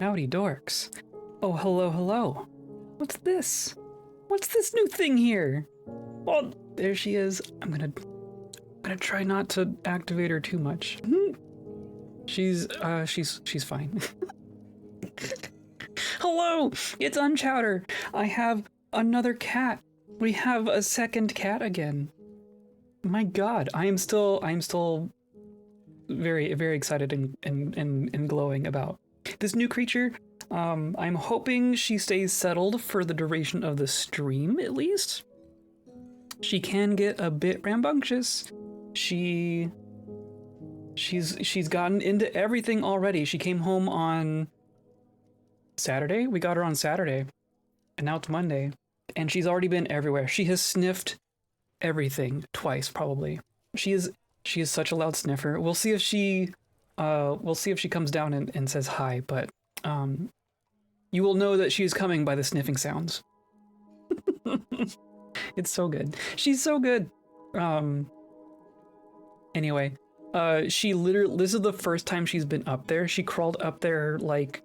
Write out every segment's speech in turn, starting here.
Howdy dorks. Oh, hello, hello. What's this? What's this new thing here? Oh, there she is. I'm gonna try not to activate her too much. She's fine. Hello, it's Unchowder. I have another cat. We have a second cat again. My God, I'm still very, very excited and glowing about this new creature. I'm hoping she stays settled for the duration of the stream, at least. She can get a bit rambunctious. She's gotten into everything already. She came home on Saturday. We got her on Saturday, and now it's Monday, and she's already been everywhere. She has sniffed everything twice, probably. She is such a loud sniffer. We'll see if she comes down and says hi, but you will know that she is coming by the sniffing sounds. It's so good. She's so good. Anyway, this is the first time she's been up there. She crawled up there like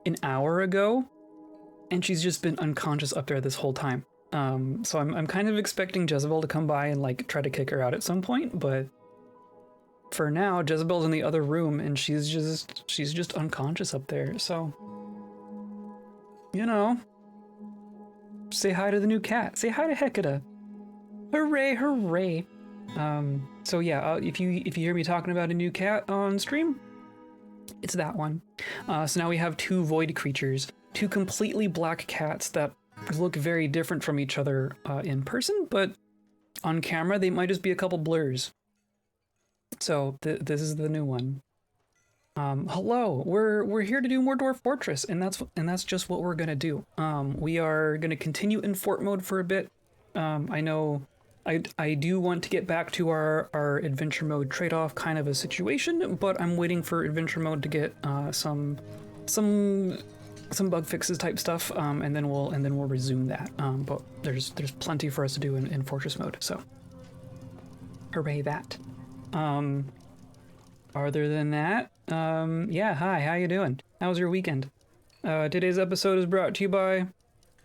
an hour ago, and she's just been unconscious up there this whole time. So I'm kind of expecting Jezebel to come by and like try to kick her out at some point, but for now, Jezebel's in the other room and she's just unconscious up there. So, you know, say hi to the new cat. Say hi to Hecata. Hooray, hooray. So yeah, if you hear me talking about a new cat on stream, it's that one. So now we have two void creatures, two completely black cats that look very different from each other in person, but on camera they might just be a couple blurs. So this is the new one. Hello, we're here to do more Dwarf Fortress, and that's just what we're gonna do. We are gonna continue in fort mode for a bit. I know I do want to get back to our adventure mode trade-off kind of a situation, but I'm waiting for adventure mode to get some bug fixes type stuff, and then we'll resume that. But there's plenty for us to do in fortress mode, so hooray that. Other than that, yeah, hi, how you doing? How was your weekend? Today's episode is brought to you by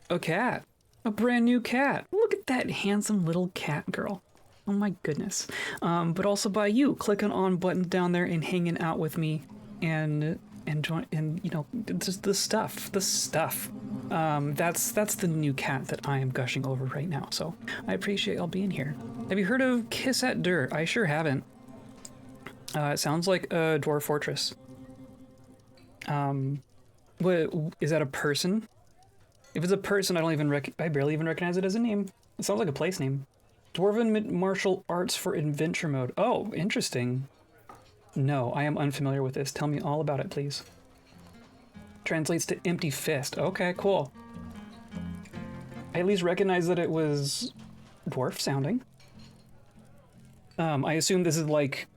a cat. A brand new cat. Look at that handsome little cat girl. Oh my goodness. But also by you, clicking on buttons down there and hanging out with me and join, and you know, just the stuff. That's the new cat that I am gushing over right now. So I appreciate y'all being here. Have you heard of Kiss at Dirt? I sure haven't. It sounds like a Dwarf Fortress. What is that, a person? If it's a person, I barely even recognize it as a name. It sounds like a place name. Dwarven martial arts for adventure mode. Oh, interesting. No, I am unfamiliar with this. Tell me all about it, please. Translates to empty fist. Okay, cool. I at least recognize that it was dwarf sounding. I assume this is like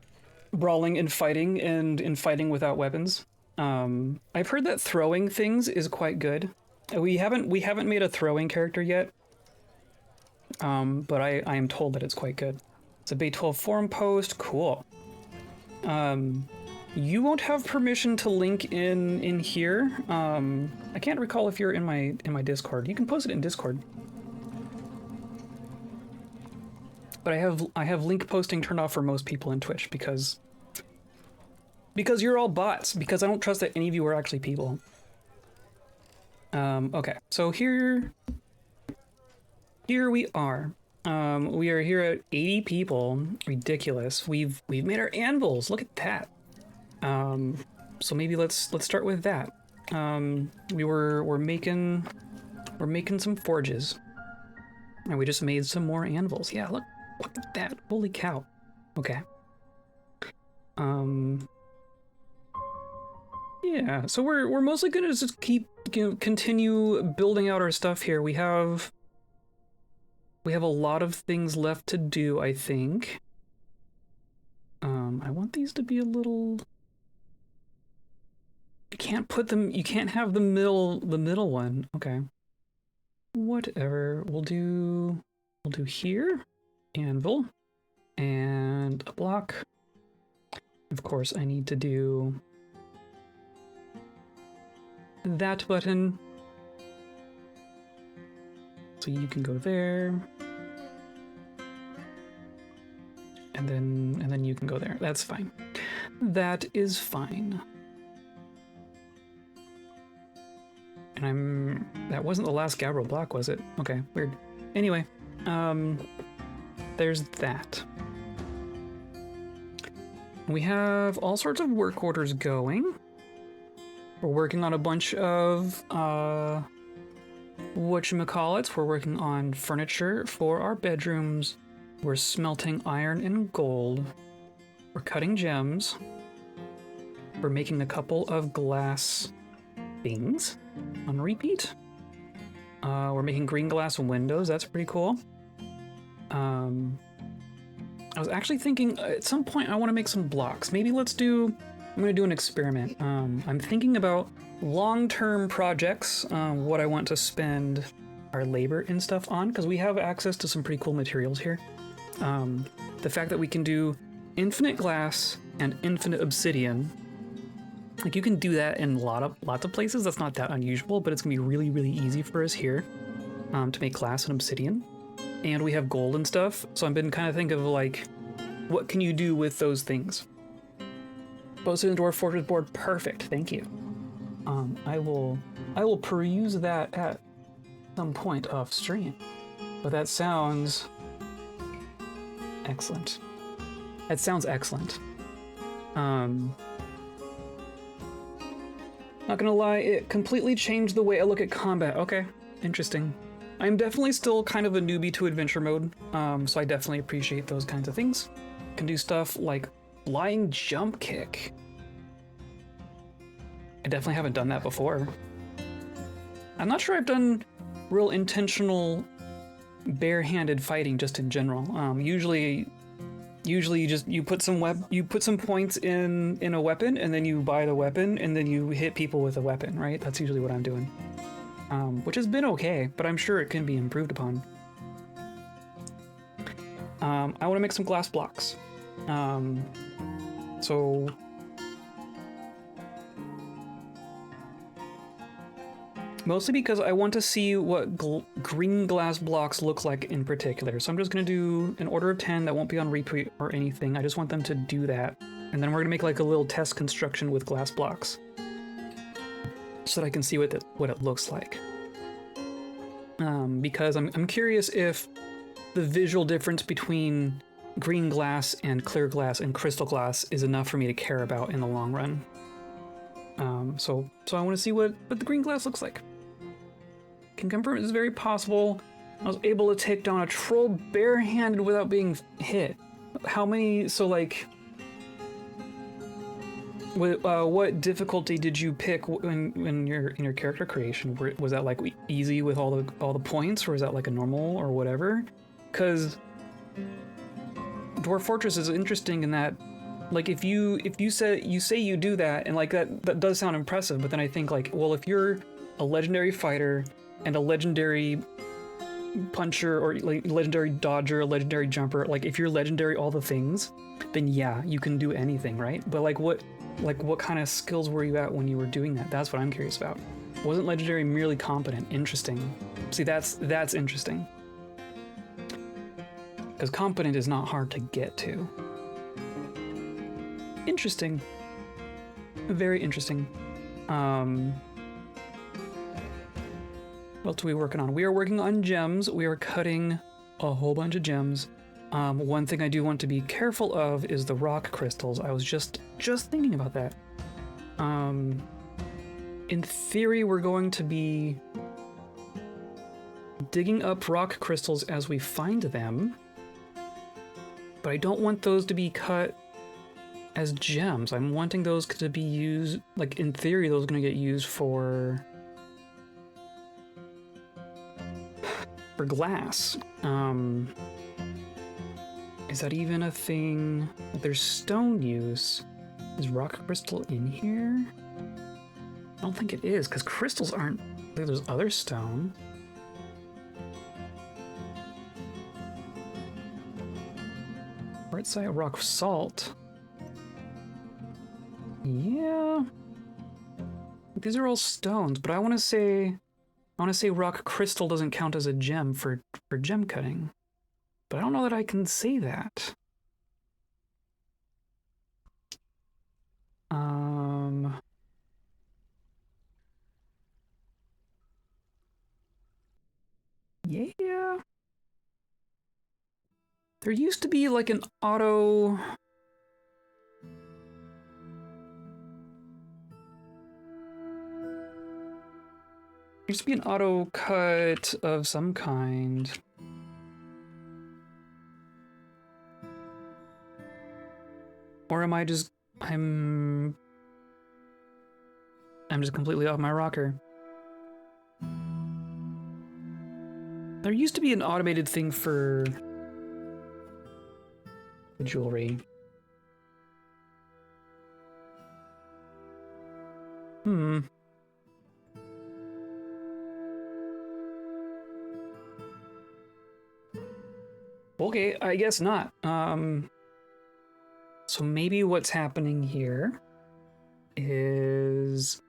brawling and fighting fighting without weapons. I've heard that throwing things is quite good. We haven't made a throwing character yet, but I am told that it's quite good. It's a Bay 12 forum post. Cool. You won't have permission to link in here. I can't recall if you're in my Discord. You can post it in Discord. But I have link posting turned off for most people in Twitch because you're all bots, because I don't trust that any of you are actually people. Okay, so here we are. We are here at 80 people. Ridiculous. We've made our anvils. Look at that. So maybe let's start with that. We're making some forges, and we just made some more anvils. Yeah, look at that. Holy cow. Okay. Yeah, so we're mostly gonna just continue building out our stuff here. We have a lot of things left to do, I think. I want these to be a little. You can't have the middle one. Okay. Whatever. We'll do here, anvil, and a block. Of course, I need to do that button. So you can go there. And then you can go there. That's fine. That is fine. And that wasn't the last Gabriel block, was it? Okay, weird. Anyway, there's that. We have all sorts of work orders going. We're working on a bunch of whatchamacallits. We're working on furniture for our bedrooms. We're smelting iron and gold. We're cutting gems. We're making a couple of glass things on repeat. We're making green glass windows. That's pretty cool. I was actually thinking at some point I want to make some blocks. Maybe I'm going to do an experiment. I'm thinking about long-term projects, what I want to spend our labor and stuff on, because we have access to some pretty cool materials here. The fact that we can do infinite glass and infinite obsidian, like you can do that in lots of places. That's not that unusual, but it's gonna be really, really easy for us here to make glass and obsidian. And we have gold and stuff, so I've been kind of thinking of like, what can you do with those things? Posted in Dwarf Fortress board, perfect, thank you. I will peruse that at some point off stream, but that sounds excellent. That sounds excellent. Not gonna lie, it completely changed the way I look at combat. Okay, interesting. I'm definitely still kind of a newbie to adventure mode, so I definitely appreciate those kinds of things. Can do stuff like flying jump kick. I definitely haven't done that before. I'm not sure I've done real intentional barehanded fighting just in general. Usually you put some points in a weapon, and then you buy the weapon, and then you hit people with a weapon, right? That's usually what I'm doing. Which has been okay, but I'm sure it can be improved upon. I want to make some glass blocks. So mostly because I want to see what green glass blocks look like in particular. So I'm just going to do an order of 10 that won't be on repeat or anything. I just want them to do that. And then we're going to make like a little test construction with glass blocks, so that I can see what it looks like. Because I'm curious if the visual difference between green glass and clear glass and crystal glass is enough for me to care about in the long run. So I want to see what the green glass looks like. Can confirm it's very possible. I was able to take down a troll barehanded without being hit. How many? So like, what difficulty did you pick in your character creation? Was that like easy with all the points, or is that like a normal or whatever? Because Dwarf Fortress is interesting in that, like, if you say you do that, and like that does sound impressive, but then I think like, well, if you're a legendary fighter and a legendary puncher, or like legendary dodger, a legendary jumper, like if you're legendary all the things, then yeah, you can do anything, right? But like what kind of skills were you at when you were doing that? That's what I'm curious about. Wasn't legendary merely competent? Interesting. See, that's interesting. Because competent is not hard to get to. Interesting. Very interesting. What else are we working on? We are working on gems. We are cutting a whole bunch of gems. One thing I do want to be careful of is the rock crystals. I was just thinking about that. In theory, we're going to be digging up rock crystals as we find them, but I don't want those to be cut as gems. I'm wanting those to be used, like in theory, those are going to get used for glass. Is that even a thing? There's stone use. Is rock crystal in here? I don't think it is, because crystals aren't. There's other stone. Right side rock salt. Yeah. These are all stones, but I want to say rock crystal doesn't count as a gem for gem cutting. But I don't know that I can say that. Yeah. There used to be like an auto... There used to be an auto cut of some kind. Or am I just... I'm just completely off my rocker. There used to be an automated thing for the jewelry. Okay, I guess not. So maybe what's happening here is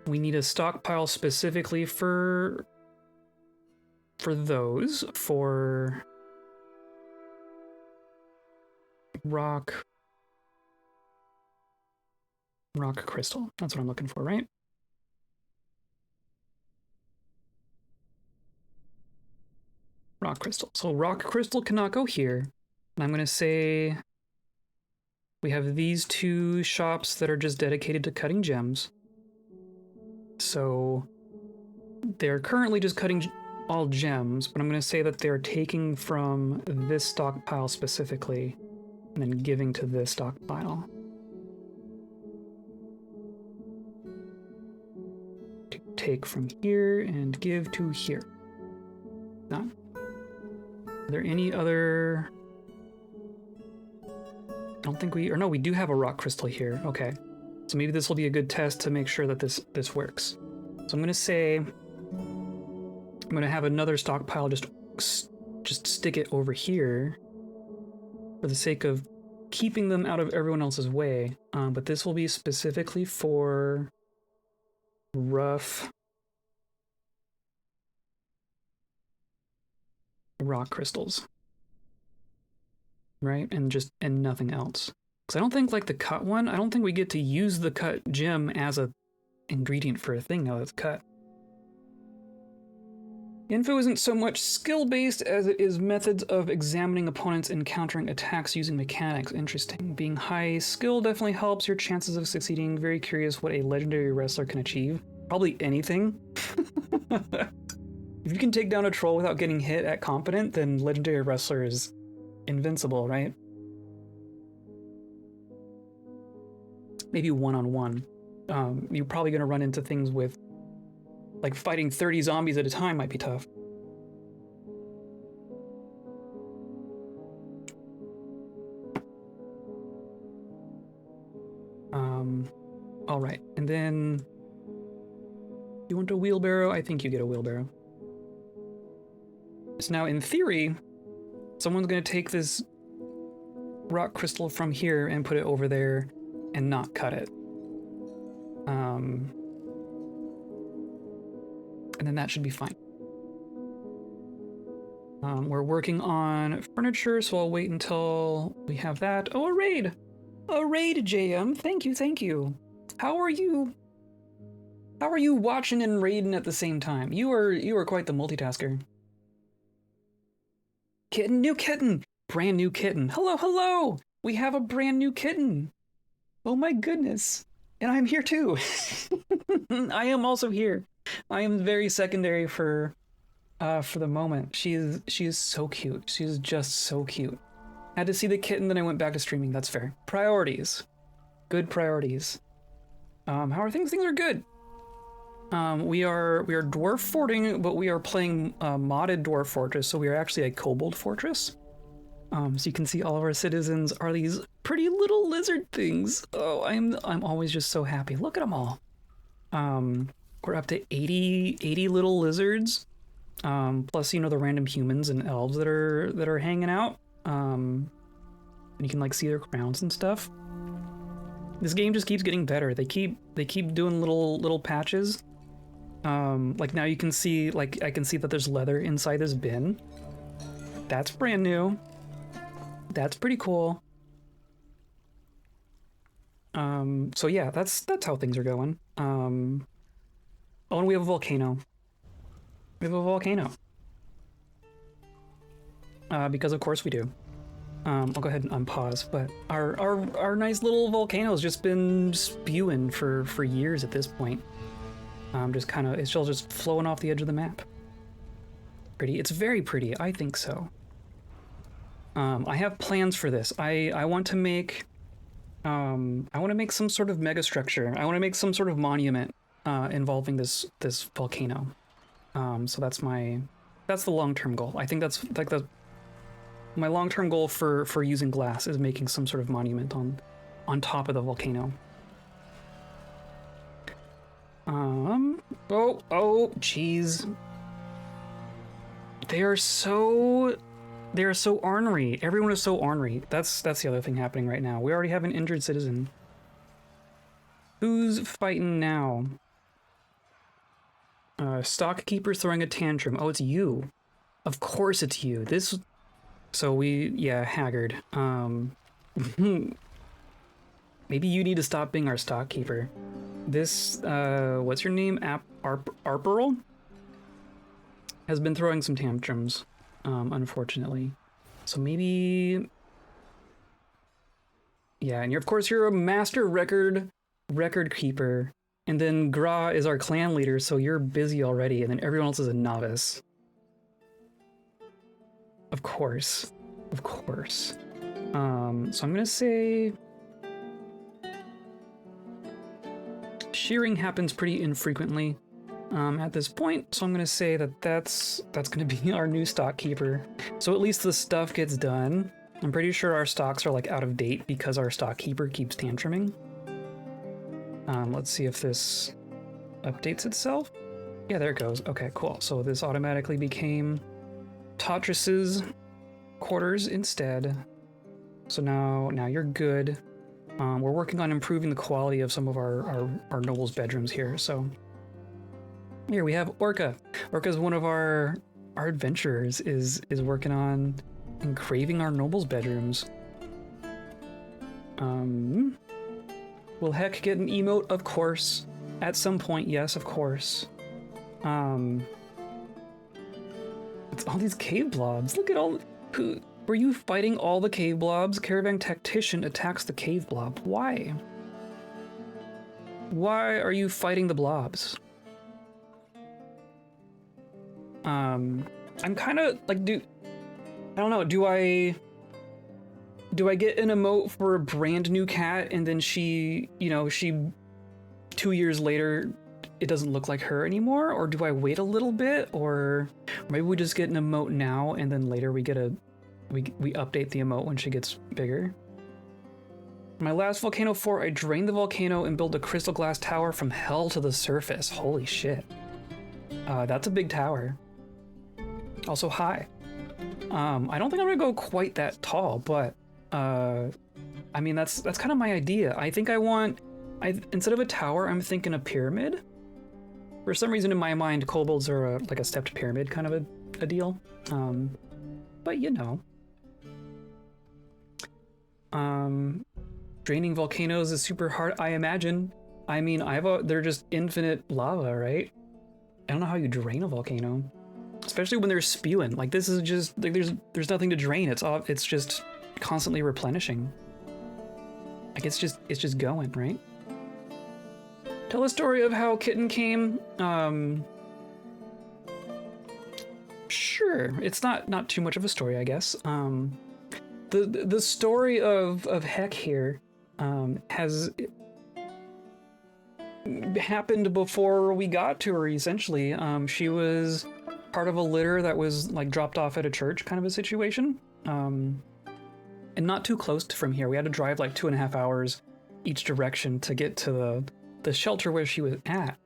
we need a stockpile specifically for those, for rock crystal. That's what I'm looking for, right? Rock crystal. So rock crystal cannot go here. And I'm going to say we have these two shops that are just dedicated to cutting gems. So they're currently just cutting all gems, but I'm going to say that they're taking from this stockpile specifically and then giving to this stockpile. To take from here and give to here. Done. Are there any other... I don't think we... Or no, we do have a rock crystal here. Okay. So maybe this will be a good test to make sure that this works. So I'm going to say... I'm going to have another stockpile just stick it over here for the sake of keeping them out of everyone else's way. But this will be specifically for rough rock crystals, right? And nothing else. Because I don't think, like the cut one, I don't think we get to use the cut gem as a ingredient for a thing now that's cut. Info isn't so much skill-based as it is methods of examining opponents and countering attacks using mechanics. Interesting. Being high skill definitely helps your chances of succeeding. Very curious what a legendary wrestler can achieve. Probably anything. If you can take down a troll without getting hit at competent, then legendary wrestler is invincible, right? Maybe one-on-one. You're probably going to run into things with, like, fighting 30 zombies at a time might be tough. All right, and then you want a wheelbarrow? I think you get a wheelbarrow. So now, in theory, someone's going to take this rock crystal from here and put it over there and not cut it. And then that should be fine. We're working on furniture, so I'll wait until we have that. Oh, a raid! A raid, JM. Thank you, thank you. How are you? How are you watching and raiding at the same time? You are quite the multitasker. Kitten, new kitten! Brand new kitten. Hello, hello! We have a brand new kitten. Oh my goodness. And I'm here too. I am also here. I am very secondary for the moment. She is so cute. She is just so cute. I had to see the kitten, then I went back to streaming. That's fair. Priorities. Good priorities. How are things? Things are good. We are dwarf forting, but we are playing modded Dwarf Fortress, so we are actually a Kobold Fortress. So you can see all of our citizens are these pretty little lizard things. Oh, I'm always just so happy. Look at them all. We're up to 80 little lizards, plus the random humans and elves that are hanging out. And you can like see their crowns and stuff. This game just keeps getting better. They keep doing little patches. Like now you can see, like I can see that there's leather inside this bin. That's brand new. That's pretty cool. So yeah, that's how things are going. Oh, and we have a volcano. We have a volcano. Because of course we do. I'll go ahead and unpause, but our nice little volcano's just been spewing for years at this point. Just kind of, it's all just flowing off the edge of the map. Pretty, it's very pretty, I think so. I have plans for this. I want to make, some sort of mega structure. I want to make some sort of monument, involving this volcano. So that's the long-term goal. I think that's like my long-term goal for using glass is making some sort of monument on top of the volcano. Oh, jeez. They are so ornery. Everyone is so ornery. That's the other thing happening right now. We already have an injured citizen. Who's fighting now? Stockkeeper throwing a tantrum. Oh, it's you. Of course it's you. Haggard. Maybe you need to stop being our stockkeeper. This, what's your name? Arperl? Has been throwing some tantrums, unfortunately. So maybe... Yeah, and of course you're a master record keeper. And then Gra is our clan leader, so you're busy already, and then everyone else is a novice. Of course. Of course. So I'm gonna say... Shearing happens pretty infrequently at this point, so I'm gonna say that's gonna be our new stock keeper. So at least the stuff gets done. I'm pretty sure our stocks are like out of date because our stock keeper keeps tantruming. Let's see if this updates itself. Yeah, there it goes. Okay, cool. So this automatically became Totress's quarters instead. So now you're good. We're working on improving the quality of some of our nobles' bedrooms here. So here we have Orca. Orca's one of our adventurers is working on engraving our nobles' bedrooms. Will Heck get an emote? Of course. At some point, yes, of course. It's all these cave blobs. Look at all... Were you fighting all the cave blobs? Caravan Tactician attacks the cave blob. Why? Why are you fighting the blobs? I'm kind of like, I don't know, do I get an emote for a brand new cat and then she 2 years later, it doesn't look like her anymore? Or do I wait a little bit? Or maybe we just get an emote now and then later we get we update the emote when she gets bigger. My last volcano fort, I drained the volcano and built a crystal glass tower from hell to the surface. Holy shit. That's a big tower. Also high. I don't think I'm gonna go quite that tall, but I mean that's kind of my idea. I think instead of a tower, I'm thinking a pyramid. For some reason in my mind, kobolds are like a stepped pyramid kind of a deal. But you know. Draining volcanoes is super hard, I imagine. I mean, they're just infinite lava, right? I don't know how you drain a volcano. Especially when they're spewing. Like this is just like there's nothing to drain. It's just constantly replenishing. Like it's just going, right? Tell a story of how Kitten came. Sure. It's not too much of a story, I guess. The story of Heck here has happened before we got to her, essentially. She was part of a litter that was like dropped off at a church kind of a situation. And not too close from here. We had to drive like 2.5 hours each direction to get to the shelter where she was at.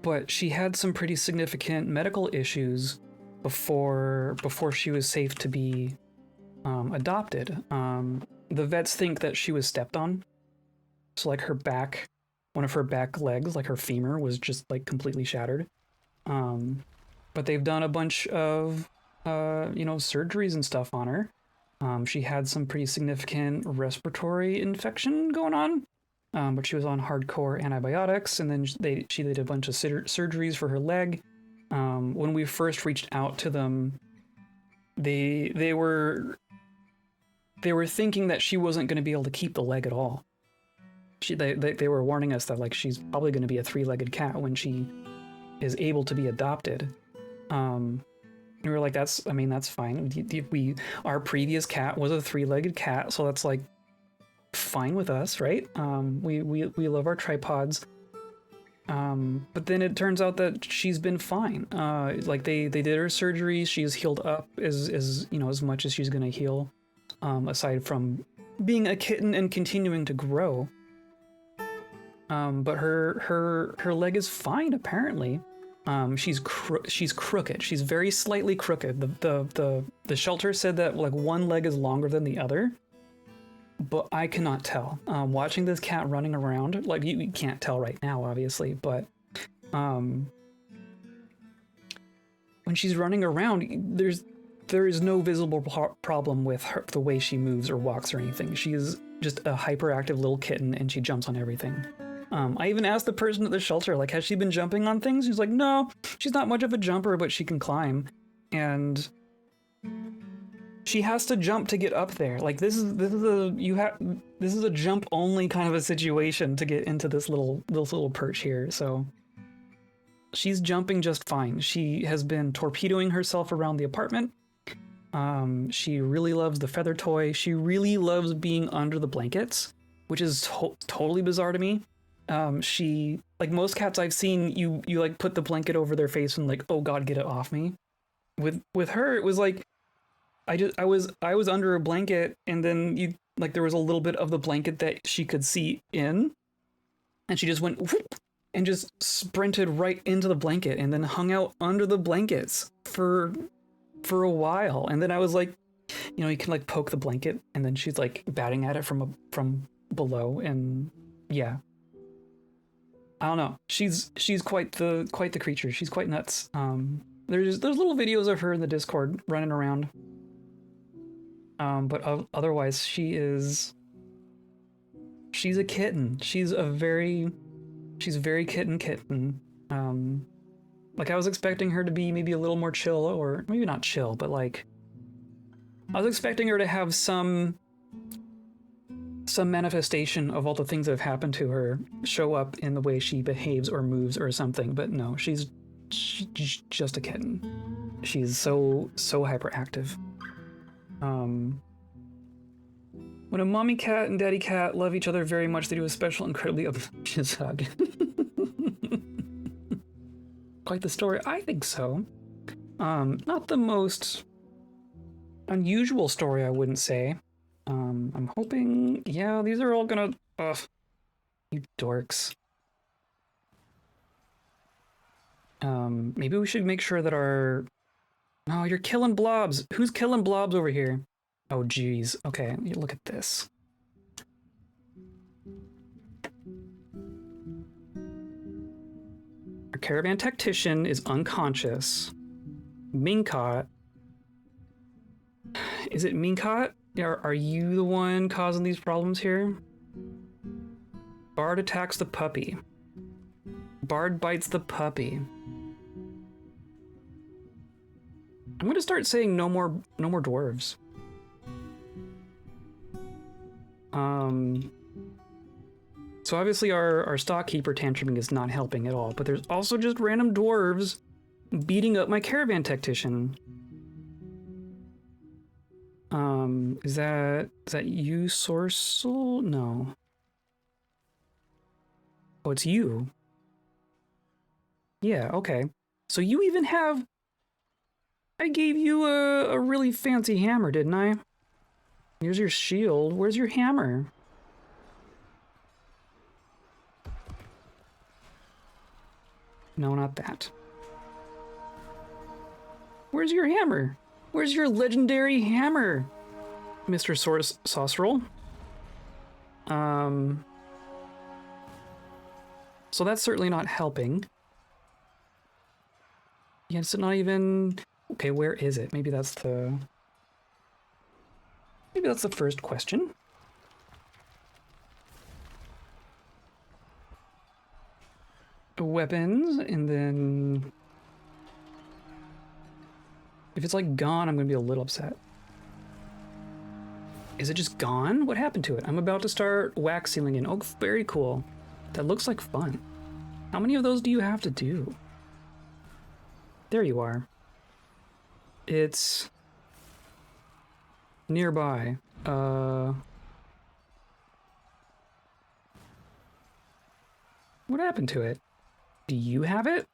But she had some pretty significant medical issues before she was safe to be adopted. The vets think that she was stepped on. So like her back, one of her back legs, like her femur, was just like completely shattered. But they've done a bunch of, surgeries and stuff on her. She had some pretty significant respiratory infection going on, but she was on hardcore antibiotics, and then they did a bunch of surgeries for her leg. When we first reached out to them, they were thinking that she wasn't going to be able to keep the leg at all. They were warning us that like she's probably going to be a 3-legged cat when she is able to be adopted. We were like, that's fine. Our previous cat was a 3-legged cat, so that's like fine with us, right? We love our tripods. But then it turns out that she's been fine. Like they did her surgery. She's healed up as much as she's gonna heal. Aside from being a kitten and continuing to grow. But her leg is fine apparently. She's crooked. She's very slightly crooked. The shelter said that like one leg is longer than the other, but I cannot tell. Watching this cat running around, like you can't tell right now, obviously, but when she's running around, there is no visible problem with her, the way she moves or walks or anything. She is just a hyperactive little kitten, and she jumps on everything. I even asked the person at the shelter, like, has she been jumping on things? She's like, no, she's not much of a jumper, but she can climb. And she has to jump to get up there. Like, this is a jump only kind of a situation to get into this little perch here. So she's jumping just fine. She has been torpedoing herself around the apartment. She really loves the feather toy. She really loves being under the blankets, which is totally bizarre to me. She, like most cats I've seen, you like put the blanket over their face and like, oh God, get it off me. With her, it was like, I was under a blanket, and then there was a little bit of the blanket that she could see in, and she just went whoop, and just sprinted right into the blanket and then hung out under the blankets for a while. And then I was like, you can like poke the blanket, and then she's like batting at it from below, and yeah. I don't know. She's quite the creature. She's quite nuts. There's little videos of her in the Discord running around. But otherwise she's a kitten. She's very kitten. Like I was expecting her to be maybe a little more chill, or maybe not chill, but like I was expecting her to have some manifestation of all the things that have happened to her show up in the way she behaves or moves or something, but no, she's just a kitten. She's so hyperactive. When a mommy cat and daddy cat love each other very much, they do a special, incredibly obnoxious hug. Quite the story. I think so. Not the most unusual story, I wouldn't say. I'm hoping, yeah, these are all gonna, ugh, you dorks. Maybe we should make sure that our, no, you're killing blobs. Who's killing blobs over here? Oh, geez. Okay, look at this. Our caravan tactician is unconscious. Minkot. Is it Minkot? Are you the one causing these problems here? Bard attacks the puppy. Bard bites the puppy. I'm gonna start saying no more dwarves. So obviously our stockkeeper tantruming is not helping at all, but there's also just random dwarves beating up my caravan tactician. Is that you, Sorcel? No. Oh, it's you. Yeah, okay. So you even have... I gave you a really fancy hammer, didn't I? Here's your shield. Where's your hammer? No, not that. Where's your hammer? Where's your legendary hammer? Mr. Saucerel. So that's certainly not helping. Yeah, it's not even... Okay, where is it? Maybe that's the first question. Weapons, and then... If it's like gone, I'm gonna be a little upset. Is it just gone? What happened to it? I'm about to start wax sealing in. Oh, very cool. That looks like fun. How many of those do you have to do? There you are. It's nearby. What happened to it? Do you have it?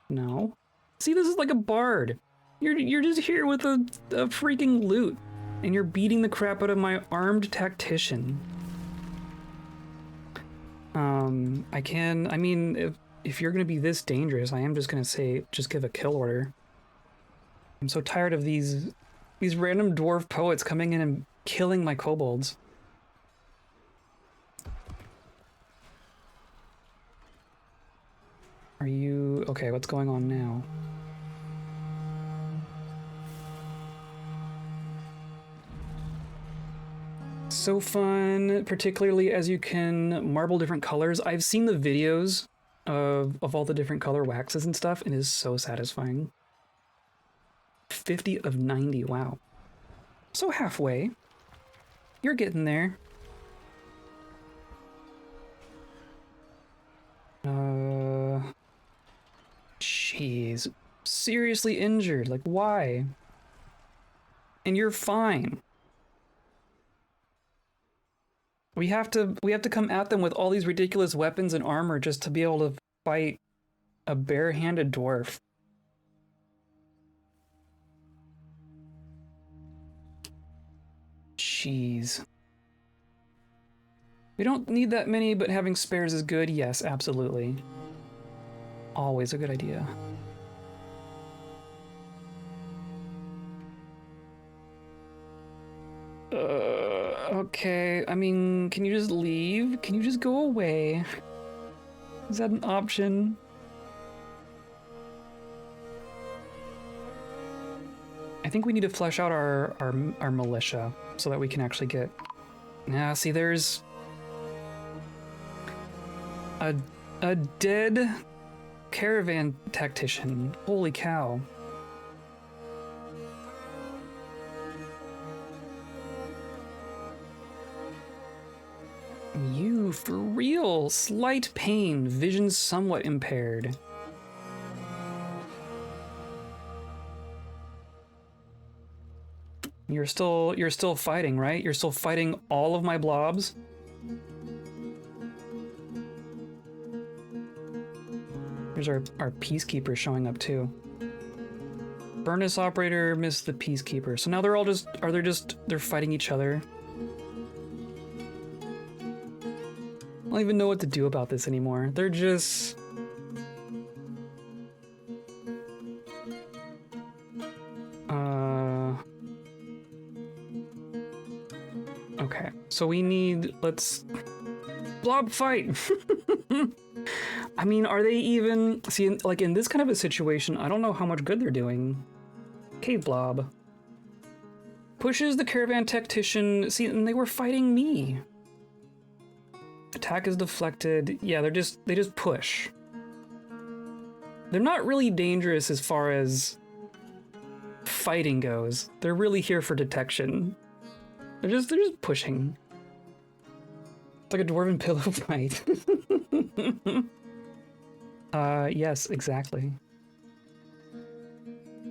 No. See, this is like a bard. You're just here with a freaking lute, and you're beating the crap out of my armed tactician. I mean, if you're gonna be this dangerous, I am just gonna say, just give a kill order. I'm so tired of these random dwarf poets coming in and killing my kobolds. Are you... Okay, what's going on now? So fun, particularly as you can marble different colors. I've seen the videos of all the different color waxes and stuff, and it is so satisfying. 50 of 90, wow. So halfway. You're getting there. Jeez. Seriously injured, like why? And you're fine. We have to come at them with all these ridiculous weapons and armor just to be able to fight a bare-handed dwarf. Jeez. We don't need that many, but having spares is good. Yes, absolutely. Always a good idea. Okay, I mean, can you just leave? Can you just go away? Is that an option? I think we need to flesh out our militia so that we can actually get... Nah, see, there's... A dead caravan tactician. Holy cow. You, for real. Slight pain, vision somewhat impaired. You're still fighting, right? You're still fighting all of my blobs? Here's our peacekeeper showing up too. Furnace operator missed the peacekeeper. So now they're all just, they're fighting each other. I don't even know what to do about this anymore. They're just... Okay, so we need, let's... Blob fight! I mean, are they even... See, like in this kind of a situation, I don't know how much good they're doing. Cave blob. Pushes the caravan tactician. See, and they were fighting me. Attack is deflected. Yeah, they just push. They're not really dangerous as far as fighting goes. They're really here for detection. They're just pushing. It's like a dwarven pillow fight. Yes, exactly.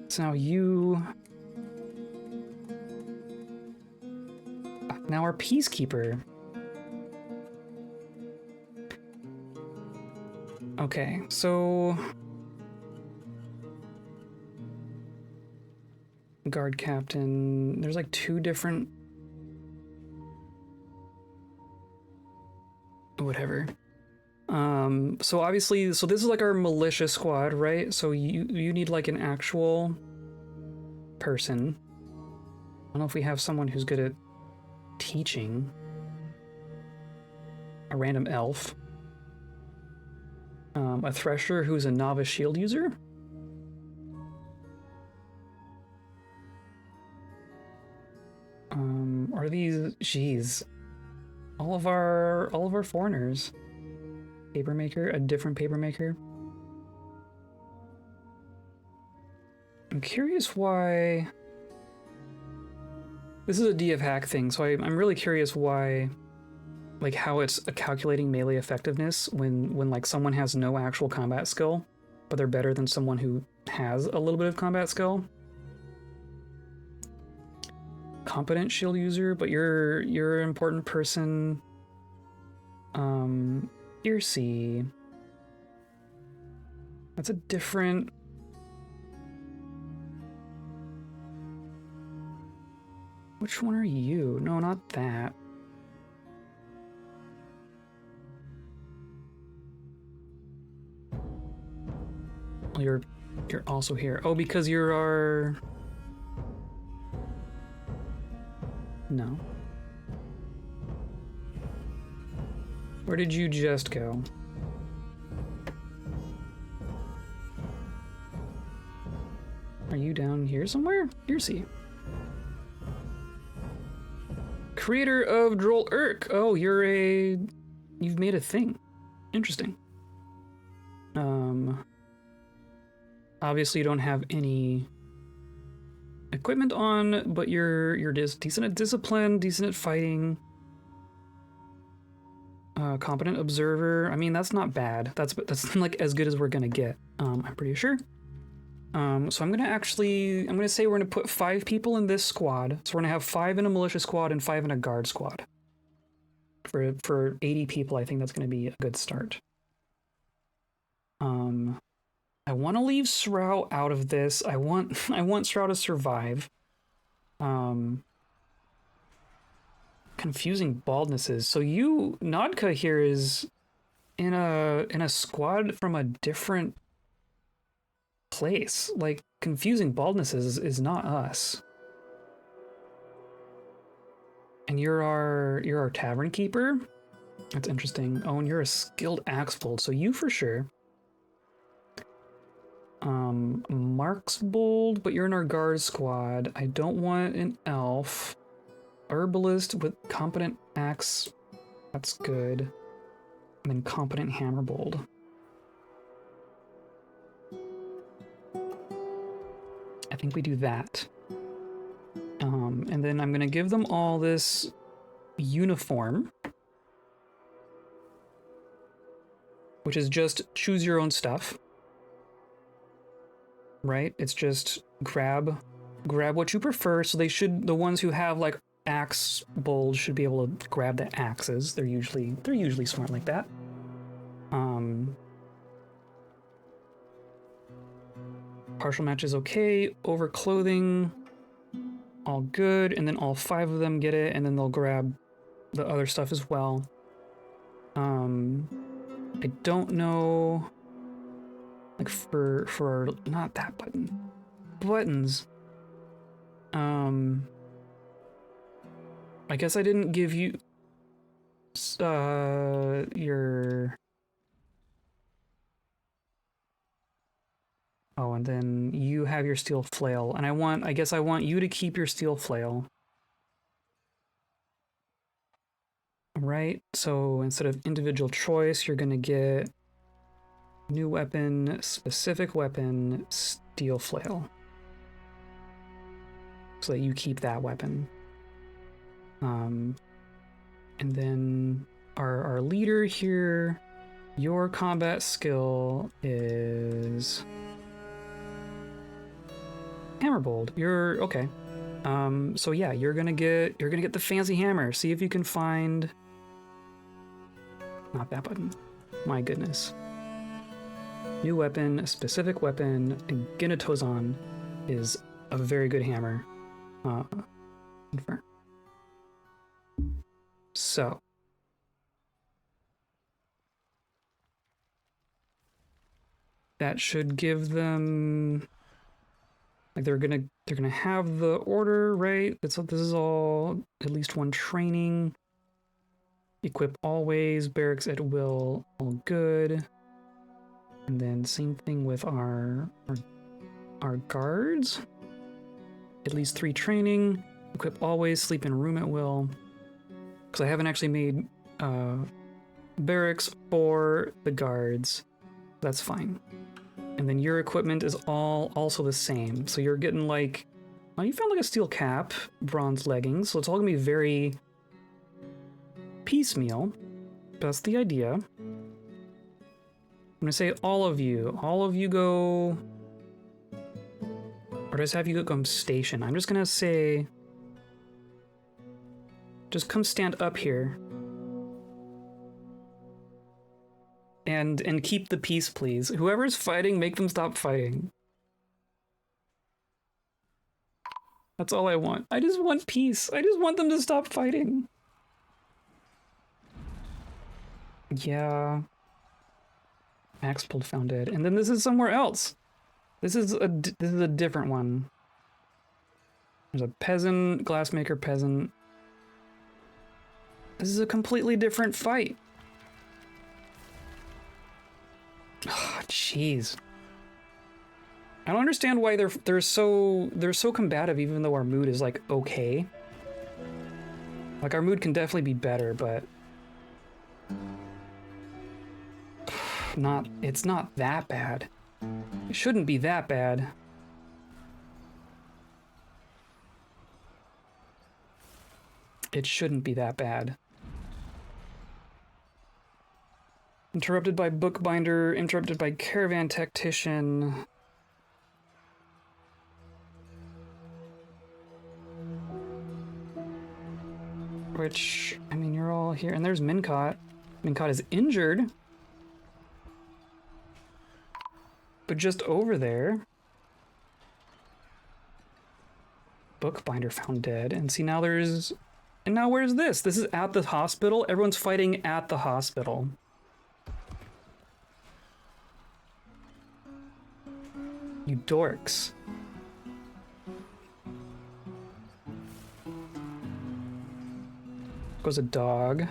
So now you... Now our peacekeeper. Okay, so... Guard captain... There's like two different... Whatever. So obviously, so this is like our militia squad, right? So you need like an actual person. I don't know if we have someone who's good at teaching. A random elf. A thresher who's a novice shield user. Are these, jeez, all of our foreigners. Papermaker, a different papermaker. I'm curious why. This is a DF hack thing, so I'm really curious why, like how it's calculating melee effectiveness when like someone has no actual combat skill, but they're better than someone who has a little bit of combat skill. Competent shield user, but you're an important person. Earsea. That's a different. Which one are you? No, not that. You're also here. Oh, because you're our. No. Where did you just go? Are you down here somewhere? Earsea. Creator of Droll Urk. Oh, you've made a thing. Interesting. Obviously you don't have any equipment on, but you're decent at discipline, decent at fighting. Competent observer. I mean, that's not bad. That's like as good as we're gonna get. I'm pretty sure. So I'm gonna say we're gonna put 5 people in this squad. So we're gonna have 5 in a militia squad and 5 in a guard squad. For 80 people, I think that's gonna be a good start. I want to leave Srow out of this. I want Srow to survive. Confusing baldnesses. So Nodka here is in a squad from a different place. Like, confusing baldnesses is not us. And you're our tavern keeper. That's interesting. Oh, and you're a skilled axebold. So you for sure. Mark's bold, but you're in our guard squad. I don't want an elf. Herbalist with competent axe. That's good. And then competent hammerbold. I think we do that. And then I'm gonna give them all this uniform, which is just choose your own stuff. Right? It's just grab what you prefer. So the ones who have like axe bowls should be able to grab the axes. They're usually smart like that. Partial match is okay. Over clothing, all good. And then all 5 of them get it, and then they'll grab the other stuff as well. I don't know. Like for not that button. Buttons. I guess I didn't give you your. Oh, and then you have your steel flail, and I guess I want you to keep your steel flail. Right? So instead of individual choice, you're gonna get new weapon, specific weapon, steel flail. So that you keep that weapon. And then our leader here, your combat skill is Hammerbold. You're okay. So yeah, you're gonna get the fancy hammer. See if you can find. Not that button. My goodness. New weapon, a specific weapon. Ginatozan is a very good hammer. Confirm. So. That should give them Like they're gonna have the order, right? This is all at least one training. Equip always, barracks at will, all good. And then same thing with our guards. At least 3 training. Equip always, sleep in room at will. Because I haven't actually made barracks for the guards. That's fine. And then your equipment is all also the same. So you're getting like, oh, you found like a steel cap, bronze leggings. So it's all gonna be very piecemeal. That's the idea. I'm gonna say all of you go, or just have you go station. I'm just gonna say, just come stand up here. And keep the peace, please. Whoever's fighting, make them stop fighting. That's all I want. I just want peace. I just want them to stop fighting. Yeah. Max pulled found dead. And then this is somewhere else. This is a different one. There's a peasant, glassmaker peasant. This is a completely different fight. Oh, jeez. I don't understand why they're so combative, even though our mood is like okay. Like our mood can definitely be better, but it's not that bad. It shouldn't be that bad. It shouldn't be that bad. Interrupted by bookbinder, interrupted by caravan tactician. Which, I mean, you're all here. And there's Mincott. Mincott is injured. But just over there. Bookbinder found dead. And see, now there's... And now where's this? This is at the hospital. Everyone's fighting at the hospital. You dorks. Goes a dog.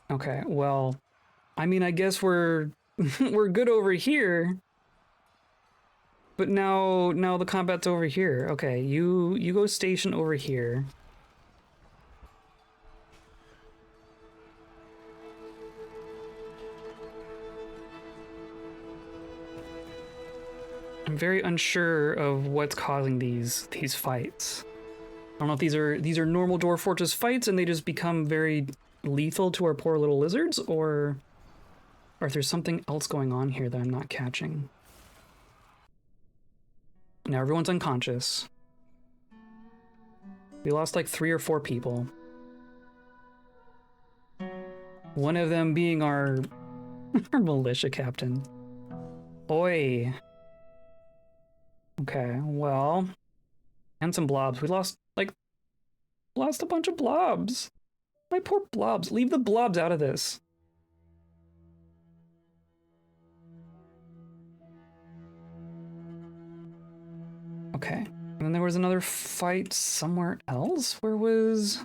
Okay, well, I mean, I guess we're we're good over here. But now the combat's over here. Okay, you go station over here. I'm very unsure of what's causing these fights. I don't know if these are normal Dwarf Fortress fights and they just become very lethal to our poor little lizards, or if there's something else going on here that I'm not catching. Now everyone's unconscious. We lost like 3 or 4 people. One of them being our militia captain. Oi. Okay, well, and some blobs. We lost a bunch of blobs. My poor blobs. Leave the blobs out of this. Okay, and then there was another fight somewhere else. Where was...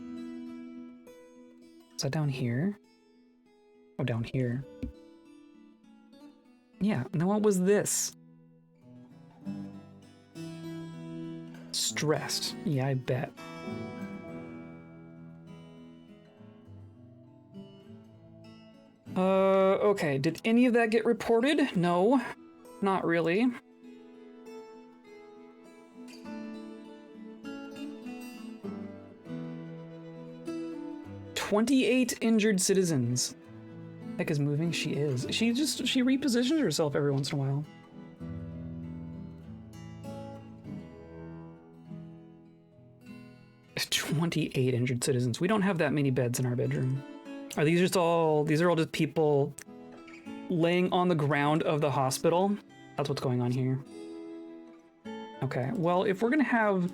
Is that down here? Oh, down here. Yeah, and then what was this? Stressed. Yeah, I bet. Okay, did any of that get reported? No, not really. "28 injured citizens." Heck is moving, she is. She repositions herself every once in a while. "28 injured citizens. We don't have that many beds in our bedroom. Are these all just people laying on the ground of the hospital? That's what's going on here. Okay, well, if we're gonna have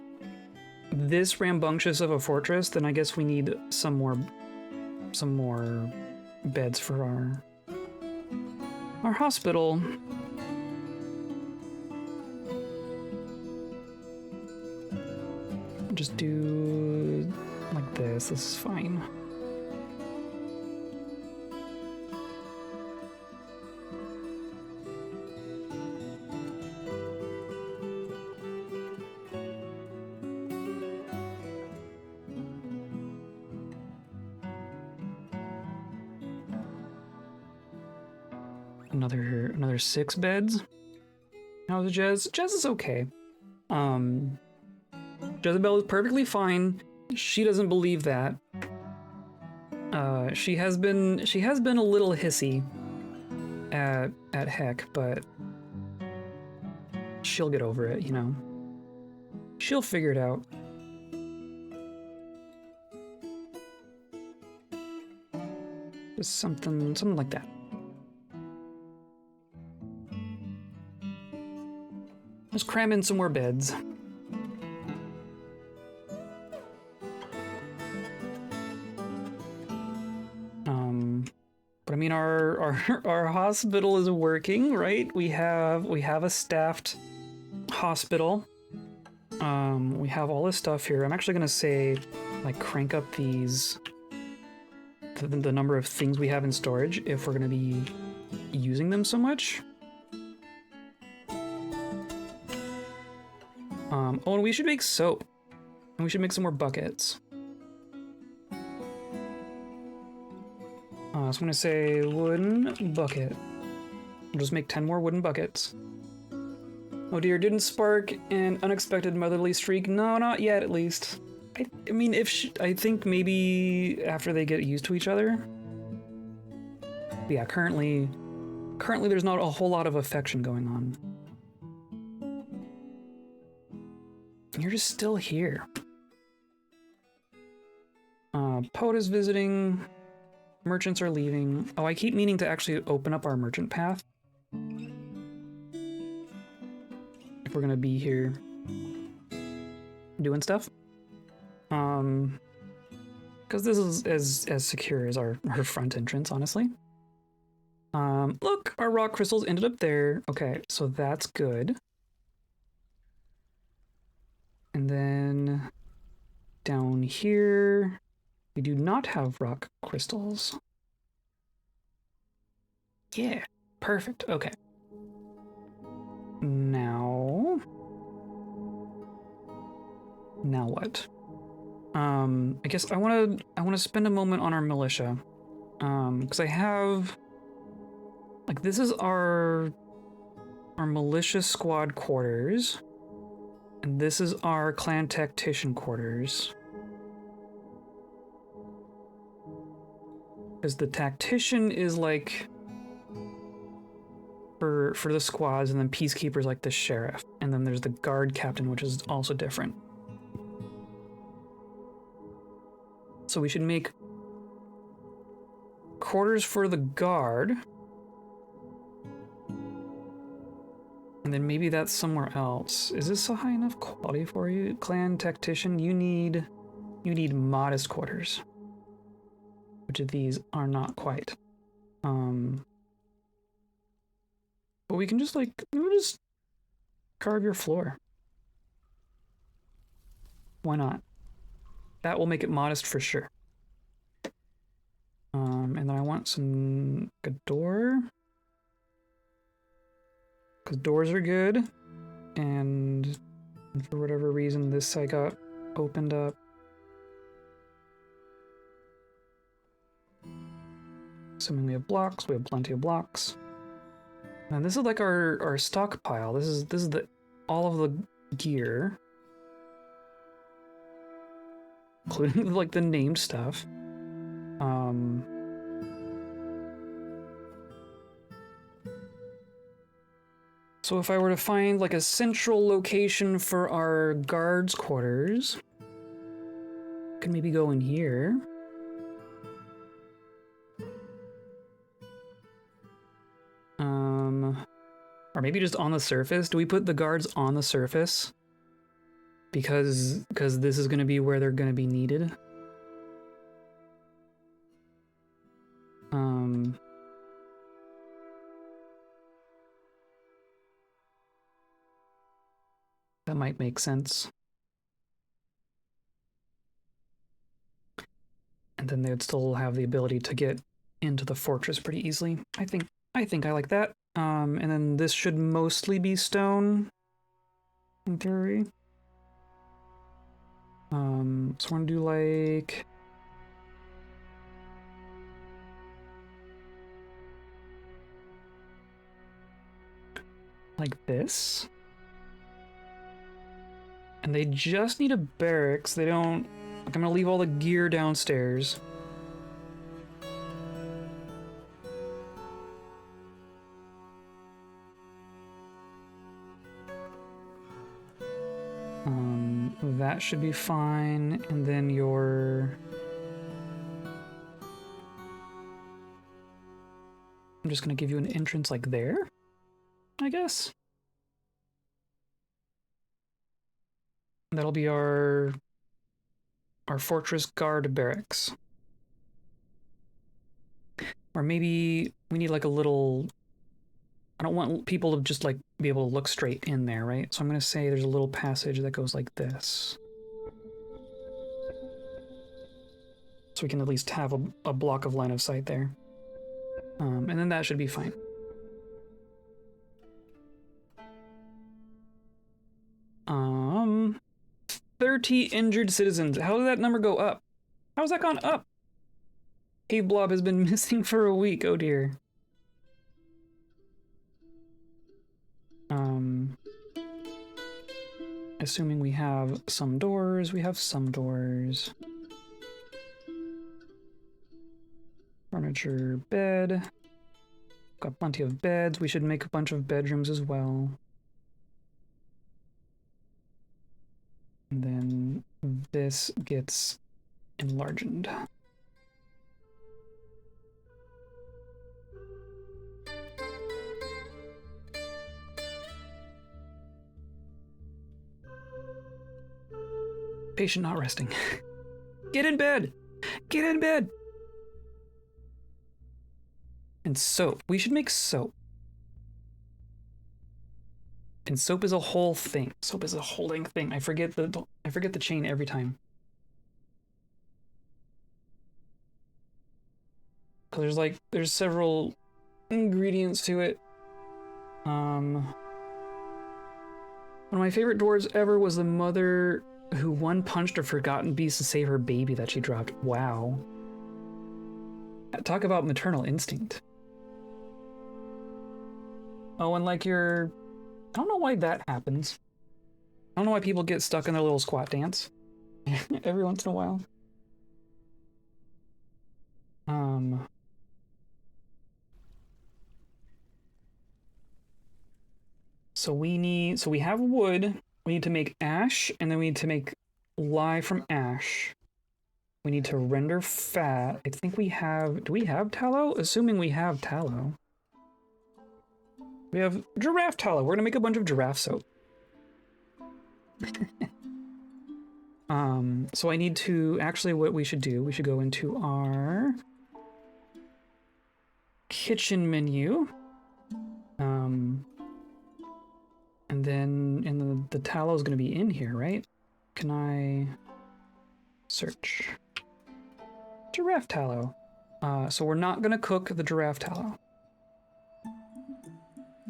this rambunctious of a fortress, then I guess we need some more beds for Our hospital. Just do like this. This is fine. Another 6 beds. How's Jez? Jez is okay. Jezebel is perfectly fine. She doesn't believe that. She has been a little hissy at Heck, but she'll get over it, you know. She'll figure it out. Just something like that. Let's cram in some more beds. But I mean, our hospital is working, right? We have a staffed hospital. We have all this stuff here. I'm actually gonna say, like, crank up the number of things we have in storage if we're gonna be using them so much. Oh, and we should make soap. And we should make some more buckets. So I'm gonna say wooden bucket. We'll just make 10 more wooden buckets. Oh dear, didn't spark an unexpected motherly streak? No, not yet, at least. I mean, I think maybe after they get used to each other. But yeah, currently there's not a whole lot of affection going on. You're just still here. Poet is visiting. Merchants are leaving. Oh, I keep meaning to actually open up our merchant path. If we're gonna be here doing stuff. Because this is as secure as our front entrance, honestly. Look, our rock crystals ended up there. Okay, so that's good. And then down here, we do not have rock crystals. Yeah, perfect. Okay. Now what? I guess I want to spend a moment on our militia. Because I have, like, this is our militia squad quarters. And this is our clan tactician quarters. Because the tactician is like for the squads, and then peacekeeper's like the sheriff. And then there's the guard captain, which is also different. So we should make quarters for the guard. And then maybe that's somewhere else. Is this a high enough quality for you? Clan tactician, you need modest quarters. Which of these are not quite. But we can just just carve your floor. Why not? That will make it modest for sure. And then I want a door. Because doors are good, and for whatever reason this side got opened up. Assuming we have blocks, we have plenty of blocks. And this is like our stockpile. This is all of the gear, including like the named stuff. So if I were to find like a central location for our guards' quarters, could maybe go in here. Or maybe just on the surface. Do we put the guards on the surface? Because this is going to be where they're going to be needed. That might make sense. And then they'd still have the ability to get into the fortress pretty easily. I think I like that. And then this should mostly be stone, in theory. So we're gonna do like this. And they just need a barracks. They don't... Like, I'm gonna leave all the gear downstairs. That should be fine. And then your... I'm just gonna give you an entrance like there, I guess. That'll be our fortress guard barracks. Or maybe we need like a little... I don't want people to just like be able to look straight in there, right? So I'm gonna say there's a little passage that goes like this. So we can at least have a block of line of sight there. And then that should be fine. Um, 30 injured citizens. How did that number go up? How's that gone up? Cave Blob has been missing for a week. Oh dear. Assuming we have some doors, we have some doors. Furniture, bed. Got plenty of beds. We should make a bunch of bedrooms as well. And then this gets enlarged. Patient not resting. Get in bed! Get in bed! And soap. We should make soap. And soap is a whole thing. Soap is a holding thing. I forget the chain every time. Cause there's several ingredients to it. One of my favorite dwarves ever was the mother who one-punched a forgotten beast to save her baby that she dropped. Wow. Talk about maternal instinct. Oh, and like your... I don't know why that happens. I don't know why people get stuck in their little squat dance every once in a while. So we have wood. We need to make ash, and then we need to make lye from ash. We need to render fat. I think we have... Do we have tallow? Assuming we have tallow. We have giraffe tallow. We're gonna make a bunch of giraffe soap. So I need to... Actually, what we should do, we should go into our kitchen menu. And then the tallow is going to be in here, right? Can I search? Giraffe tallow. So we're not going to cook the giraffe tallow.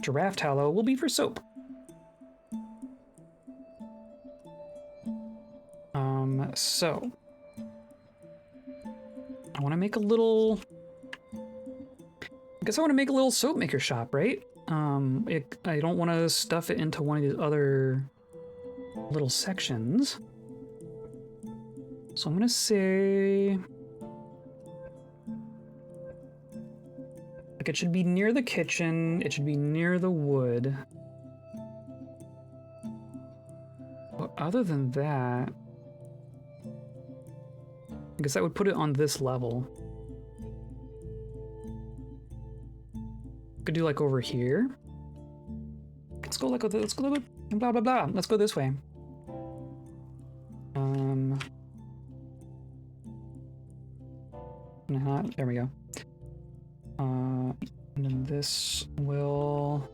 Giraffe tallow will be for soap. So I want to make a little... I guess I want to make a little soap maker shop, right? I don't want to stuff it into one of these other little sections. So I'm gonna say... Like, it should be near the kitchen, it should be near the wood. But other than that... I guess that would put it on this level. Could do like over here. Let's go blah blah blah. Let's go this way. There we go. And then this will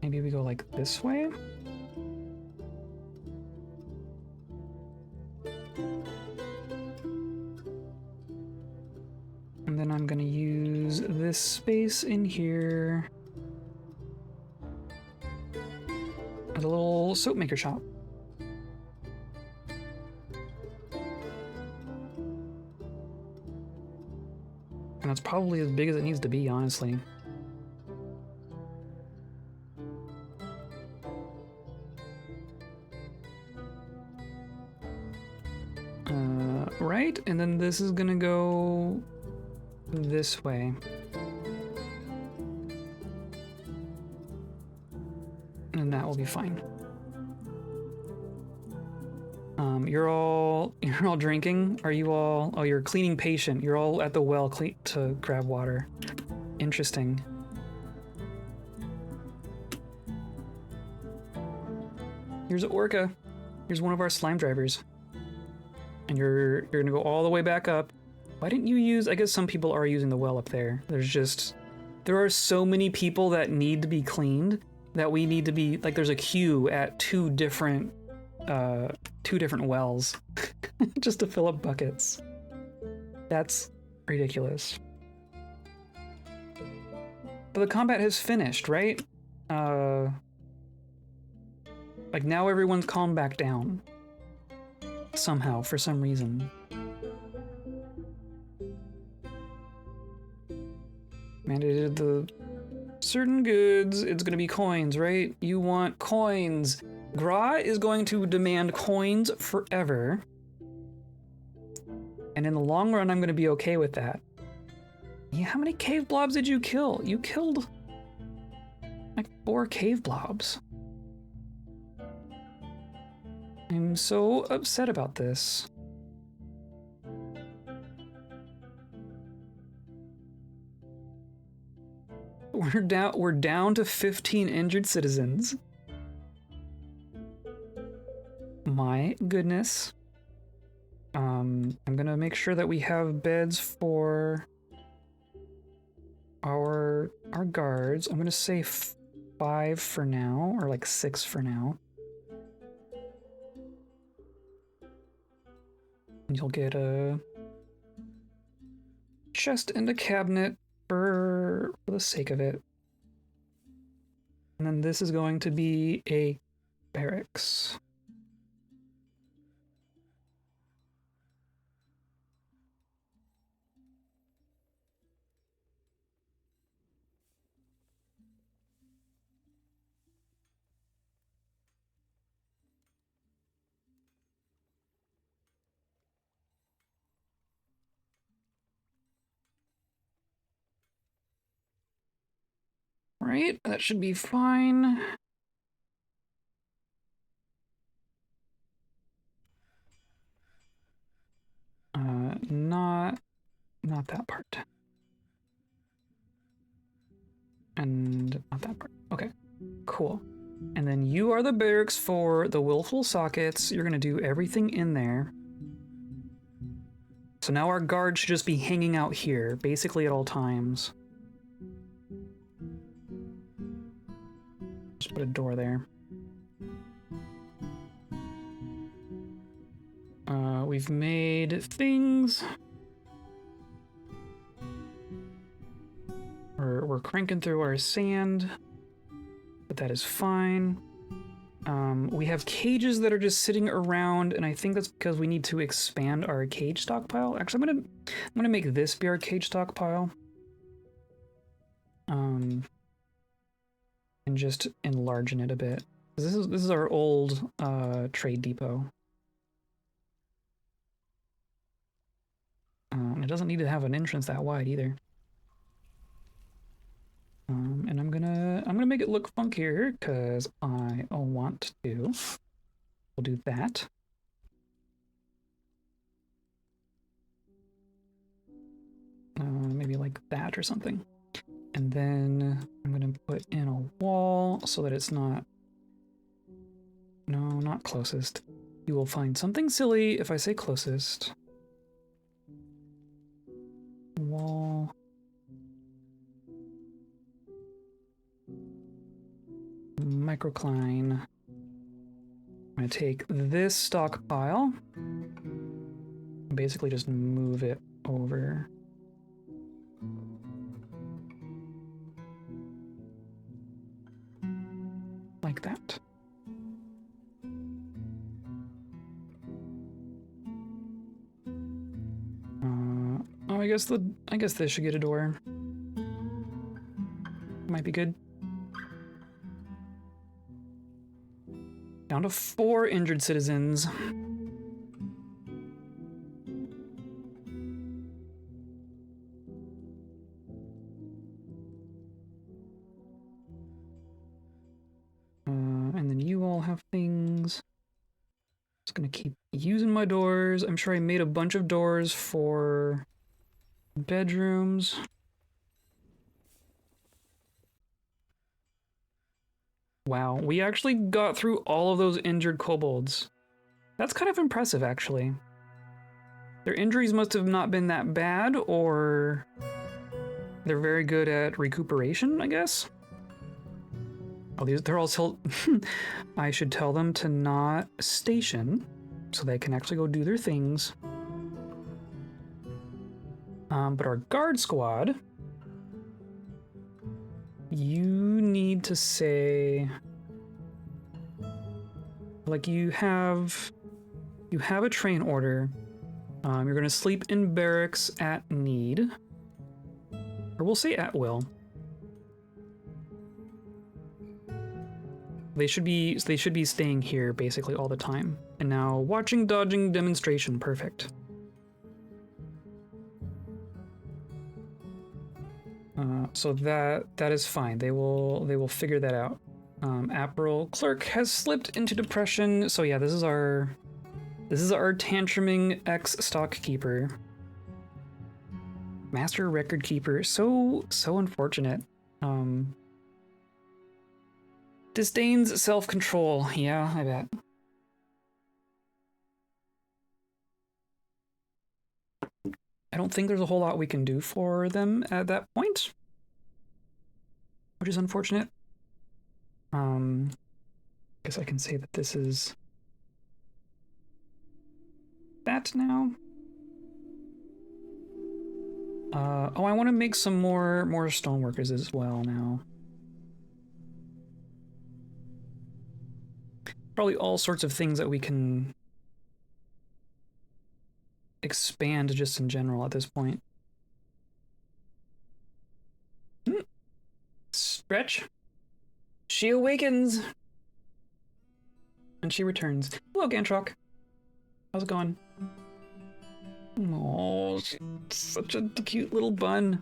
Maybe we go like this way? And then I'm gonna use this space in here as a little soap maker shop. And it's probably as big as it needs to be, honestly. Right? And then this is gonna go this way. And that will be fine. You're all drinking? Are you all... Oh, you're cleaning patient. You're all at the well to grab water. Interesting. Here's Orca. Here's one of our slime drivers. And you're gonna go all the way back up. Why didn't you use... I guess some people are using the well up there. There are so many people that need to be cleaned that we need to be... Like, there's a queue at two different wells just to fill up buckets. That's ridiculous. But the combat has finished, right? Like, now everyone's calmed back down. Somehow, for some reason. Mandated the certain goods. It's gonna be coins, right? You want coins. Gra is going to demand coins forever. And in the long run, I'm gonna be okay with that. Yeah, how many cave blobs did you kill? You killed like 4 cave blobs. I'm so upset about this. We're down to 15 injured citizens. My goodness. I'm gonna make sure that we have beds for our guards. I'm gonna say 5 for now, or like 6 for now. You'll get a chest and a cabinet for the sake of it. And then this is going to be a barracks. Right, that should be fine. Not that part. And not that part. Okay, cool. And then you are the barracks for the willful sockets. You're gonna do everything in there. So now our guard should just be hanging out here, basically at all times. Just put a door there. We've made things. We're cranking through our sand, but that is fine. We have cages that are just sitting around, and I think that's because we need to expand our cage stockpile. Actually, I'm gonna make this be our cage stockpile. And just enlargen it a bit. This is our old trade depot. It doesn't need to have an entrance that wide either. And I'm gonna make it look funkier because I want to. We'll do that. Maybe like that or something. And then I'm gonna put in a wall so that it's not... No, not closest. You will find something silly if I say closest. Wall. microcline. I'm gonna take this stockpile, basically just move it over. Like that. Oh, I guess this should get a door. Might be good. Down to 4 injured citizens. And then you all have things. Just gonna keep using my doors. I'm sure I made a bunch of doors for bedrooms. Wow, we actually got through all of those injured kobolds. That's kind of impressive, actually. Their injuries must have not been that bad, or they're very good at recuperation, I guess. Oh, they're all still... I should tell them to not station, so they can actually go do their things. But our guard squad... You need to say... Like, you have a train order. You're gonna sleep in barracks at need. Or we'll say at will. They should be staying here basically all the time. And now watching dodging demonstration, perfect. So that is fine. They will figure that out. April clerk has slipped into depression. So yeah, this is our tantruming ex-stockkeeper. Master record keeper. So unfortunate. Disdains self-control. Yeah, I bet. I don't think there's a whole lot we can do for them at that point, which is unfortunate. Guess I can say that this is that now. Oh, I want to make some more stoneworkers as well now. Probably all sorts of things that we can expand just in general at this point. Stretch. She awakens. And she returns. Hello, Gantrock. How's it going? Oh, such a cute little bun.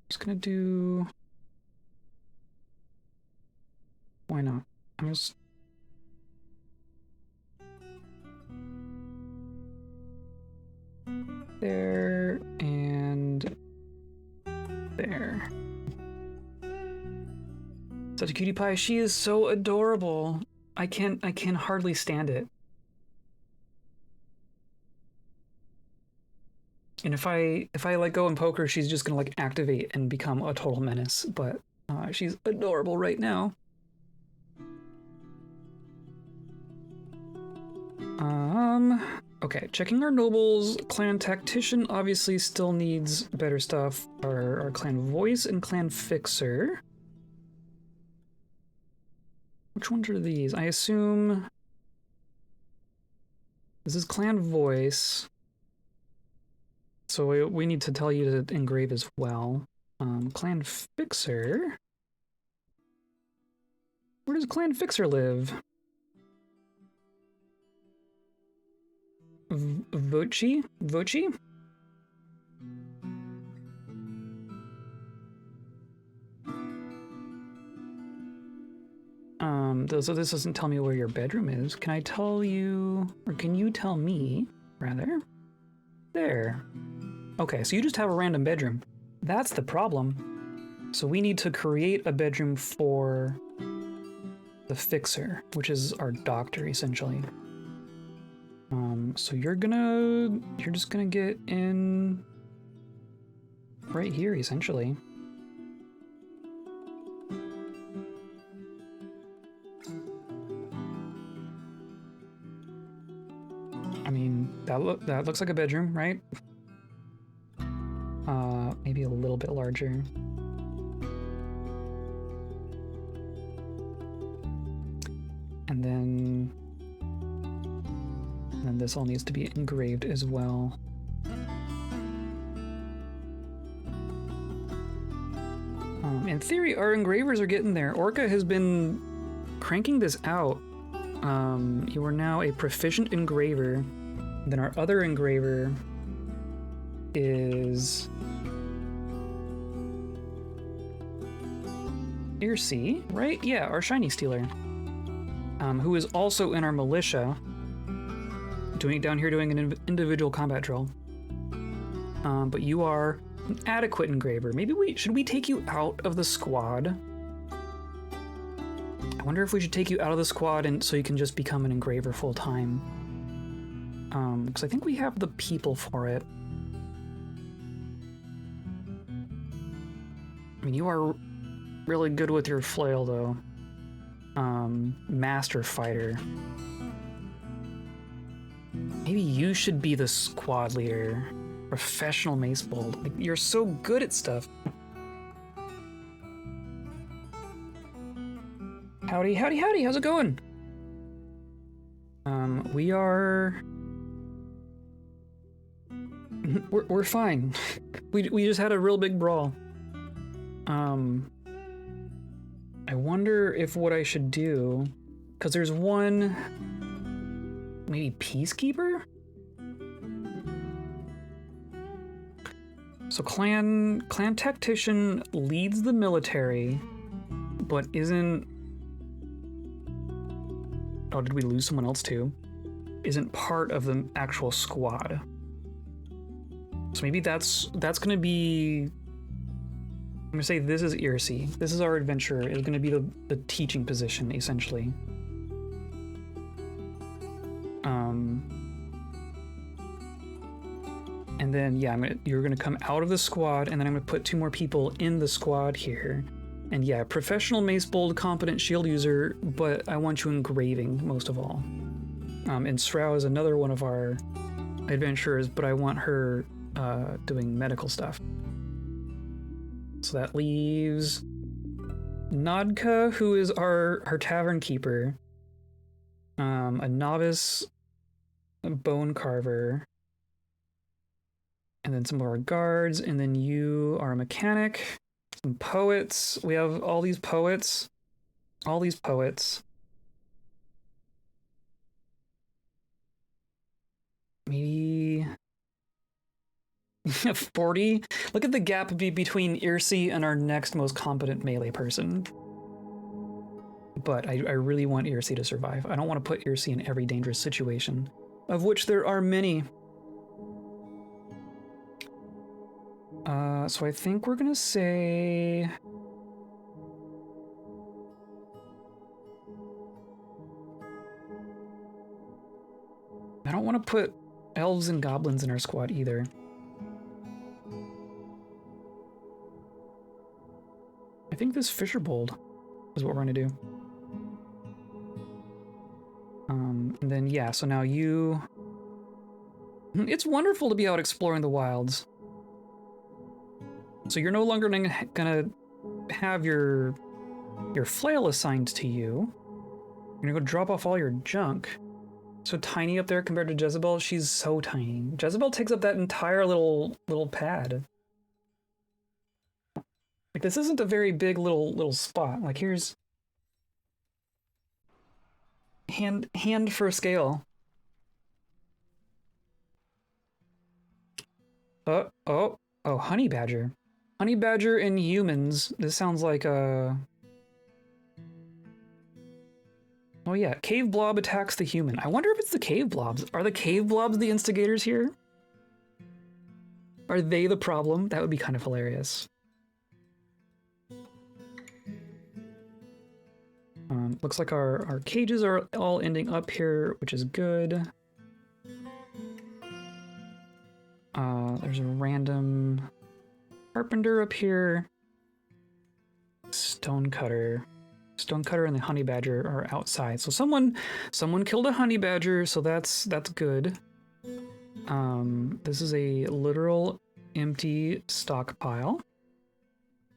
Just gonna do... Why not? I'm just... There and there. Such a cutie pie. She is so adorable. I can hardly stand it. And if I let go and poke her, she's just gonna like activate and become a total menace. But she's adorable right now. Okay, checking our nobles. Clan tactician obviously still needs better stuff. Our clan voice and clan fixer. Which ones are these? I assume this is clan voice. So we need to tell you to engrave as well. Clan fixer. Where does clan fixer live? Voci? Voci? So this doesn't tell me where your bedroom is. Can I tell you, or can you tell me, rather? There. Okay, so you just have a random bedroom. That's the problem. So we need to create a bedroom for the fixer, which is our doctor, essentially. So you're just gonna get in right here, essentially. I mean, that looks like a bedroom, right? Maybe a little bit larger. And then this all needs to be engraved as well. In theory, our engravers are getting there. Orca has been cranking this out. You are now a proficient engraver. Then our other engraver is Irsi, right? Yeah, our shiny stealer. Who is also in our militia, down here doing an individual combat drill. But you are an adequate engraver. Maybe should we take you out of the squad? I wonder if we should take you out of the squad and so you can just become an engraver full time. Because I think we have the people for it. I mean, you are really good with your flail, though. Master fighter. Maybe you should be the squad leader. Professional mace bold. Like, you're so good at stuff. Howdy, howdy, howdy. How's it going? We are... We're fine. we just had a real big brawl. I wonder if what I should do, because there's one, maybe peacekeeper? So clan tactician leads the military, but isn't, oh, did we lose someone else too? Isn't part of the actual squad. So maybe that's gonna be, I'm gonna say this is Irsi. This is our adventurer. Is gonna be the teaching position, essentially. And then yeah, you're gonna come out of the squad, and then I'm gonna put 2 more people in the squad here. And yeah, professional mace bold, competent shield user, but I want you engraving most of all. And Srao is another one of our adventurers, but I want her doing medical stuff. So that leaves Nadka, who is our tavern keeper, a novice bone carver, and then some of our guards, and then you are a mechanic, some poets. We have all these poets. Maybe 40? Look at the gap between Irsi and our next most competent melee person. But I really want Irsi to survive. I don't want to put Irsi in every dangerous situation, of which there are many. So I think we're gonna say... I don't want to put elves and goblins in our squad either. I think this Fisherbold is what we're gonna do. And then yeah, so now you... It's wonderful to be out exploring the wilds. So you're no longer gonna have your flail assigned to you. You're gonna go drop off all your junk. So tiny up there compared to Jezebel. She's so tiny. Jezebel takes up that entire little pad. Like, this isn't a very big little spot. Like, here's hand for scale. Oh, honey badger. Honey badger and humans. This sounds like a... Oh yeah, cave blob attacks the human. I wonder if it's the cave blobs. Are the cave blobs the instigators here? Are they the problem? That would be kind of hilarious. Looks like our cages are all ending up here, which is good. There's a random carpenter up here. Stonecutter. Stonecutter and the honey badger are outside. So someone killed a honey badger, so that's good. This is a literal empty stockpile.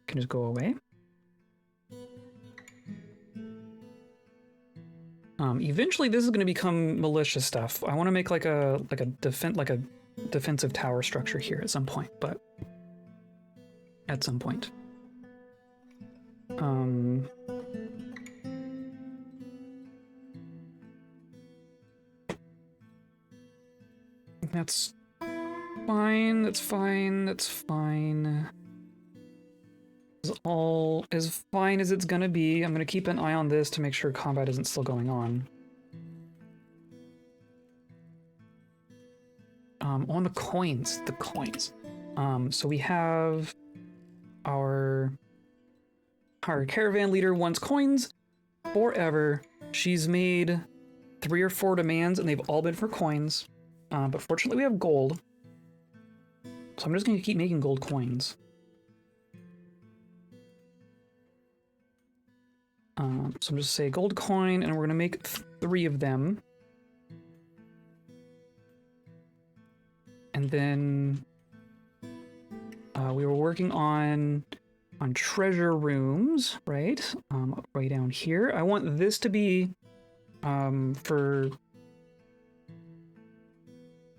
Can just go away. Eventually this is going to become militia stuff. I want to make like a defensive tower structure here at some point, but at some point. That's fine, that's fine, that's fine. It's all as fine as it's gonna be. I'm gonna keep an eye on this to make sure combat isn't still going on. On the coins, so we have our caravan leader wants coins forever. She's made 3 or 4 demands and they've all been for coins. But fortunately we have gold. So I'm just gonna keep making gold coins. So I'm just say gold coin and we're gonna make 3 of them. And then we were working on treasure rooms, right? Way down here. I want this to be for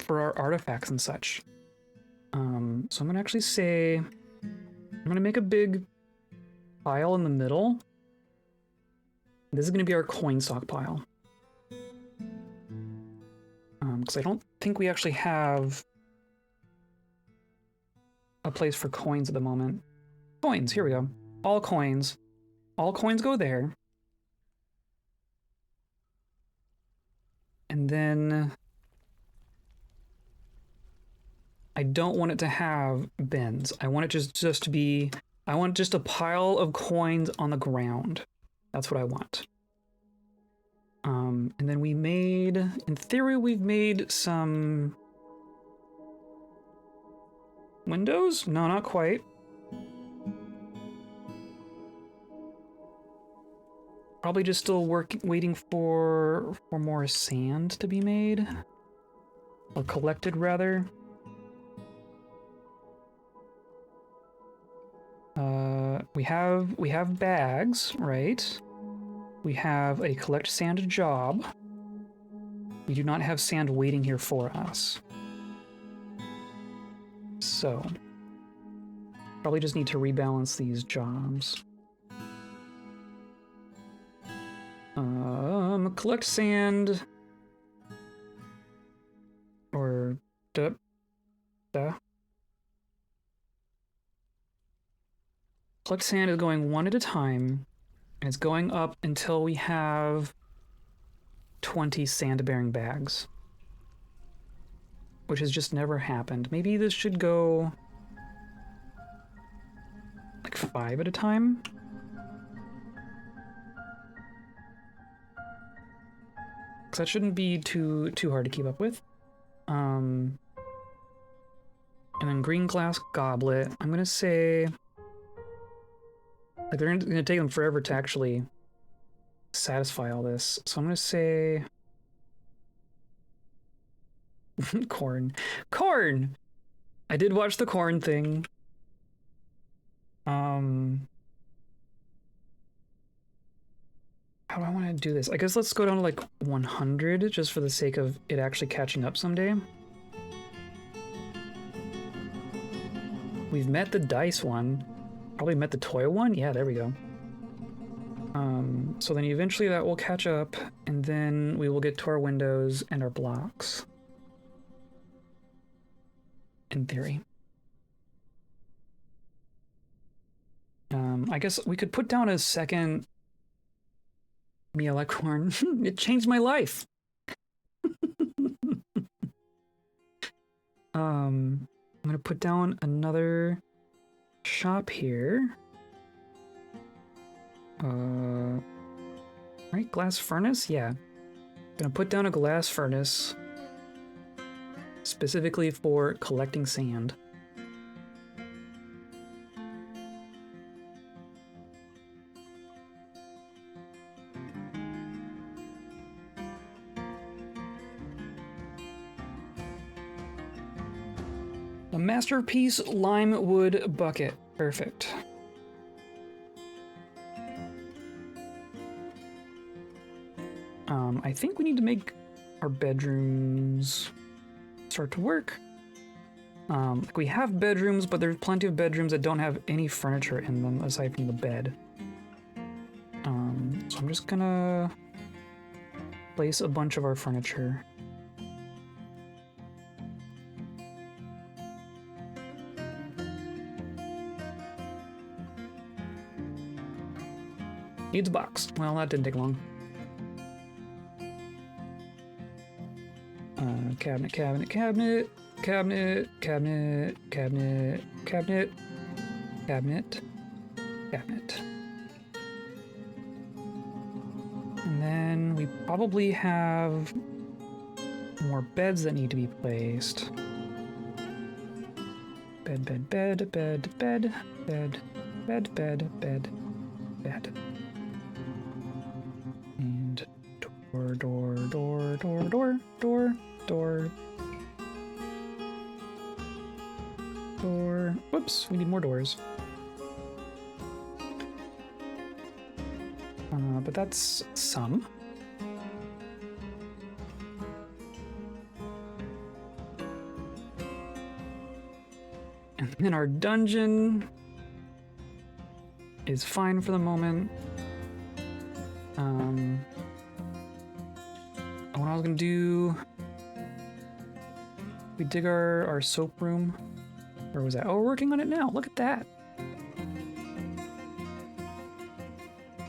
our artifacts and such. So I'm gonna actually say I'm gonna make a big pile in the middle. This is gonna be our coin stockpile. Because I don't think we actually have a place for coins at the moment. Coins, here we go. All coins. All coins go there. And then I don't want it to have bins. I want it just to be, I want just a pile of coins on the ground. That's what I want. And then we made, in theory, we've made some windows? No, not quite. Probably just still waiting for more sand to be made. Or collected, rather. We have bags, right? We have a collect sand job. We do not have sand waiting here for us. So, probably just need to rebalance these jobs. Collect sand. Or, duh. Collect sand is going 1 at a time, and it's going up until we have 20 sand-bearing bags. Which has just never happened. Maybe this should go like 5 at a time? Because that shouldn't be too hard to keep up with. And then green glass goblet. I'm gonna say, like, they're gonna take them forever to actually satisfy all this. So I'm gonna say corn. Corn! I did watch the corn thing. How do I want to do this? I guess let's go down to like 100 just for the sake of it actually catching up someday. We've met the dice one. Probably met the toy one? Yeah, there we go. So then eventually that will catch up, and then we will get to our windows and our blocks. In theory. I guess we could put down a second corn. It changed my life. I'm gonna put down another shop here. Right, glass furnace? Yeah. Gonna put down a glass furnace. specifically for collecting sand. A masterpiece lime wood bucket. Perfect. I think we need to make our bedrooms start to work. Like we have bedrooms, but there's plenty of bedrooms that don't have any furniture in them aside from the bed. So I'm just gonna place a bunch of our furniture. Needs a box. Well, that didn't take long. Cabinet, cabinet, cabinet, cabinet, cabinet, cabinet, cabinet, cabinet, cabinet. And then we probably have more beds that need to be placed. Bed, bed, bed, bed, bed, bed, bed, bed, bed, bed. And door, door, door, door, door, door, door, door. Whoops, we need more doors. But that's some. And then our dungeon is fine for the moment. What I was gonna do, we dig our soap room. Where was that? Oh, we're working on it now. Look at that.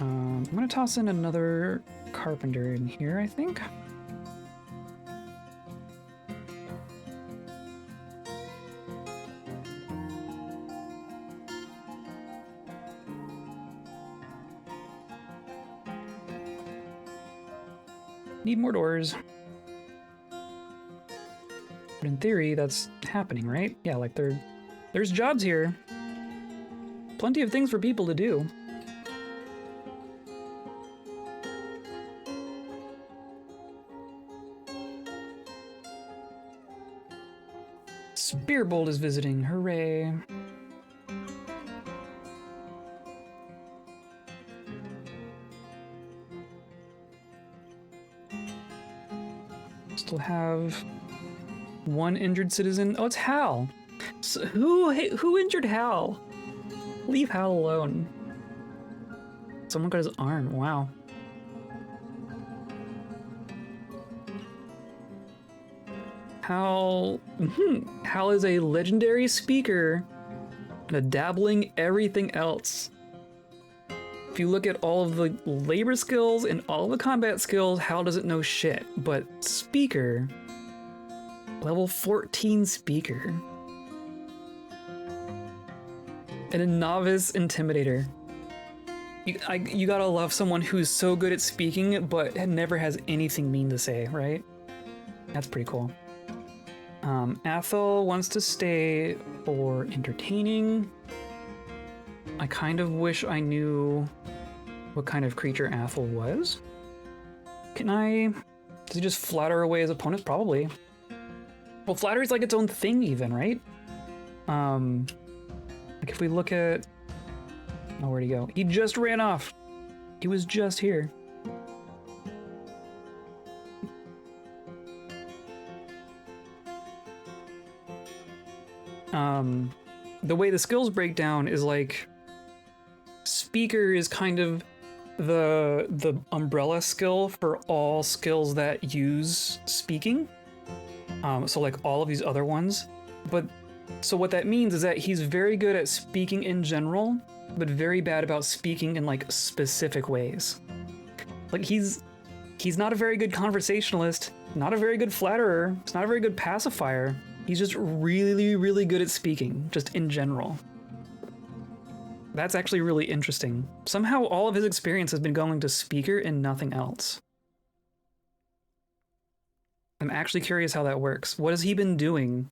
I'm gonna toss in another carpenter in here, I think. Need more doors. But in theory, that's happening, right? Yeah, like there's jobs here. Plenty of things for people to do. Spearbolt is visiting, hooray. Still have one injured citizen. Oh, it's Hal. So who injured Hal? Leave Hal alone. Someone got his arm. Wow. Hal is a legendary speaker and a dabbling everything else. If you look at all of the labor skills and all the combat skills, Hal doesn't know shit. But speaker, level 14 speaker. And a novice intimidator. You gotta love someone who's so good at speaking, but never has anything mean to say, right? That's pretty cool. Athel wants to stay for entertaining. I kind of wish I knew what kind of creature Athel was. Does he just flatter away his opponents? Probably. Well, flattery's like its own thing even, right? Like if we look at... Oh, where'd he go? He just ran off. He was just here. The way the skills break down is like speaker is kind of the umbrella skill for all skills that use speaking. So like all of these other ones. But so what that means is that he's very good at speaking in general, but very bad about speaking in like specific ways. Like he's not a very good conversationalist, not a very good flatterer, he's not a very good pacifier. He's just really, really good at speaking, just in general. That's actually really interesting. Somehow all of his experience has been going to speaker and nothing else. I'm actually curious how that works. What has he been doing?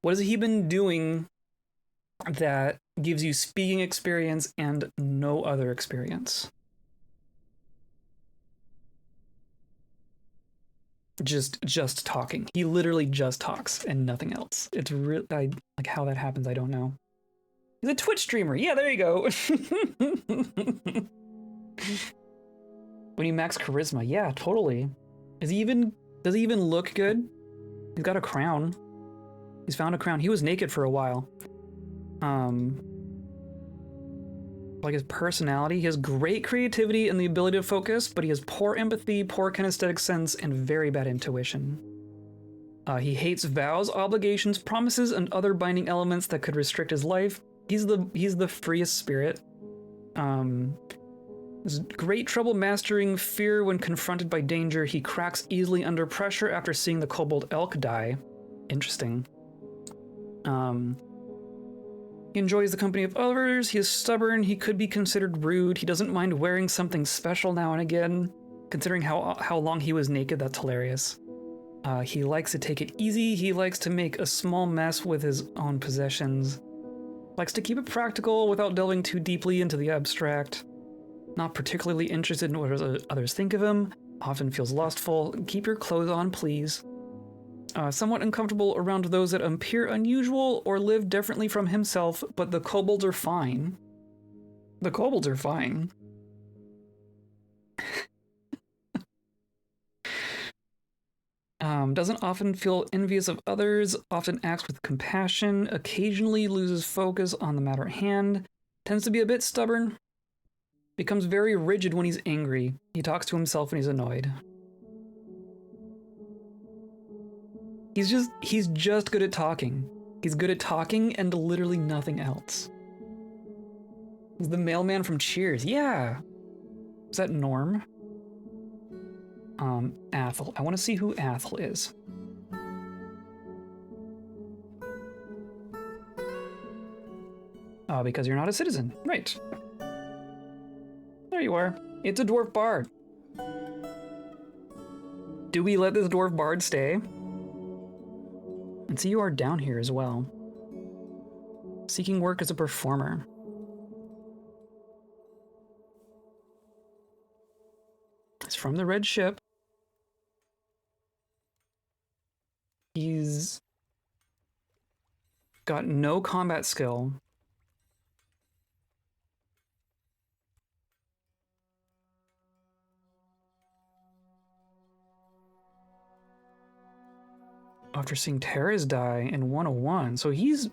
What has he been doing that gives you speaking experience and no other experience? Just talking. He literally just talks and nothing else. It's really like how that happens. I don't know. He's a Twitch streamer. Yeah, there you go. When you max charisma, yeah, totally. Does he even look good? He's got a crown. He's found a crown. He was naked for a while. Like his personality, he has great creativity and the ability to focus, but he has poor empathy, poor kinesthetic sense, and very bad intuition. He hates vows, obligations, promises, and other binding elements that could restrict his life. He's the freest spirit. Has great trouble mastering fear when confronted by danger. He cracks easily under pressure after seeing the kobold elk die. Interesting. He enjoys the company of others. He is stubborn. He could be considered rude. He doesn't mind wearing something special now and again. Considering how long he was naked, that's hilarious. He likes to take it easy. He likes to make a small mess with his own possessions. Likes to keep it practical without delving too deeply into the abstract. Not particularly interested in what others think of him. Often feels lustful. Keep your clothes on, please. Somewhat uncomfortable around those that appear unusual or live differently from himself, but the kobolds are fine. The kobolds are fine. Doesn't often feel envious of others, often acts with compassion, occasionally loses focus on the matter at hand, tends to be a bit stubborn, becomes very rigid when he's angry. He talks to himself when he's annoyed. He's just good at talking. He's good at talking and literally nothing else. He's the mailman from Cheers. Yeah. Is that Norm? Athel. I want to see who Athel is. Because you're not a citizen. Right. There you are. It's a dwarf bard. Do we let this dwarf bard stay? And see, you are down here as well. Seeking work as a performer. It's from the red ship. He's got no combat skill. After seeing Terra's die in 101, so he's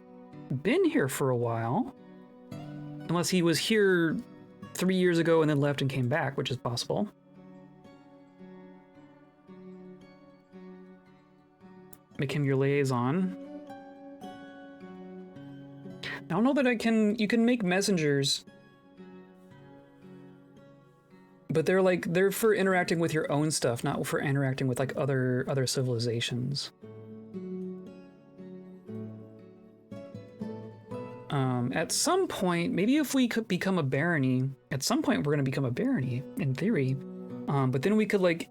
been here for a while. Unless he was here 3 years ago and then left and came back, which is possible. Make him your liaison. I don't know that you can make messengers. But they're for interacting with your own stuff, not for interacting with like other civilizations. At some point, maybe if we could become a barony, at some point we're gonna become a barony, in theory. But then we could like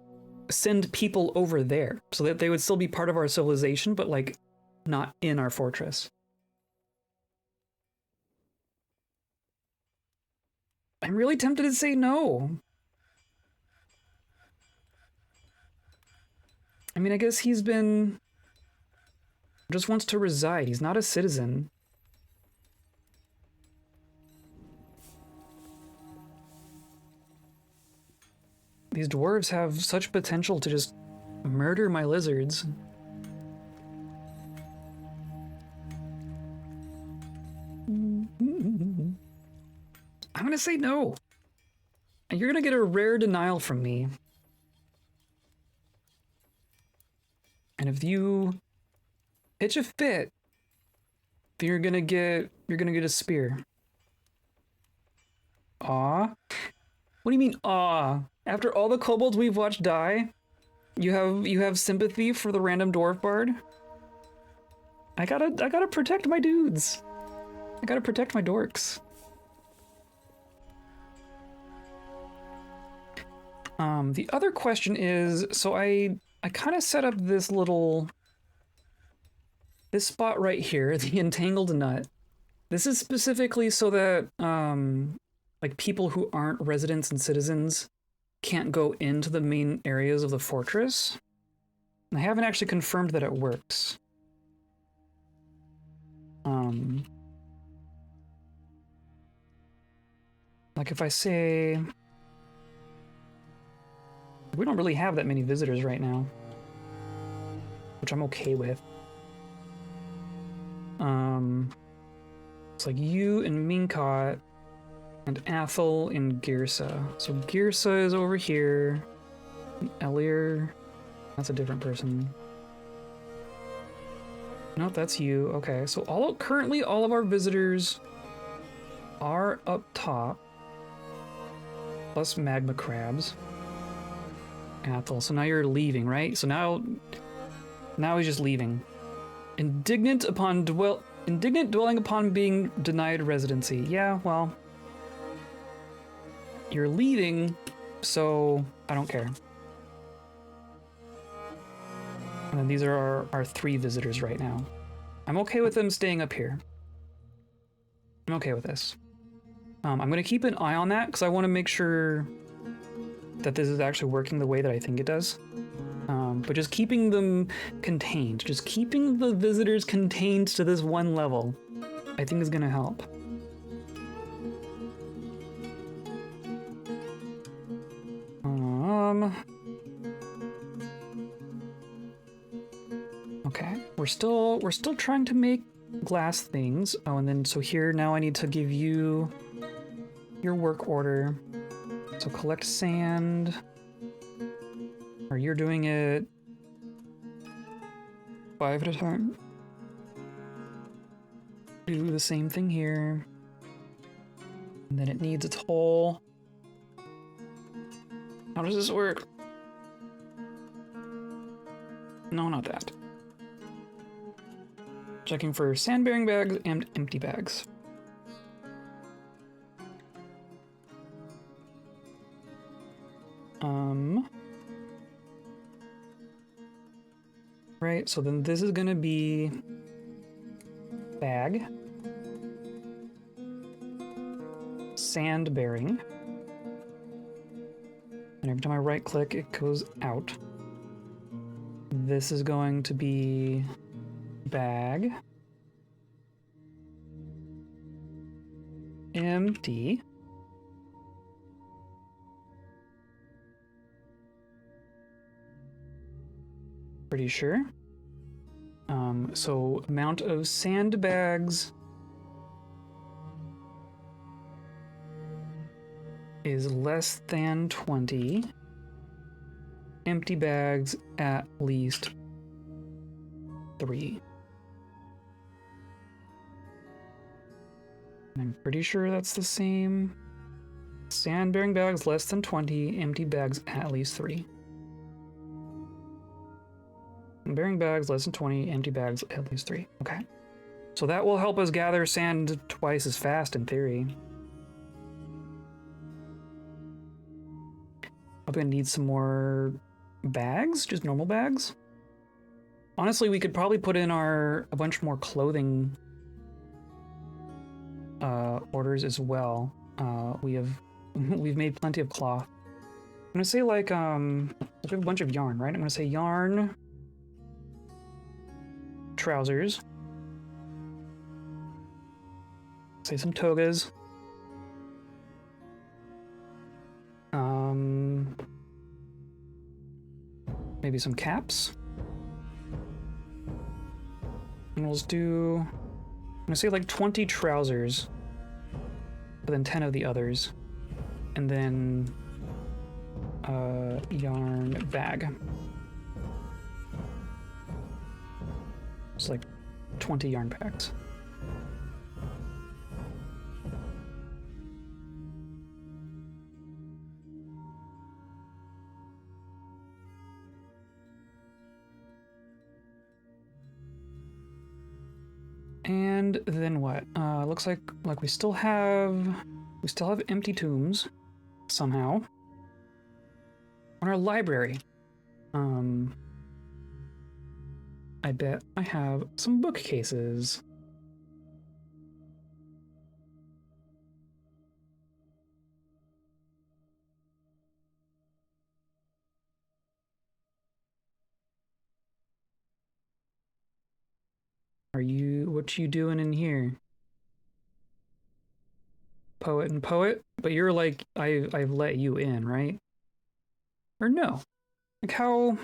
send people over there so that they would still be part of our civilization, but like not in our fortress. I'm really tempted to say no. I mean, I guess he's been... just wants to reside. He's not a citizen. These dwarves have such potential to just murder my lizards. I'm gonna say no. And you're gonna get a rare denial from me. And if you pitch a fit, then you're gonna get a spear. Aw. What do you mean, aw? After all the kobolds we've watched die, you have sympathy for the random dwarf bard? I gotta protect my dudes. I gotta protect my dorks. The other question is, so I I kind of set up this spot right here, the entangled nut. This is specifically so that like people who aren't residents and citizens can't go into the main areas of the fortress. I haven't actually confirmed that it works. Like if I say, we don't really have that many visitors right now, which I'm okay with. It's like you and Minkot and Athel and Girsa. So Girsa is over here. And Elir, that's a different person. No, that's you. Okay, so currently all of our visitors are up top. Plus magma crabs. Athel, so now you're leaving, right? So now he's just leaving. Indignant dwelling upon being denied residency. Yeah, well, you're leaving, so I don't care. And then these are our 3 visitors right now. I'm okay with them staying up here. I'm okay with this. I'm going to keep an eye on that because I want to make sure that this is actually working the way that I think it does. But just keeping them contained, just keeping the visitors contained to this one level, I think is going to help. Okay, we're still trying to make glass things. Oh, and then so here now I need to give you your work order. So collect sand. Or you're doing it 5 at a time. Do the same thing here. And then it needs its hole. How does this work? No, not that. Checking for sand-bearing bags and empty bags. Right, so then this is gonna be bag, sand bearing, and every time I right click it goes out. This is going to be bag, empty, pretty sure. So amount of sandbags is less than 20. Empty bags at least 3. I'm pretty sure that's the same. Sand-bearing bags less than 20. Empty bags at least 3. Bearing bags less than 20, empty bags at least 3. Okay. So that will help us gather sand twice as fast in theory. I'm gonna need some more bags, just normal bags. Honestly, we could probably put in a bunch more clothing orders as well. We've made plenty of cloth. I'm gonna say like we have a bunch of yarn, right? I'm gonna say yarn, trousers, say some togas, maybe some caps, and we'll just do, I'm gonna say like 20 trousers, but then 10 of the others, and then yarn bag. It's like 20 yarn packs. And then what? Looks like we still have empty tombs somehow on our library. I bet I have some bookcases. What you doing in here? Poet and poet? But you're like, I've let you in, right? Or no? Like how...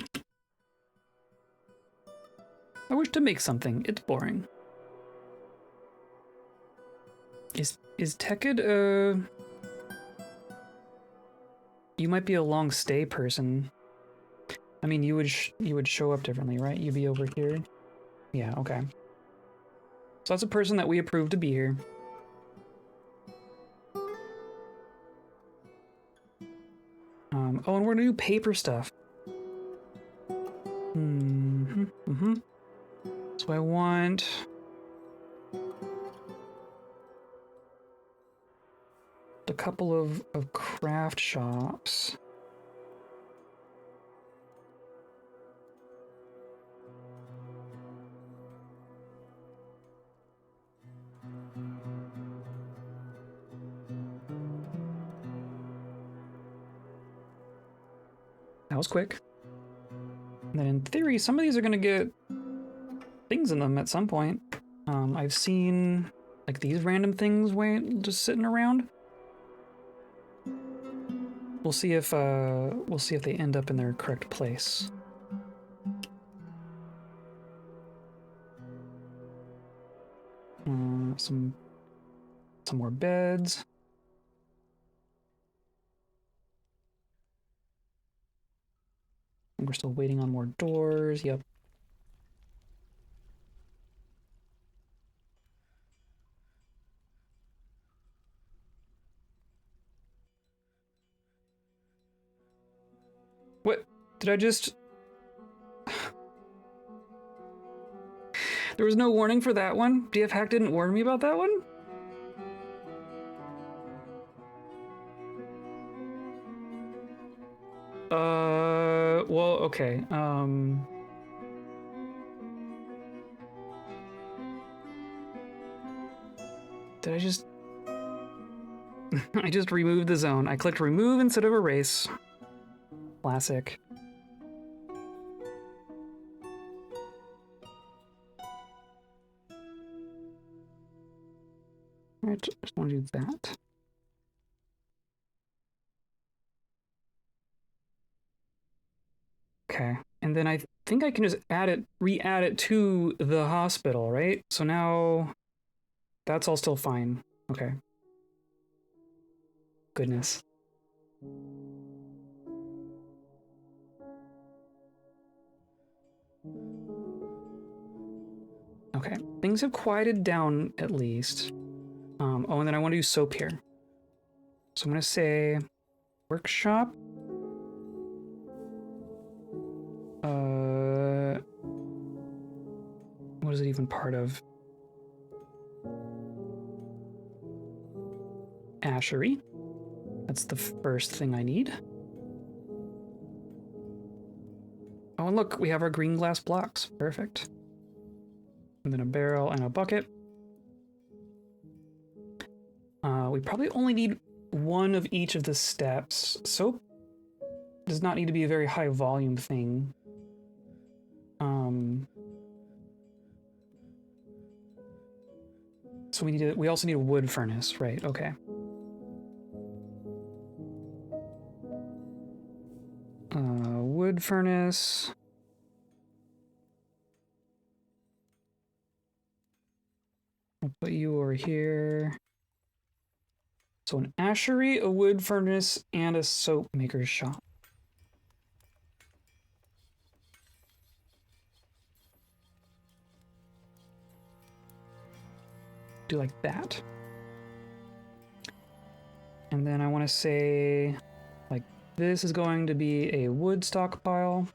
I wish to make something. It's boring. Is Tekid you might be a long stay person. I mean, you would show up differently, right? You'd be over here. Yeah, okay. So that's a person that we approve to be here. Oh, and we're gonna do paper stuff. So I want a couple of craft shops. That was quick. And then in theory, some of these are gonna get things in them at some point. I've seen like these random things just sitting around. We'll see if they end up in their correct place. Some more beds. We're still waiting on more doors. Yep. What? Did I just... There was no warning for that one? DF Hack didn't warn me about that one? Well, okay. Did I just... I just removed the zone. I clicked remove instead of erase. Classic. Alright, just want to do that. Okay, and then I think I can just re-add it to the hospital, right? So now that's all still fine. Okay. Goodness. Okay, things have quieted down at least. Oh, and then I want to do soap here. So I'm gonna say workshop. What is it even part of? Ashery. That's the first thing I need. Oh, and look, we have our green glass blocks. Perfect. And then a barrel and a bucket. We probably only need one of each of the steps. Soap does not need to be a very high volume thing. So we also need a wood furnace, right? Okay. Wood furnace. I'll put you over here. So an ashery, a wood furnace, and a soap maker's shop. Do like that. And then I want to say, like, this is going to be a wood stockpile.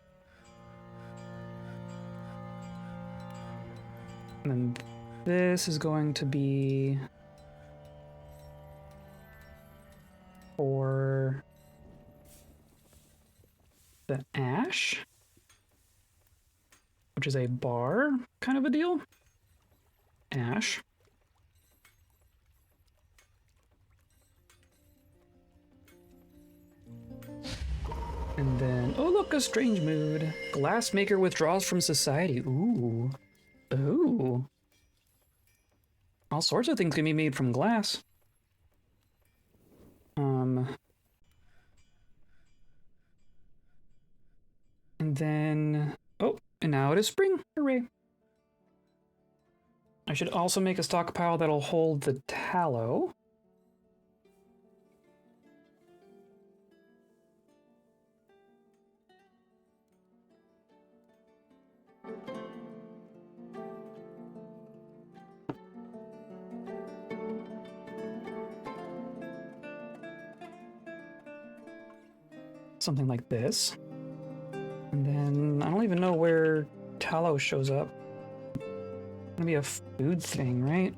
And then this is going to be for the ash. which is a bar kind of a deal. Ash. And then, oh look, a strange mood. Glassmaker withdraws from society. Ooh. Ooh. All sorts of things can be made from glass. And then, oh, and now it is spring. Hooray. I should also make a stockpile that'll hold the tallow. Something like this. And then I don't even know where tallow shows up. It's gonna be a food thing, right?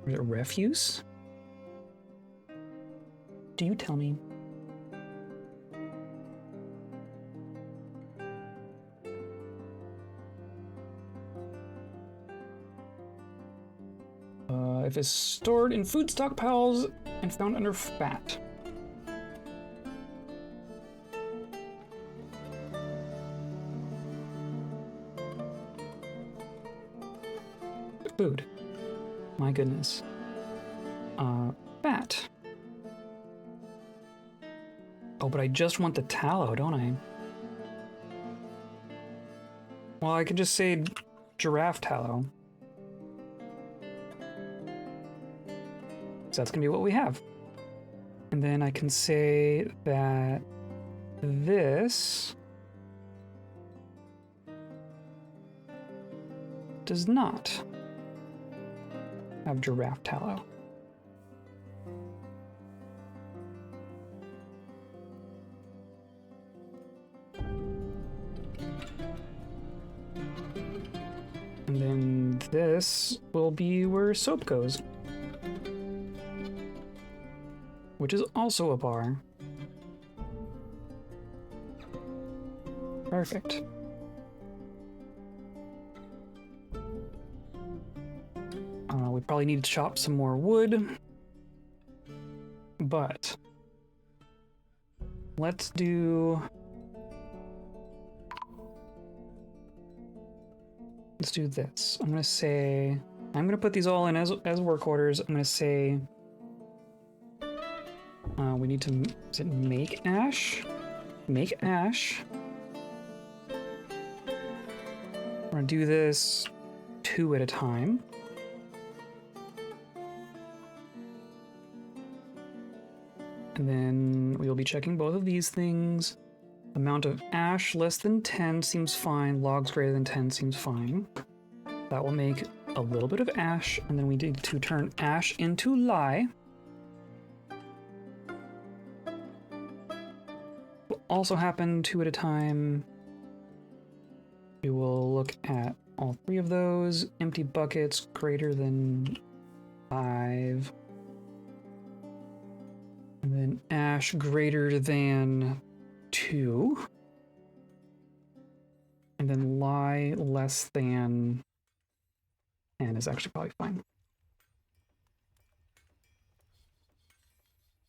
Or is it refuse? Do you tell me? If it's stored in food stockpiles and found under fat. Food. My goodness. Fat. Oh, but I just want the tallow, don't I? Well, I could just say giraffe tallow. So that's gonna be what we have. And then I can say that this does not have giraffe tallow. And then this will be where soap goes, which is also a bar. Perfect. We probably need to chop some more wood, but let's do this. I'm gonna put these all in as work orders. I'm gonna say we need to, is it make ash? Make ash. We're gonna do this 2 at a time. And then we will be checking both of these things. Amount of ash less than 10 seems fine. Logs greater than 10 seems fine. That will make a little bit of ash, and then we need to turn ash into lye. Will also happen 2 at a time. We will look at all 3 of those. Empty buckets greater than 5. And then ash greater than 2. And then lye less than 10 is actually probably fine.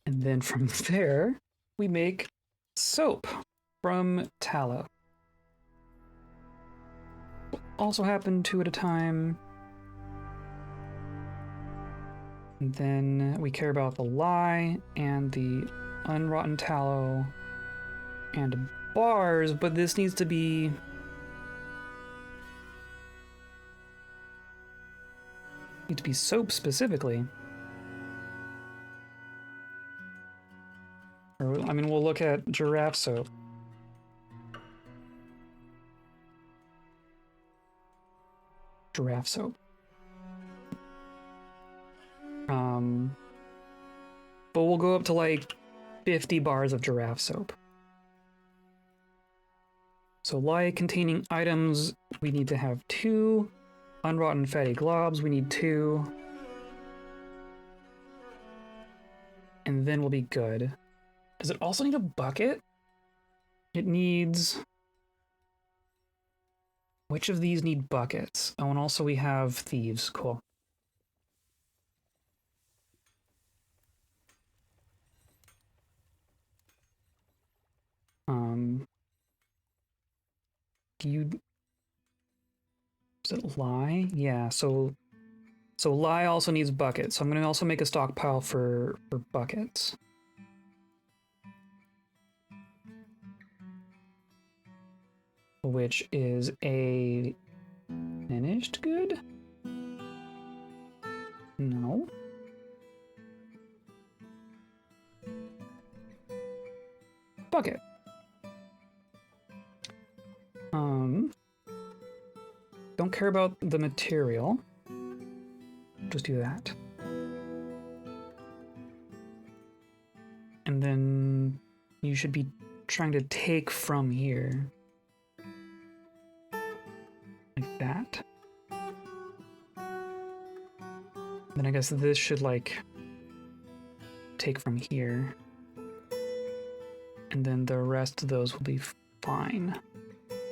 And then from there, we make soap from tallow. Also happen 2 at a time. And then we care about the lye and the unrotten tallow and bars, but this needs to be soap specifically. Or, I mean, we'll look at giraffe soap. Giraffe soap. But we'll go up to like 50 bars of giraffe soap. So lye containing items, we need to have 2. Unrotten fatty globs, we need 2. And then we'll be good. Does it also need a bucket? It needs Which of these need buckets? Oh, and also we have thieves. Cool. You... Is it lie? Yeah, so lie also needs buckets. So I'm gonna also make a stockpile for buckets. Which is a finished good? No. Bucket. Don't care about the material. Just do that. And then you should be trying to take from here. Like that. Then I guess this should, like, take from here. And then the rest of those will be fine.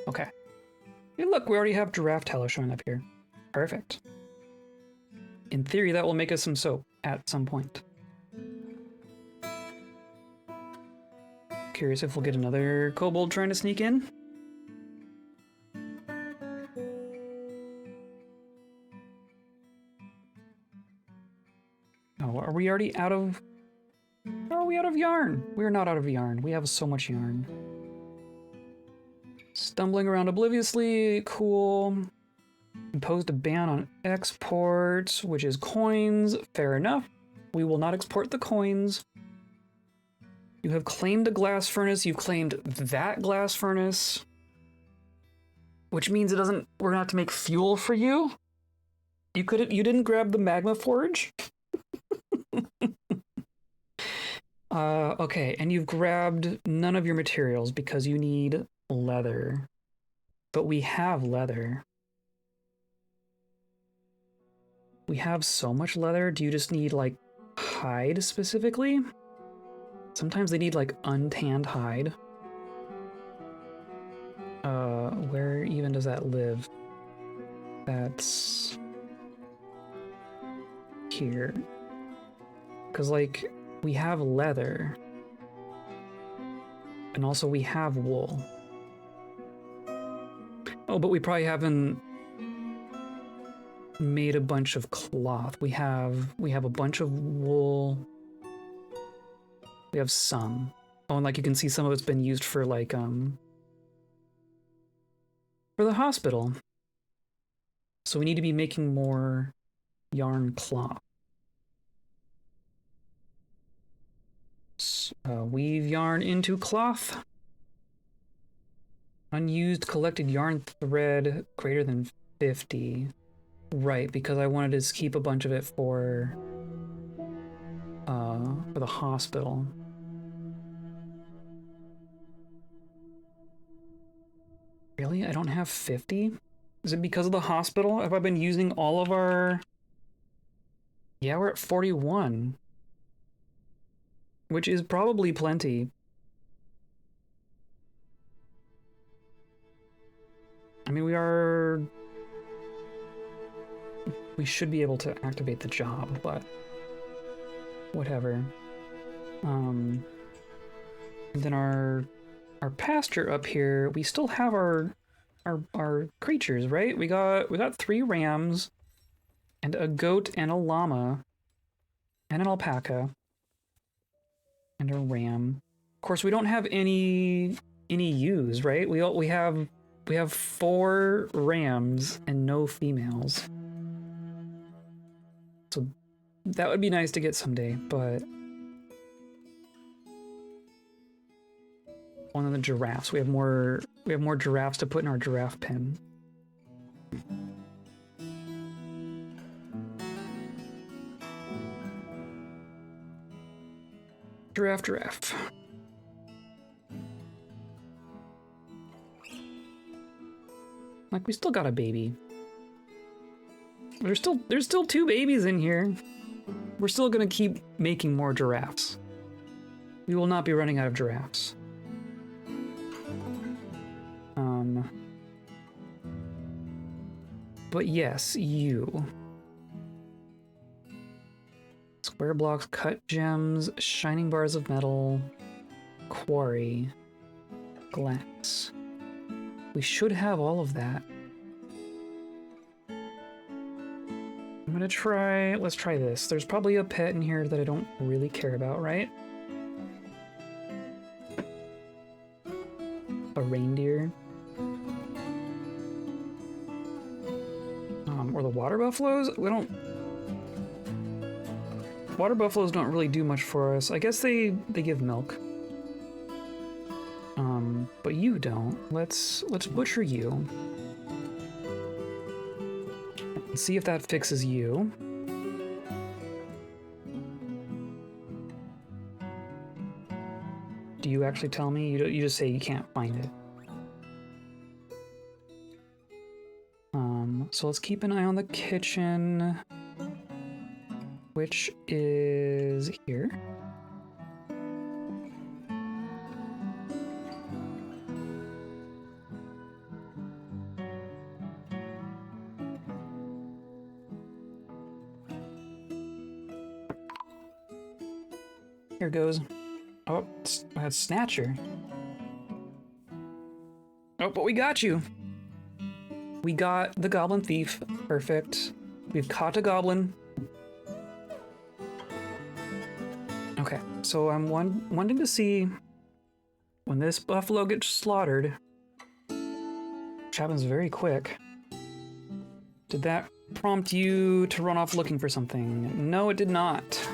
Okay. Hey, look, we already have giraffe tallow showing up here. Perfect. In theory, that will make us some soap at some point. Curious if we'll get another kobold trying to sneak in. Oh, are we already out of... Are we out of yarn? We're not out of yarn. We have so much yarn. Stumbling around obliviously, cool. Imposed a ban on exports, which is coins. Fair enough. We will not export the coins. You have claimed a glass furnace. You've claimed that glass furnace. Which means it doesn't... We're gonna have to make fuel for you? You didn't grab the magma forge? Okay, and you've grabbed none of your materials because you need leather. But we have leather. We have so much leather. Do you just need, like, hide specifically? Sometimes they need, like, untanned hide. Where even does that live? That's... here. Because, like, we have leather. And also we have wool. Oh, but we probably haven't made a bunch of cloth. We have a bunch of wool. We have some. Oh, and like you can see some of it's been used for like for the hospital. So we need to be making more yarn cloth. Weave yarn into cloth. Unused collected yarn thread greater than 50. Right, because I wanted to keep a bunch of it for the hospital. Really? I don't have 50? Is it because of the hospital? Have I been using all of our... Yeah, we're at 41. Which is probably plenty. I mean, we should be able to activate the job, but whatever. And then our pasture up here, we still have our creatures, right? We got 3 rams and a goat and a llama and an alpaca and a ram. Of course, we don't have any ewes, right? We have 4 rams and no females. So that would be nice to get someday, but... One of the giraffes. We have more giraffes to put in our giraffe pen. Giraffe. Like, we still got a baby. There's still 2 babies in here. We're still gonna keep making more giraffes. We will not be running out of giraffes. But yes, you. Square blocks, cut gems, shining bars of metal, quarry, glass. We should have all of that. I'm gonna try, let's try this. There's probably a pet in here that I don't really care about, right? A reindeer. Or the water buffaloes? We don't... Water buffaloes don't really do much for us. I guess they give milk. But you don't. Let's butcher you. Let's see if that fixes you. Do you actually tell me? You just say you can't find it. So let's keep an eye on the kitchen, which is here. Here goes. Oh, that's Snatcher. Oh, but we got you. We got the Goblin Thief. Perfect. We've caught a goblin. Okay, so I'm wanting to see when this buffalo gets slaughtered, which happens very quick. Did that prompt you to run off looking for something? No, it did not.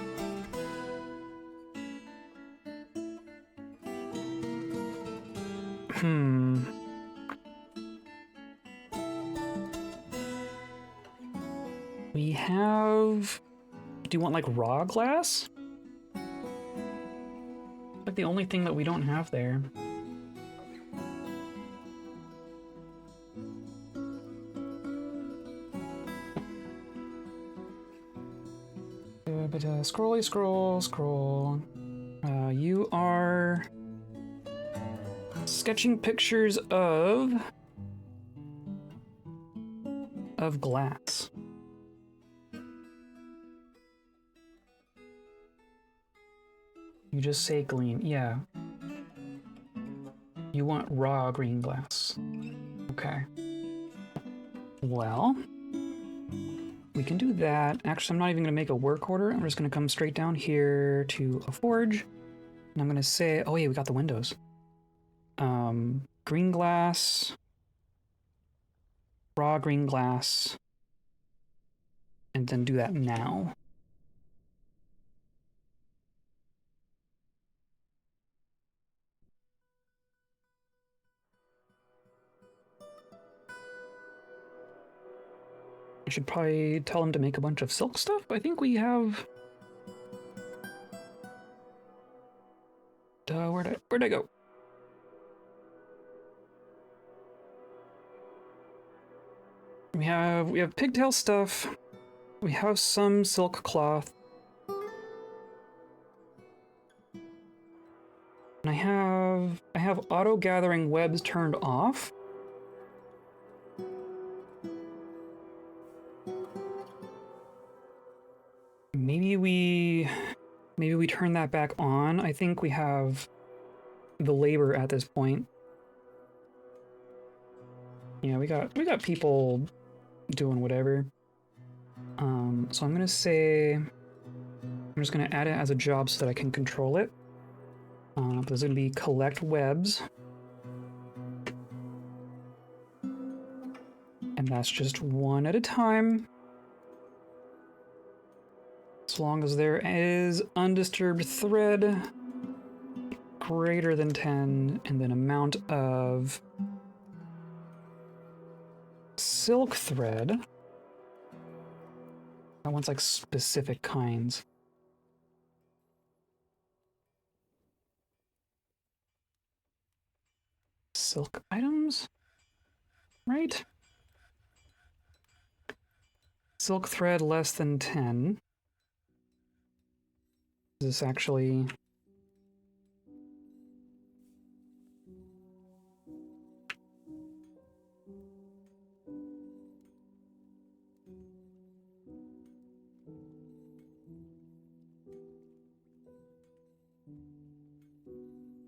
We have... Do you want, like, raw glass? Like the only thing that we don't have there. But scroll. You are sketching pictures of glass. You just say green, yeah. You want raw green glass. Okay. Well, we can do that. Actually, I'm not even gonna make a work order. I'm just gonna come straight down here to a forge. And I'm gonna say, oh yeah, we got the windows. Green glass, raw green glass, and then do that now. I should probably tell him to make a bunch of silk stuff. I think we have... Where'd I go? We have pigtail stuff. We have some silk cloth. And I have auto gathering webs turned off. Maybe we turn that back on. I think we have the labor at this point. Yeah, we got people doing whatever. So I'm gonna say I'm just gonna add it as a job so that I can control it. There's gonna be collect webs. And that's just one at a time. As long as there is undisturbed thread greater than 10, and then amount of silk thread. That one's like specific kinds. Silk items, right? Silk thread less than 10. Is this actually...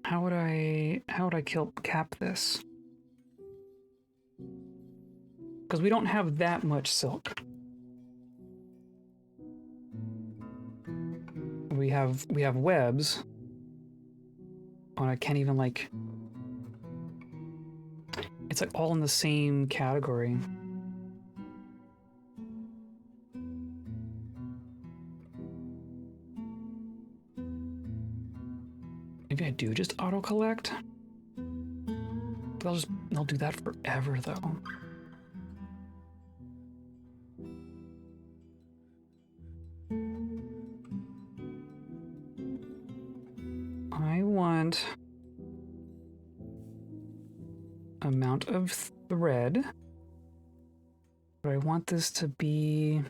How would I cap this? Because we don't have that much silk. We have webs. Oh, I can't even like. It's like all in the same category. Maybe I do just auto collect. But I'll do that forever though. I want amount of thread, but I want this to be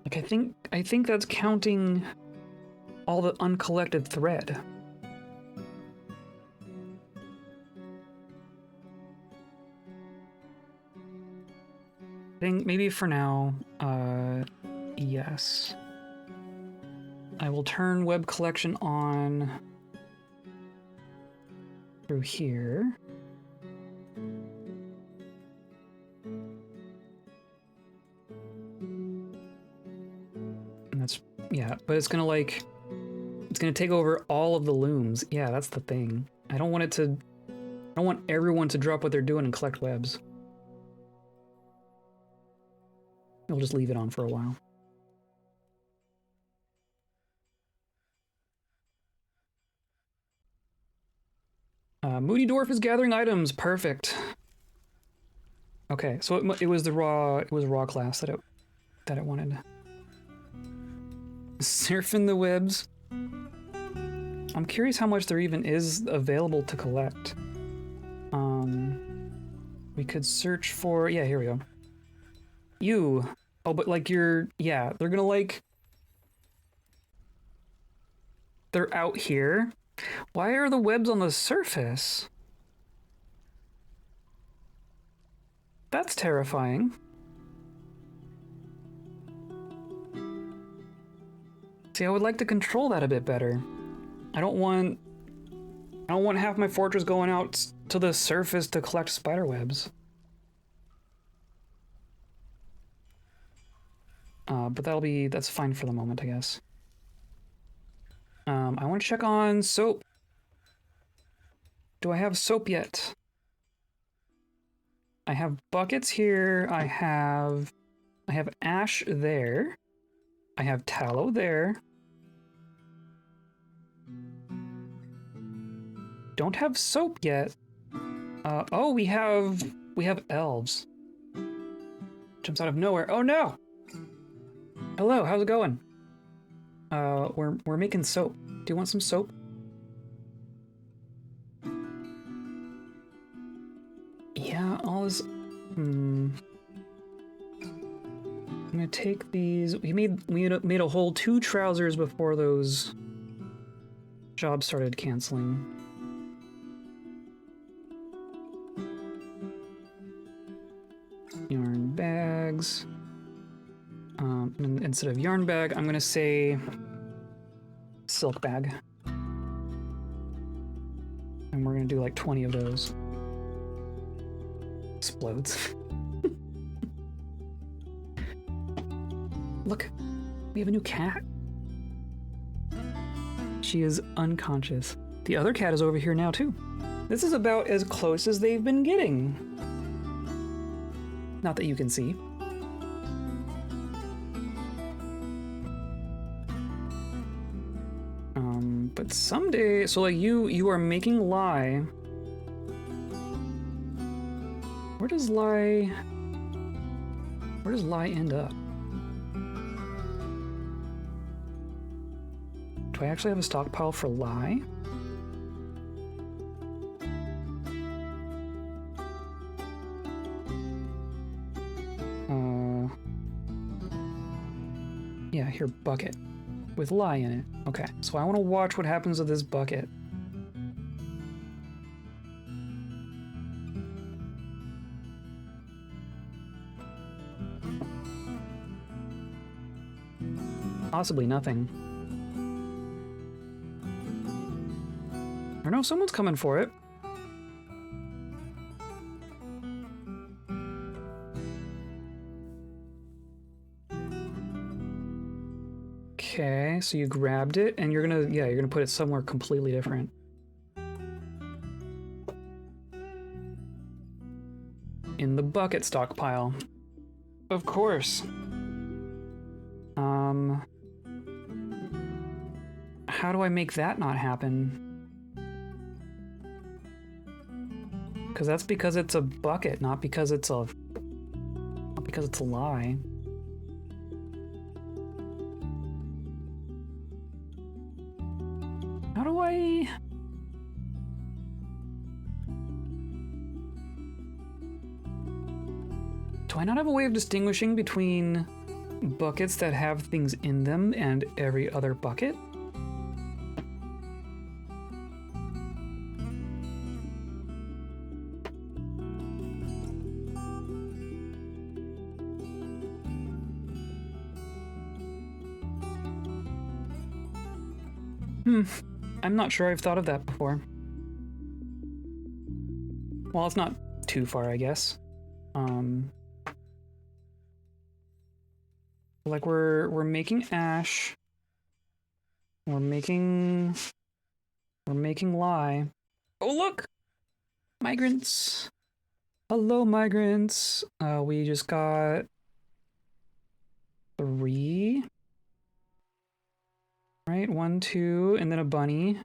like I think that's counting all the uncollected thread. I think maybe for now, yes. I will turn web collection on through here. And that's, yeah, but it's gonna like, it's gonna take over all of the looms. Yeah, that's the thing. I don't want everyone to drop what they're doing and collect webs. I'll just leave it on for a while. Moody Dwarf is gathering items. Perfect. Okay, so it was the raw class that it wanted. Surfing the webs. I'm curious how much there even is available to collect. We could search for, yeah, here we go. You. Oh, but like yeah, they're gonna like, they're out here. Why are the webs on the surface? That's terrifying. See, I would like to control that a bit better. I don't want half my fortress going out to the surface to collect spider webs. But that's fine for the moment, I guess. I want to check on soap. Do I have soap yet? I have buckets here. I have ash there. I have tallow there. Don't have soap yet. Oh, we have elves. Jumps out of nowhere. Oh no! Hello, how's it going? We're making soap. Do you want some soap? Yeah, all this. I'm gonna take these. We made a whole 2 trousers before those jobs started canceling. Yarn bags. And instead of yarn bag, I'm gonna say silk bag. And we're gonna do like 20 of those. Explodes. Look, we have a new cat. She is unconscious. The other cat is over here now too. This is about as close as they've been getting. Not that you can see. But someday, so like you are making lye. Where does lye end up? Do I actually have a stockpile for lye? Yeah, here, bucket. With lye in it. Okay, so I want to watch what happens with this bucket. Possibly nothing. Or no, someone's coming for it. Okay, so you grabbed it and you're gonna put it somewhere completely different. In the bucket stockpile. Of course. How do I make that not happen? Because that's because it's a bucket, not because it's a lie. How do I... Do I not have a way of distinguishing between buckets that have things in them and every other bucket? I'm not sure I've thought of that before. Well, it's not too far, I guess. Like we're making ash. We're making lye. Oh look! Migrants. Hello, migrants. We just got 3. Right, 1, 2, and then a bunny.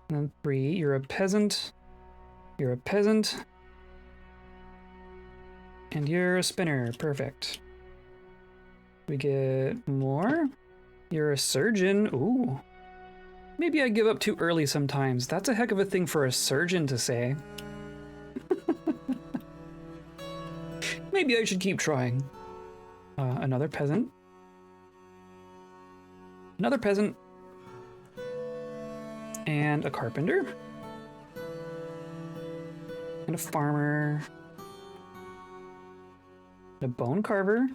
And then 3. You're a peasant. You're a peasant. And you're a spinner. Perfect. We get more. You're a surgeon. Ooh. Maybe I give up too early sometimes. That's a heck of a thing for a surgeon to say. Maybe I should keep trying. Another peasant. Another peasant. And a carpenter. And a farmer. And a bone carver.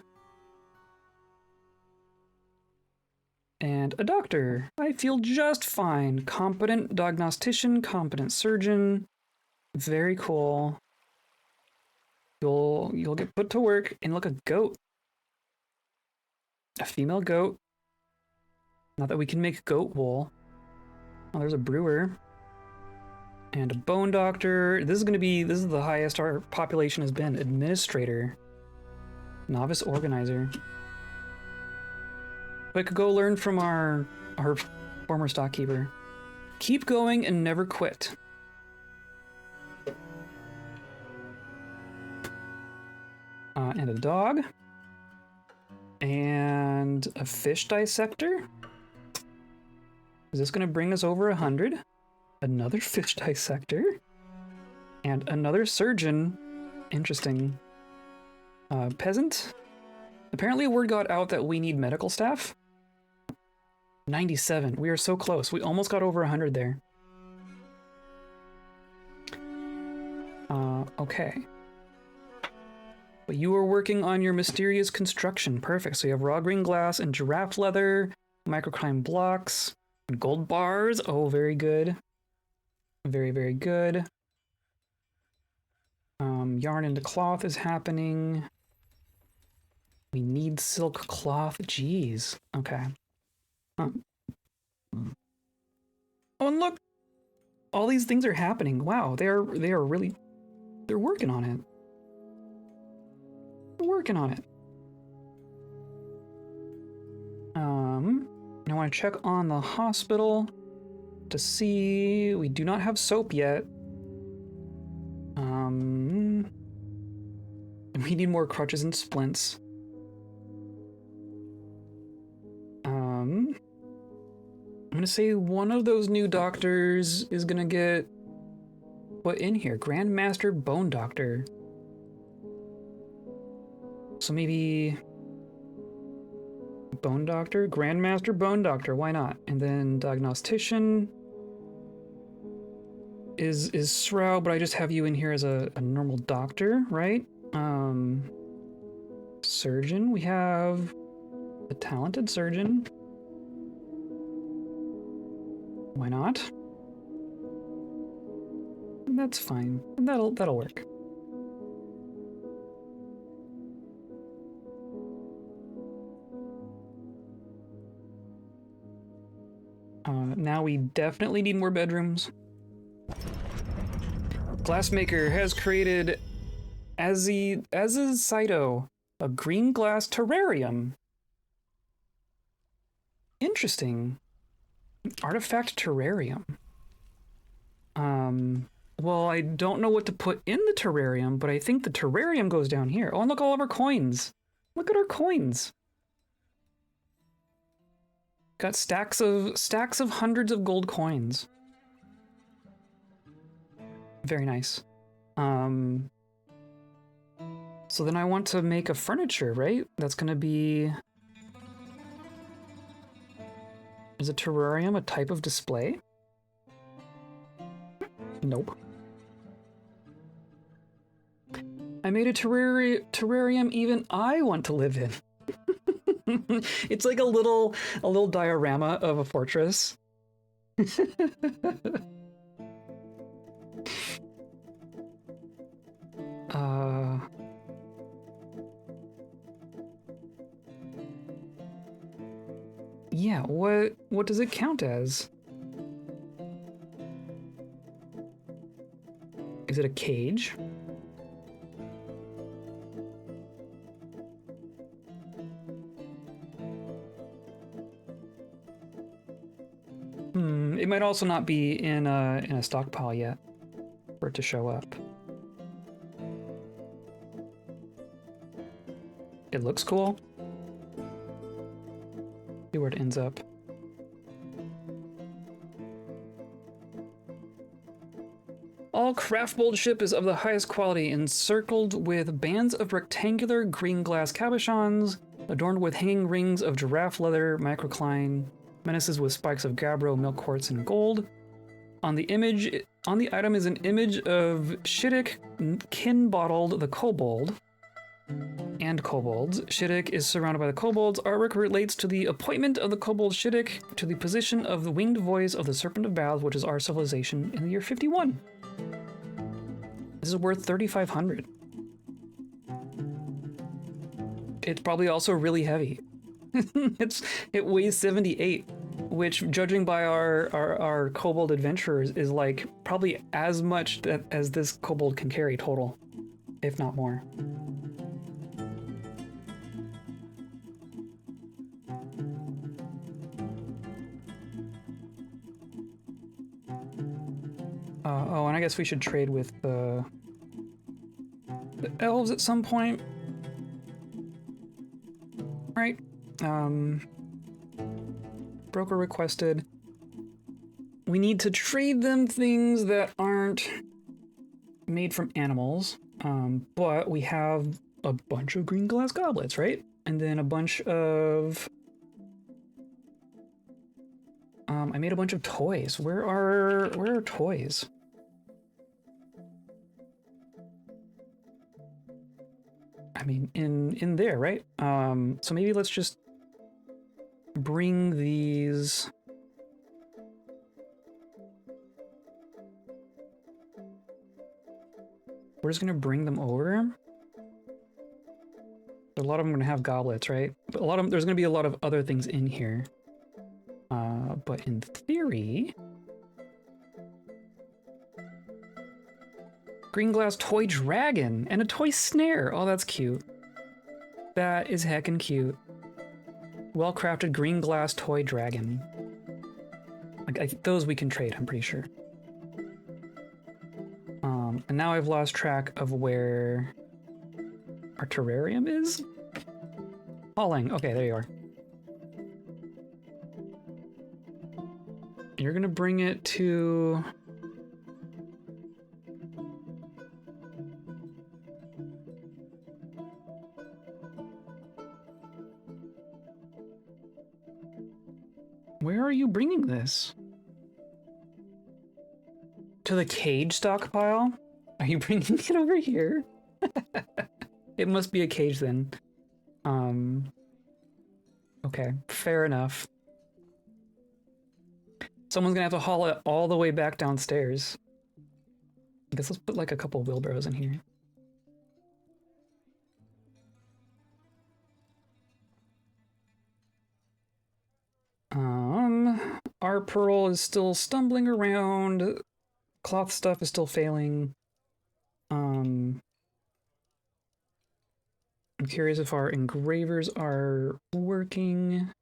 And a doctor. I feel just fine. Competent diagnostician, competent surgeon. Very cool. You'll get put to work. And look, a goat. A female goat. Not that we can make goat wool. Oh, there's a brewer. And a bone doctor. This is the highest our population has been. Administrator. Novice organizer. But I could go learn from our former stockkeeper. Keep going and never quit. And a dog. And a fish dissector. Is this going to bring us over 100? Another fish dissector. And another surgeon. Interesting. Peasant. Apparently word got out that we need medical staff. 97. We are so close. We almost got over 100 there. Okay. But you are working on your mysterious construction. Perfect. So you have raw green glass and giraffe leather, microclimate blocks, and gold bars. Oh, very good. Very, very good. Yarn into cloth is happening. We need silk cloth. Jeez. Okay. Huh. Oh, and look! All these things are happening. Wow, they are really... They're working on it. They're working on it. I want to check on the hospital to see... We do not have soap yet. We need more crutches and splints. I'm gonna say one of those new doctors is gonna get put in here. Grandmaster Bone Doctor. So maybe Bone Doctor, Grandmaster Bone Doctor, why not? And then Diagnostician is Srow, but I just have you in here as a normal doctor, right? Surgeon, we have a talented surgeon. Why not? That's fine. That'll work. Now we definitely need more bedrooms. Glassmaker has created Saito, a green glass terrarium. Interesting. Artifact terrarium. Well, I don't know what to put in the terrarium, but I think the terrarium goes down here. Oh, and look, all of our coins. Look at our coins. Got stacks of hundreds of gold coins. Very nice. So then I want to make a furniture, right? That's gonna be... Is a terrarium a type of display? Nope. I made a terrarium even I want to live in. It's like a little diorama of a fortress. Yeah, what does it count as? Is it a cage? It might also not be in a stockpile yet for it to show up. It looks cool. See where it ends up. All Craftbold ship is of the highest quality, encircled with bands of rectangular green glass cabochons, adorned with hanging rings of giraffe leather, microcline, menaces with spikes of gabbro, milk quartz, and gold. On the item is an image of Shiddick kin-bottled the Kobold and kobolds. Shiddick is surrounded by the kobolds. Artwork relates to the appointment of the kobold Shiddick to the position of the winged voice of the Serpent of Baths, which is our civilization in the year 51. This is worth 3,500. It's probably also really heavy. It weighs 78, which, judging by our kobold adventurers, is like probably as much as this kobold can carry total, if not more. Oh, and I guess we should trade with the elves at some point. Right. Broker requested. We need to trade them things that aren't made from animals, but we have a bunch of green glass goblets, right? And then a bunch of... I made a bunch of toys. Where are toys? I mean, in there, right? So maybe let's just bring these. We're just gonna bring them over. A lot of them are gonna have goblets, right? But there's gonna be a lot of other things in here. But in theory, green glass toy dragon and a toy snare. Oh, that's cute. That is heckin' cute. Well-crafted green glass toy dragon. Like, those we can trade, I'm pretty sure. And now I've lost track of where our terrarium is. Hauling. Okay, there you are. You're gonna bring it to... Where are you bringing this? To the cage stockpile? Are you bringing it over here? It must be a cage then. Okay, fair enough. Someone's gonna have to haul it all the way back downstairs. I guess let's put like a couple wheelbarrows in here. Our Pearl is still stumbling around. Cloth stuff is still failing. I'm curious if our engravers are working.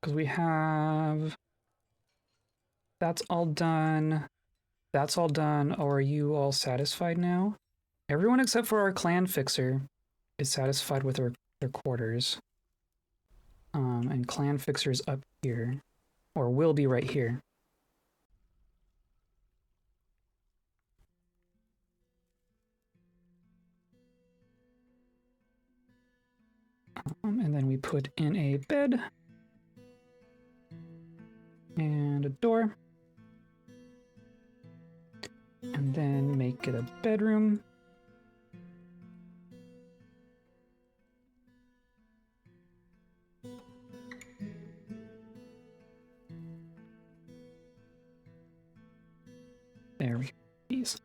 Because we have... That's all done. That's all done. Or are you all satisfied now? Everyone except for our clan fixer is satisfied with their quarters. And clan fixer's up here. Or will be right here. And then we put in a bed. And a door. And then make it a bedroom. There we go. Jeez.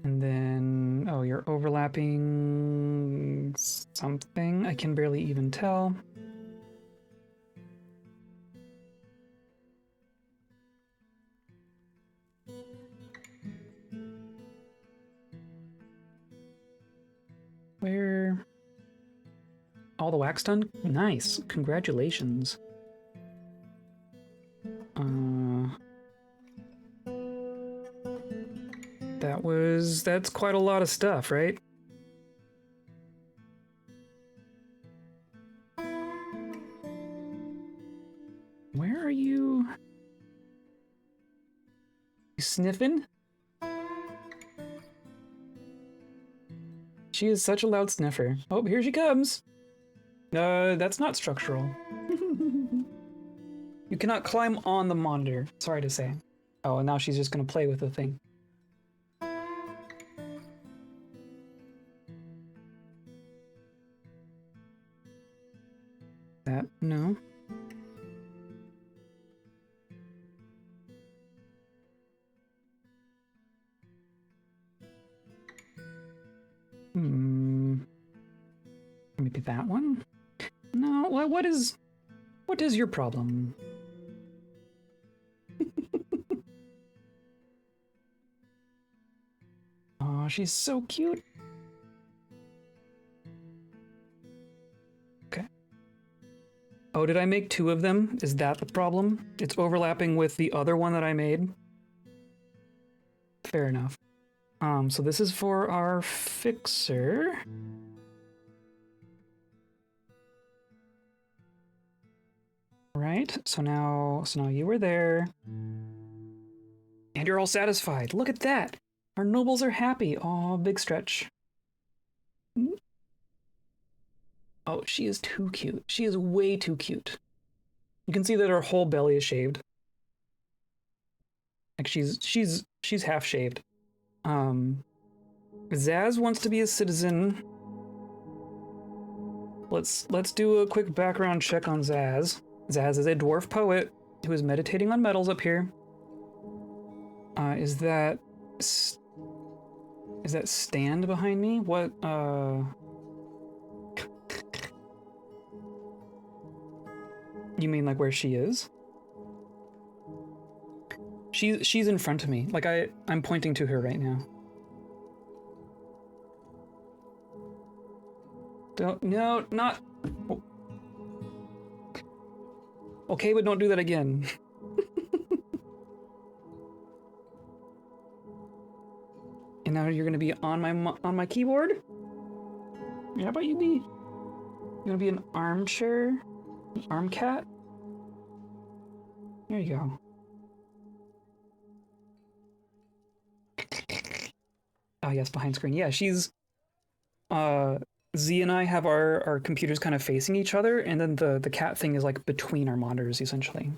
And then, oh, you're overlapping something. I can barely even tell. Where? All the wax done? Nice. Congratulations. That's quite a lot of stuff, right? Where are you? You sniffing? She is such a loud sniffer. Oh, here she comes. That's not structural. You cannot climb on the monitor. Sorry to say. Oh, and now she's just gonna play with the thing. That, no. Maybe that one? No, what is your problem? Oh, she's so cute. Okay. Oh, did I make two of them? Is that the problem? It's overlapping with the other one that I made? Fair enough. So this is for our fixer. Right, so now you were there. And you're all satisfied. Look at that! Our nobles are happy. Aw, big stretch. Oh, she is too cute. She is way too cute. You can see that her whole belly is shaved. Like she's half shaved. Zaz wants to be a citizen. Let's do a quick background check on Zaz. Zaz is a dwarf poet who is meditating on metals up here. Is that stand behind me? What, You mean like where she is? She's in front of me. Like I'm pointing to her right now. No, not... Oh. Okay, but don't do that again. And now you're gonna be on my keyboard? Yeah, how about you gonna be an armchair? An arm cat? There you go. Oh yes, behind screen. Yeah, she's Z and I have our computers kind of facing each other, and then the cat thing is like between our monitors essentially.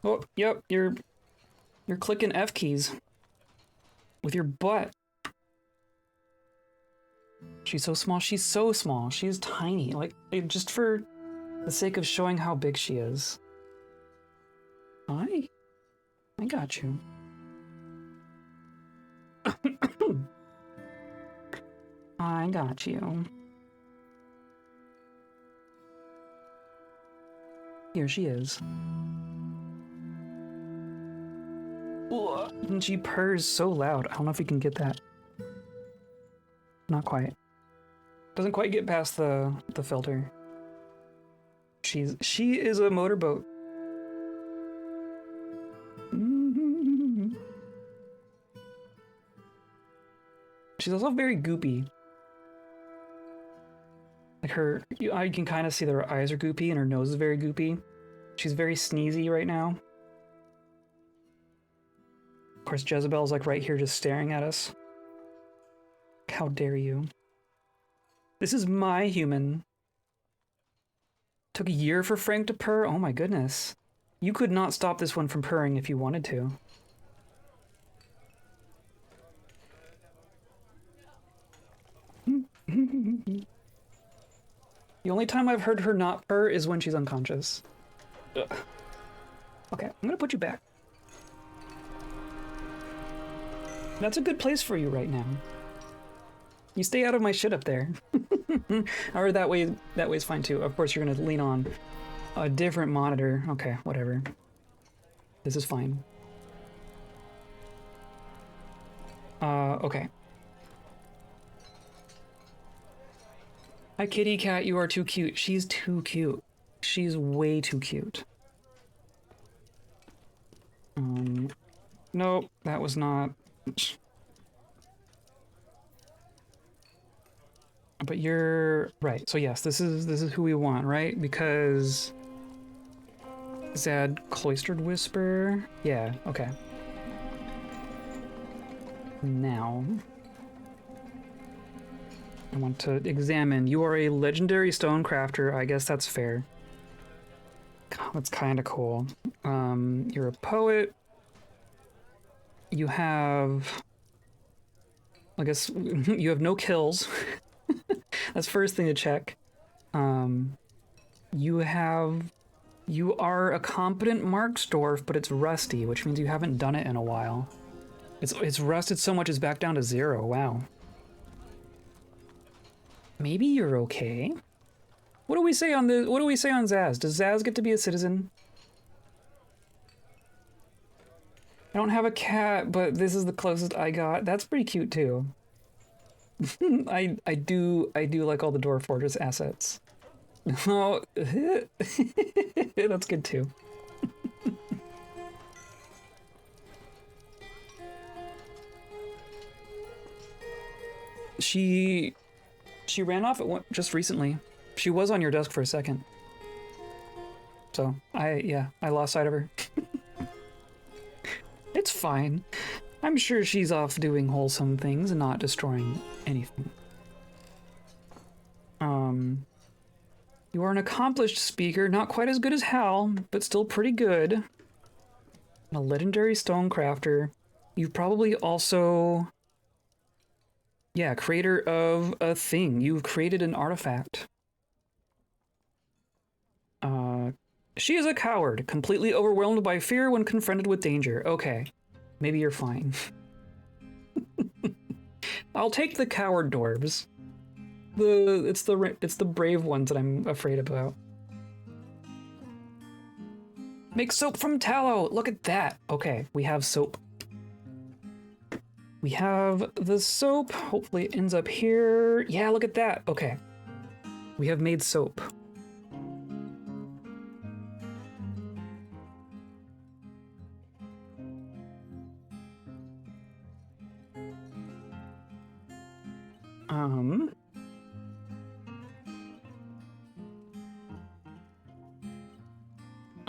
Oh, yep, you're clicking F keys with your butt. She's so small. She's so small. She's tiny. Like, just for the sake of showing how big she is. I got you. I got you. Here she is. And she purrs so loud. I don't know if you can get that. Not quite. Doesn't quite get past the filter. She is a motorboat. She's also very goopy. Like I can kind of see that her eyes are goopy and her nose is very goopy. She's very sneezy right now. Of course, Jezebel's like right here just staring at us. How dare you? This is my human. Took a year for Frank to purr? Oh my goodness. You could not stop this one from purring if you wanted to. The only time I've heard her not purr is when she's unconscious. Ugh. Okay, I'm gonna put you back. That's a good place for you right now. You stay out of my shit up there. Or that way's fine too. Of course, you're gonna lean on a different monitor. Okay, whatever. This is fine. Okay. Hi, kitty cat. You are too cute. She's too cute. She's way too cute. Nope, that was not. But you're right. So yes, this is who we want, right? Because Zad Cloistered Whisper. Yeah. Okay. Now I want to examine. You are a legendary stone crafter. I guess that's fair. God, that's kind of cool. You're a poet. You have, I guess, you have no kills. That's first thing to check. You are a competent Marksdwarf, but it's rusty, which means you haven't done it in a while. It's rusted so much it's back down to 0. Wow. Maybe you're okay. What do we say on Zaz? Does Zaz get to be a citizen? I don't have a cat, but this is the closest I got. That's pretty cute too. I do like all the Dwarf Fortress assets. Oh, that's good too. She ran off just recently. She was on your desk for a second. So I lost sight of her. It's fine. I'm sure she's off doing wholesome things and not destroying anything. You are an accomplished speaker, not quite as good as Hal, but still pretty good. And a legendary stonecrafter. You've probably also, yeah, creator of a thing. You've created an artifact. She is a coward, completely overwhelmed by fear when confronted with danger. Okay, maybe you're fine. I'll take the coward dwarves. It's the brave ones that I'm afraid about. Make soap from tallow. Look at that. Okay, we have soap. We have the soap. Hopefully it ends up here. Yeah, look at that. Okay. We have made soap.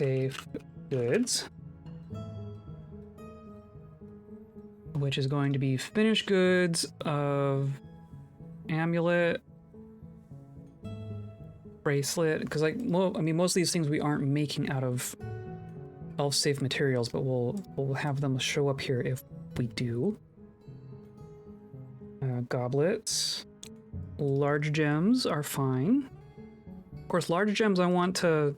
elf-safe goods, which is going to be finished goods of amulet, bracelet, because like, well, I mean, most of these things we aren't making out of elf-safe materials, but we'll have them show up here if we do. Goblets, large gems are fine. Of course, large gems I want to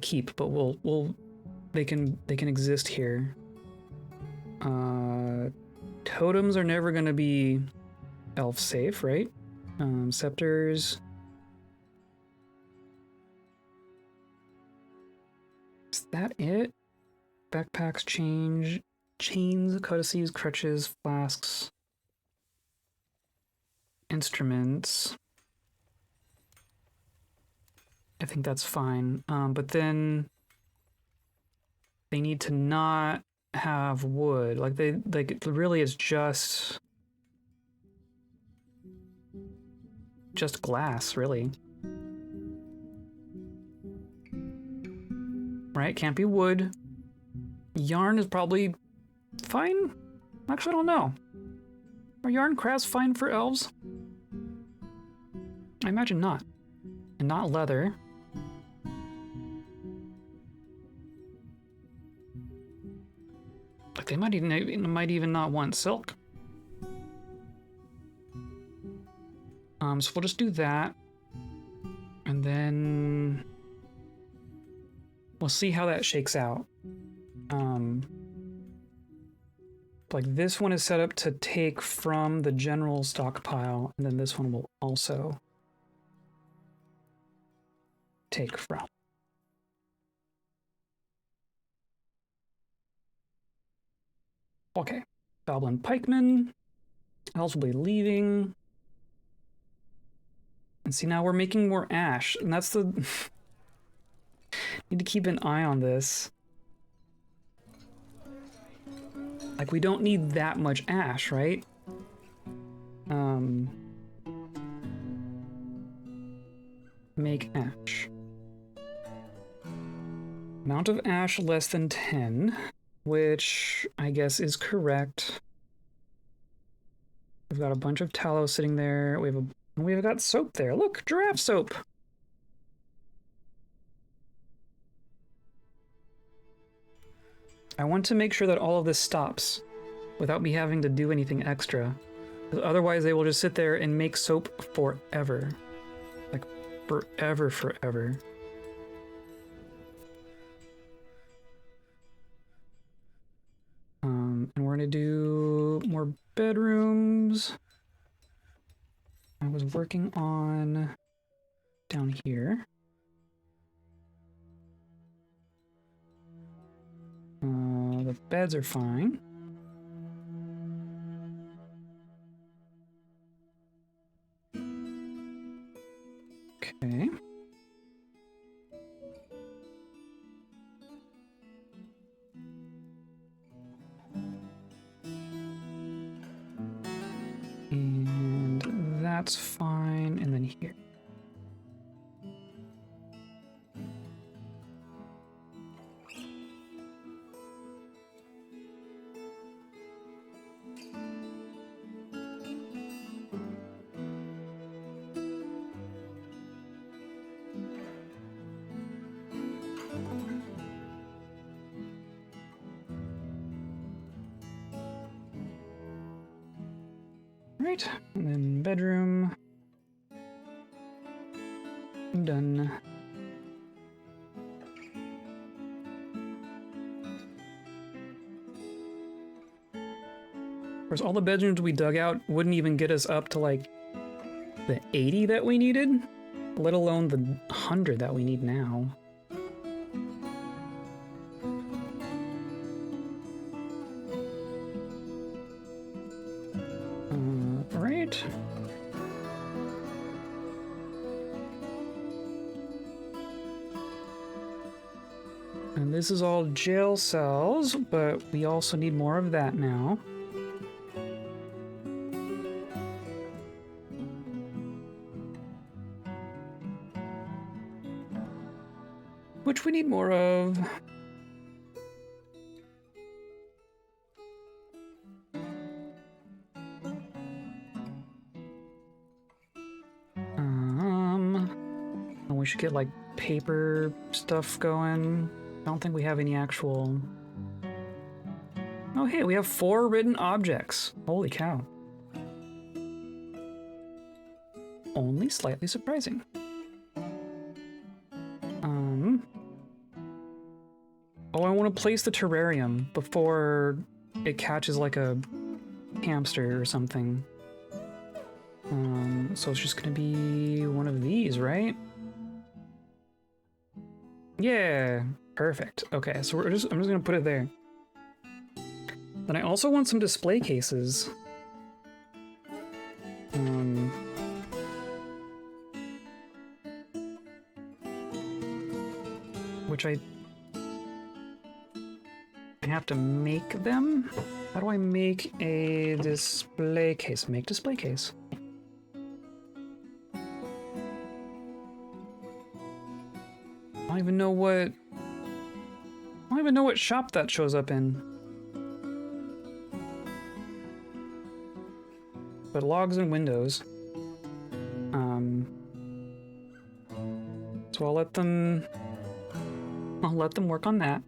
keep, but they can exist here. Totems are never going to be elf safe, right? Scepters. Is that it? Backpacks, chains, codices, crutches, flasks, instruments. I think that's fine. But then they need to not have wood. Like really is just glass, really. Right? Can't be wood. Yarn is probably fine? Actually, I don't know. Are yarn crafts fine for elves? I imagine not. And not leather. Like they might even not want silk. So we'll just do that. And then we'll see how that shakes out. Like this one is set up to take from the general stockpile, and then this one will also take from. Okay, goblin pikemen. Elves will be leaving. And see, now we're making more ash, and that's the... Need to keep an eye on this. Like, we don't need that much ash, right? Make ash. Amount of ash less than 10, which I guess is correct. We've got a bunch of tallow sitting there. We've got soap there. Look, giraffe soap. I want to make sure that all of this stops without me having to do anything extra. Otherwise, they will just sit there and make soap forever. Like, forever. And we're gonna do more bedrooms. I was working on down here. The beds are fine. Okay. And that's fine, and then here. Right, and then bedroom. I'm done. Of course, all the bedrooms we dug out wouldn't even get us up to like the 80 that we needed, let alone the 100 that we need now. Right. And this is all jail cells, but we also need more of that now. which we need more of. We should get like paper stuff going. I don't think we have any actual... Oh hey, we have 4 written objects. Holy cow. Only slightly surprising. Oh, I want to place the terrarium before it catches like a hamster or something. So it's just gonna be one of these, right? Yeah, perfect. Okay, so I'm just gonna put it there. Then I also want some display cases. Which I have to make them? How do I make a display case? Make display case. I don't even know what shop that shows up in. But logs and windows. So I'll let them work on that.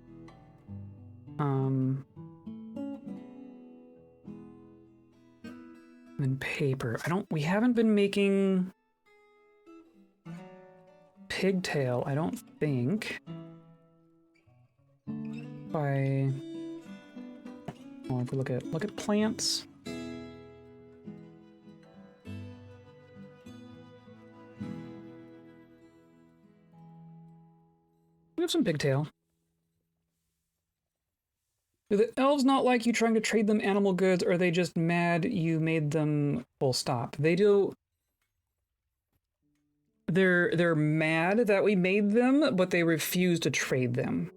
And paper. We haven't been making pigtail, I don't think. If we look at plants. We have some pigtail. Do the elves not like you trying to trade them animal goods, or are they just mad you made them full stop? They do. They're mad that we made them, but they refuse to trade them.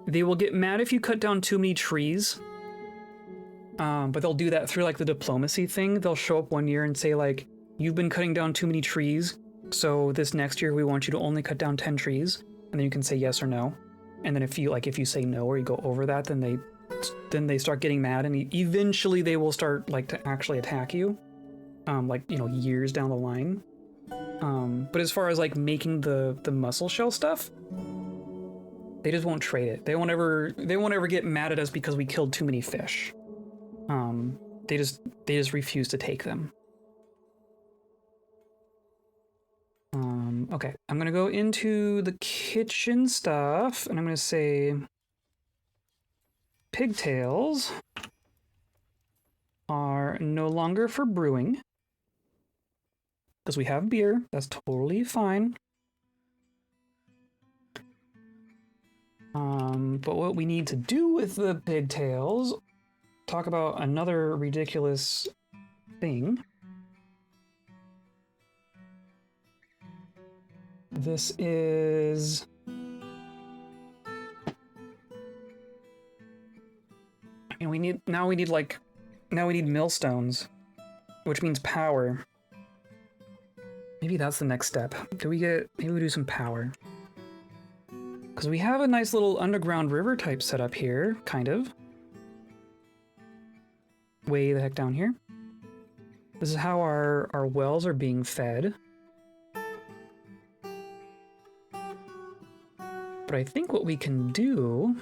They will get mad if you cut down too many trees. But they'll do that through like the diplomacy thing. They'll show up one year and say like, you've been cutting down too many trees, so this next year we want you to only cut down 10 trees. And then you can say yes or no. And then if you say no or you go over that, then they start getting mad, and eventually they will start like to actually attack you. Years down the line. But as far as like making the mussel shell stuff, they just won't trade it. They won't ever get mad at us because we killed too many fish. They just refuse to take them. Okay, I'm gonna go into the kitchen stuff, and I'm gonna say pigtails are no longer for brewing, because we have beer. That's totally fine. But what we need to do with the pigtails, talk about another ridiculous thing. This is... And we need millstones, which means power. Maybe that's the next step. Maybe we do some power. Because we have a nice little underground river type setup here, kind of. Way the heck down here. This is how our wells are being fed. But I think what we can do...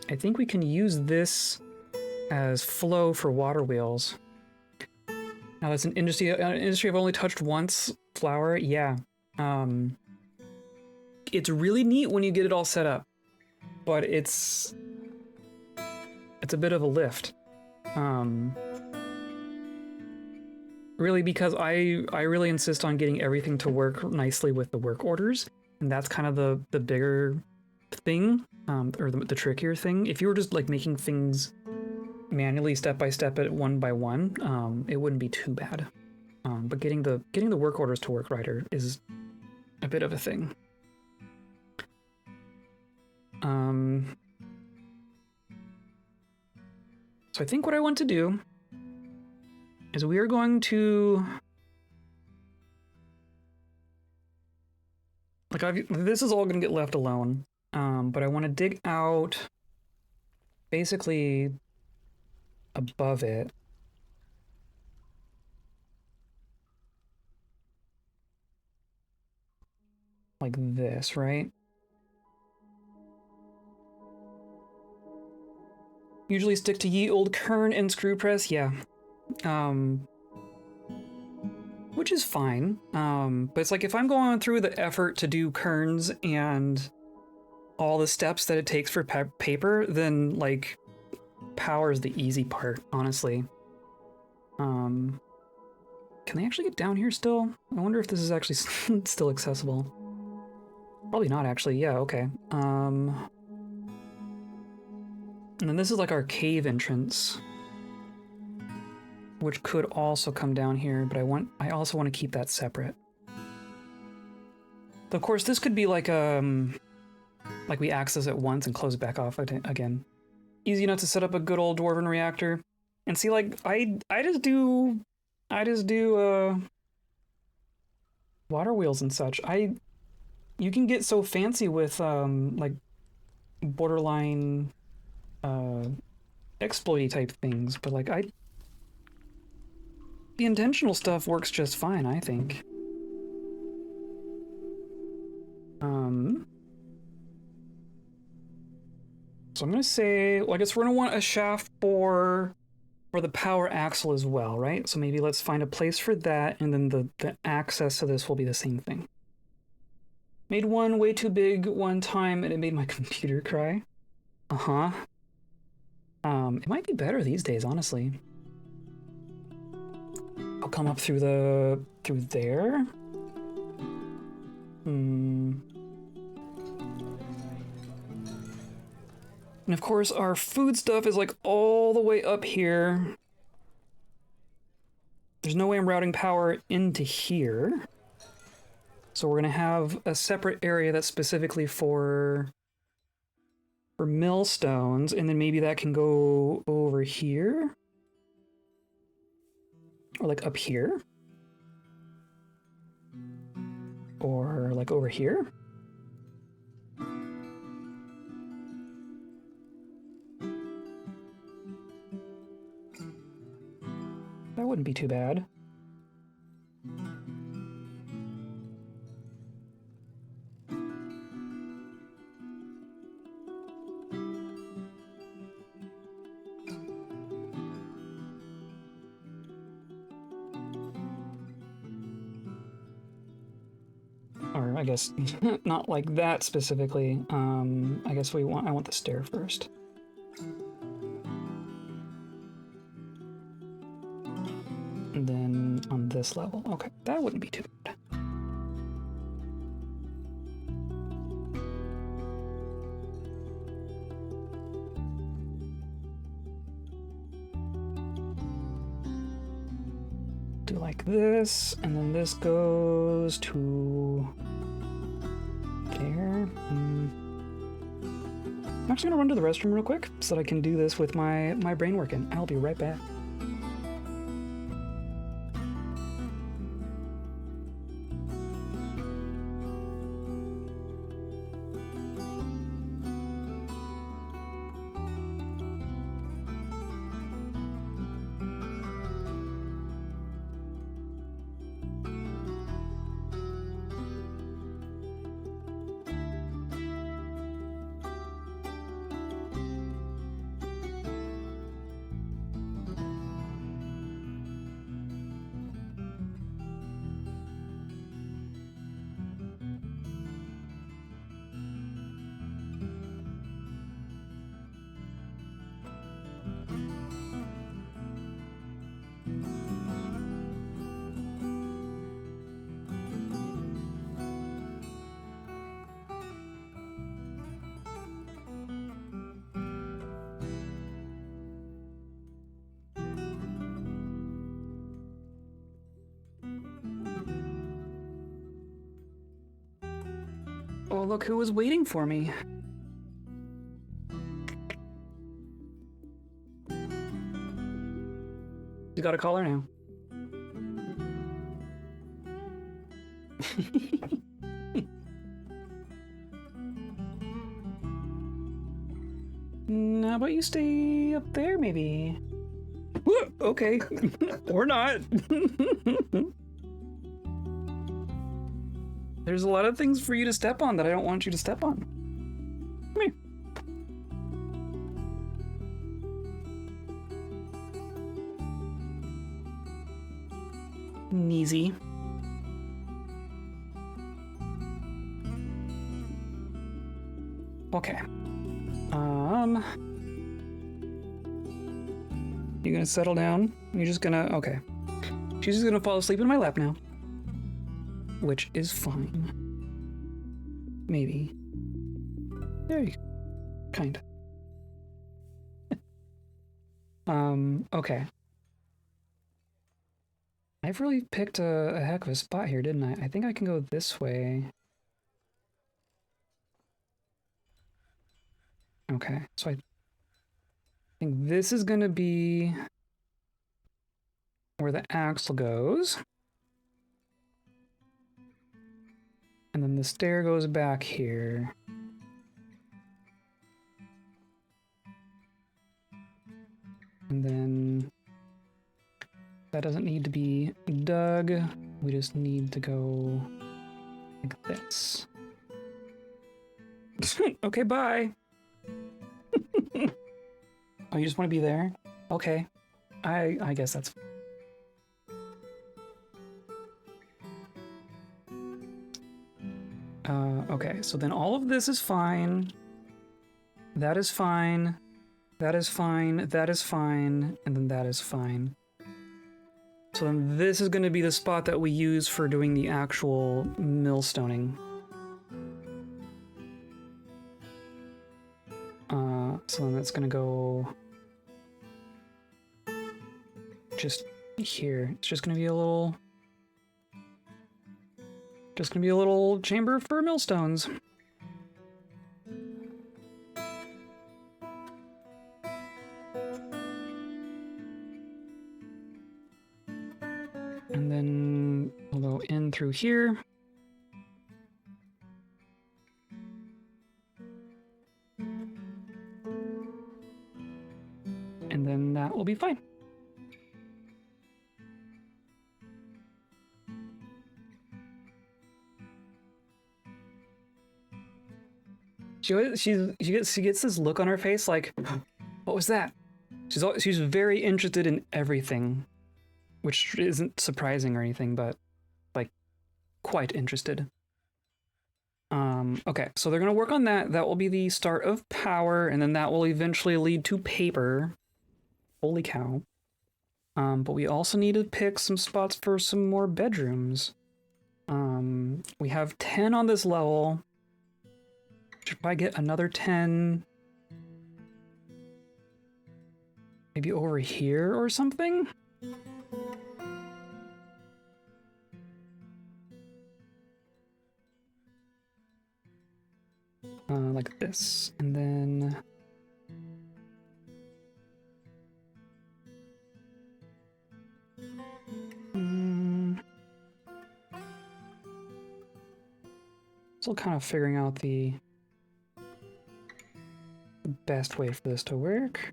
I think we can use this as flow for water wheels. Now that's an industry I've only touched once. Flour, yeah. It's really neat when you get it all set up, but it's a bit of a lift. Really, because I really insist on getting everything to work nicely with the work orders, and that's kind of the bigger thing, or the trickier thing. If you were just like making things manually step by step at one by one, it wouldn't be too bad. But getting the work orders to work right is a bit of a thing. So I think what I want to do is we are going to Like, this is all gonna get left alone. But I want to dig out basically above it. Like this, right? Usually stick to ye old kern and screw press, yeah. Which is fine. But it's like if I'm going through the effort to do kerns and all the steps that it takes for paper, then like power is the easy part, honestly. Can they actually get down here still? I wonder if this is actually still accessible. Probably not, actually. Yeah, okay. And then this is like our cave entrance, which could also come down here, but I also want to keep that separate. Of course, this could be like we access it once and close it back off again. Easy enough to set up a good old dwarven reactor. And see, like, I just do water wheels and such. You can get so fancy with like borderline exploity type things, but like the intentional stuff works just fine, I think. So I'm gonna say, well, I guess we're gonna want a shaft for the power axle as well, right? So maybe let's find a place for that, and then the access to this will be the same thing. Made one way too big one time, and it made my computer cry. Uh-huh. It might be better these days, honestly. I'll come up through there. And of course, our food stuff is like all the way up here. There's no way I'm routing power into here. So we're gonna have a separate area that's specifically for millstones, and then maybe that can go over here. Or like up here. Or like over here. That wouldn't be too bad. Or I guess not like that specifically. I guess I want the stair first. And then on this level. Okay, that wouldn't be too bad. Do like this, and then this goes to there. I'm actually gonna run to the restroom real quick so that I can do this with my brain working. I'll be right back. Oh, look who was waiting for me. You got a caller now. How about you stay up there, maybe? Okay. Or not. There's a lot of things for you to step on that I don't want you to step on. Come here. Neasy. Okay. You gonna settle down? You're just gonna... Okay. She's just gonna fall asleep in my lap now. Which is fine. Maybe. There you go. Kind of. Okay. I've really picked a heck of a spot here, didn't I? I think I can go this way. Okay, so I think this is gonna be where the axle goes. And then the stair goes back here. And then that doesn't need to be dug. We just need to go like this. Okay, bye. Oh, you just want to be there? Okay. I guess that's... Okay, so then all of this is fine. That is fine. That is fine. That is fine. And then that is fine. So then this is going to be the spot that we use for doing the actual millstoning. So then that's going to go just here. It's just going to be a little... Just going to be a little chamber for millstones. And then we'll go in through here. And then that will be fine. She gets this look on her face like, what was that? She's very interested in everything, which isn't surprising or anything, but like quite interested. Okay, so they're gonna work on that. That will be the start of power, and then that will eventually lead to paper. Holy cow. But we also need to pick some spots for some more bedrooms. We have 10 on this level. Should probably get another 10. Maybe over here or something? Like this, and then... Still kind of figuring out the best way for this to work.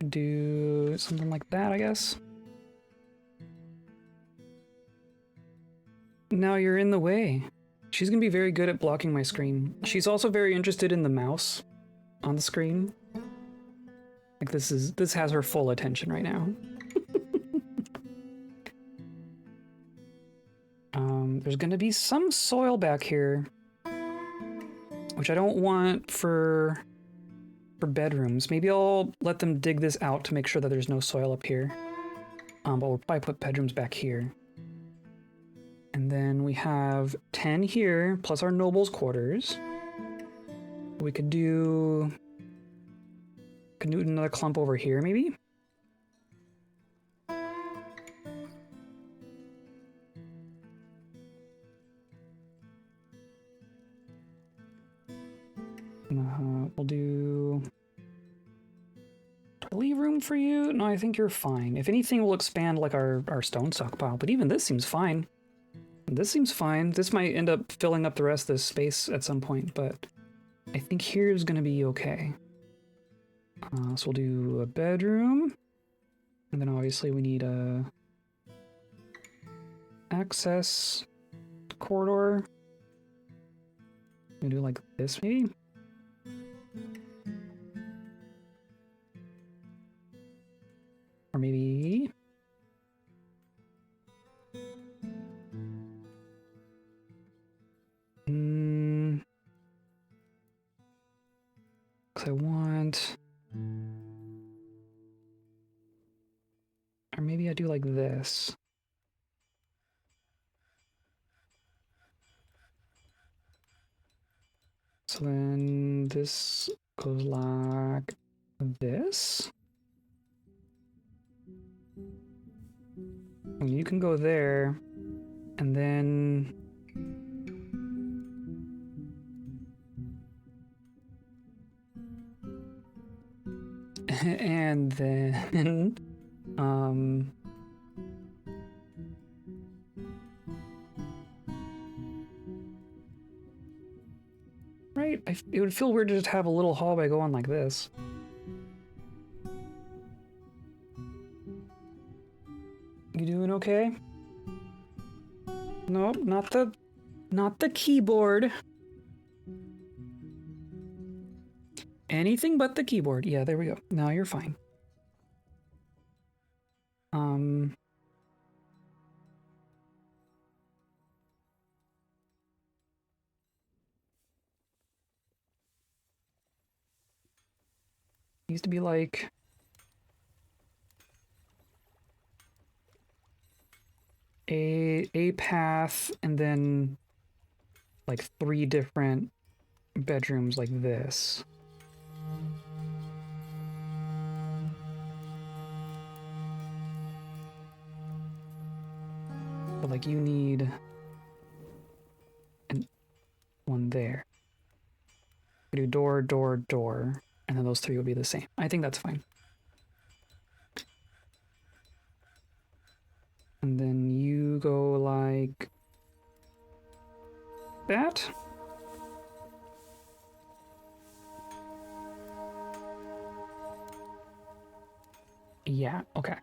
Do something like that, I guess. Now you're in the way. She's gonna be very good at blocking my screen. She's also very interested in the mouse on the screen. Like this has her full attention right now. There's gonna be some soil back here, which I don't want for bedrooms. Maybe I'll let them dig this out to make sure that there's no soil up here. But we'll probably put bedrooms back here. And then we have 10 here, plus our nobles' quarters. We could do another clump over here, maybe? We'll do... Do I leave room for you? No, I think you're fine. If anything, we'll expand like our stone stockpile, but even this seems fine. This seems fine. This might end up filling up the rest of this space at some point, but I think here's gonna be okay. So we'll do a bedroom, and then obviously we need a access corridor. We'll do like this maybe. Or maybe... Because I want... Or maybe I do like this. So then this goes like this. And you can go there, and then... and then... Right? It would feel weird to just have a little hallway go on like this. You doing okay? Nope, not the keyboard. Anything but the keyboard. Yeah, there we go. Now you're fine. Needs to be like a path and then like 3 different bedrooms like this. But like you need one there. We do door, door, door, and then those 3 would be the same. I think that's fine. And then you go like that. Yeah, okay.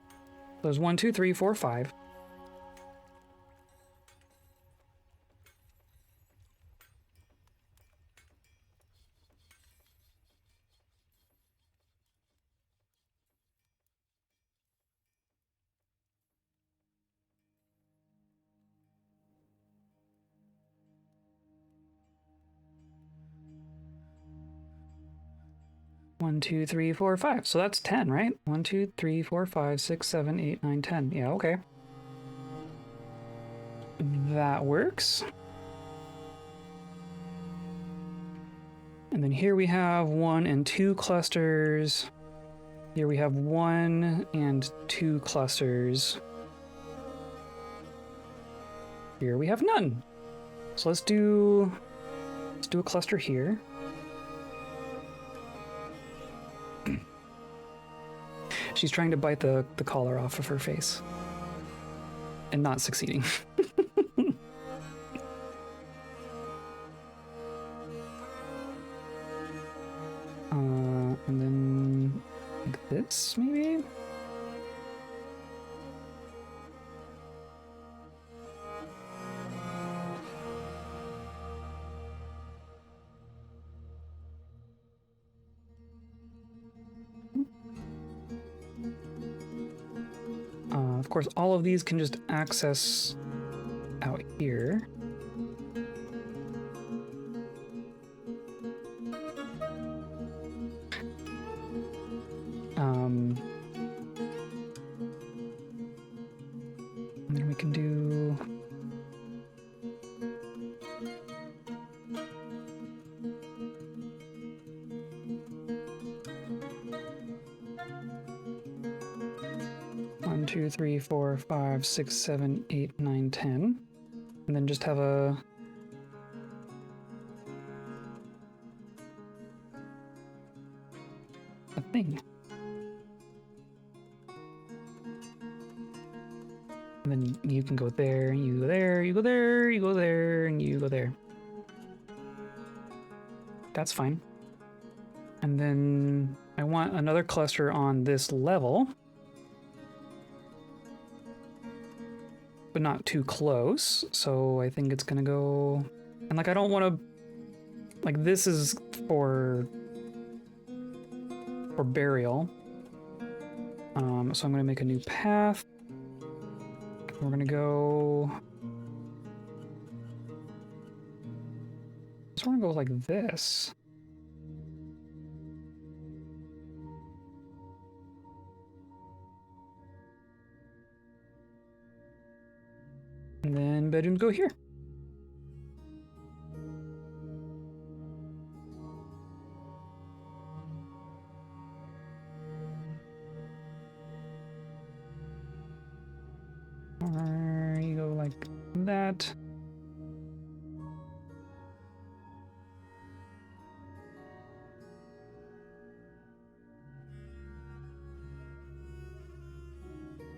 There's 1, 2, 3, 4, 5. One, 2, 3, 4, 5. So that's 10, right? 1, 2, 3, 4, 5, 6, 7, 8, 9, 10. Yeah, okay. That works. And then here we have 1 and 2 clusters. Here we have 1 and 2 clusters. Here we have none. So let's do a cluster here. She's trying to bite the collar off of her face. And not succeeding. And then like this, maybe? Of course, all of these can just access out here. And then we can do... One, 2, 3, 4, 5, 6, 7, 8, 9, 10. And then just have a thing. And then you can go there, you go there, you go there, you go there, and you go there. That's fine. And then I want another cluster on this level. But not too close, so I think it's gonna go... And like, I don't want to... Like, this is for burial. So I'm gonna make a new path. We're gonna go... So we're gonna go like this. And then bedrooms go here. Or you go like that.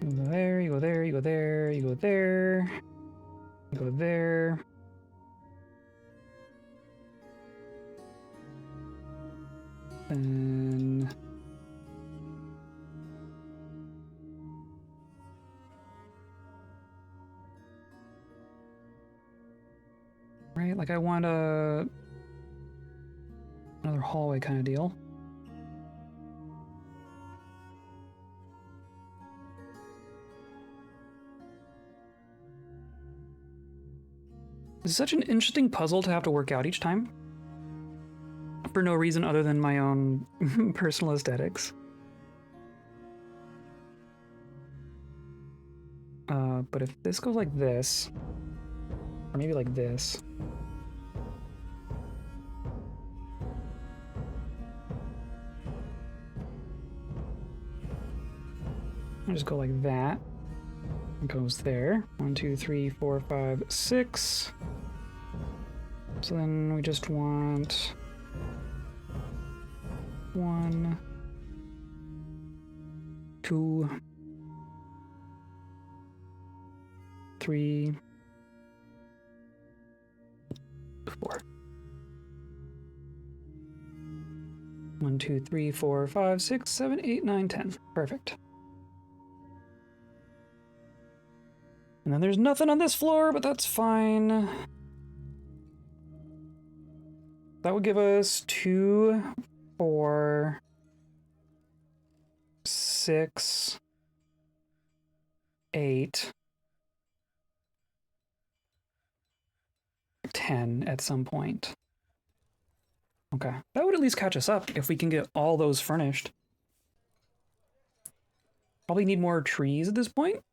You go there, you go there, you go there, you go there. Go there. And right, like I want another hallway kind of deal. It's such an interesting puzzle to have to work out each time. For no reason other than my own personal aesthetics. But if this goes like this, or maybe like this. I'll just go like that. It goes there. 1, 2, 3, 4, 5, 6. So then we just want 1, 2, 3, 4. 1, 2, 3, 4, 5, 6, 7, 8, 9, 10. Perfect. And then there's nothing on this floor, but that's fine. That would give us 2, 4, 6, 8, 10 at some point. Okay, that would at least catch us up if we can get all those furnished. Probably need more trees at this point.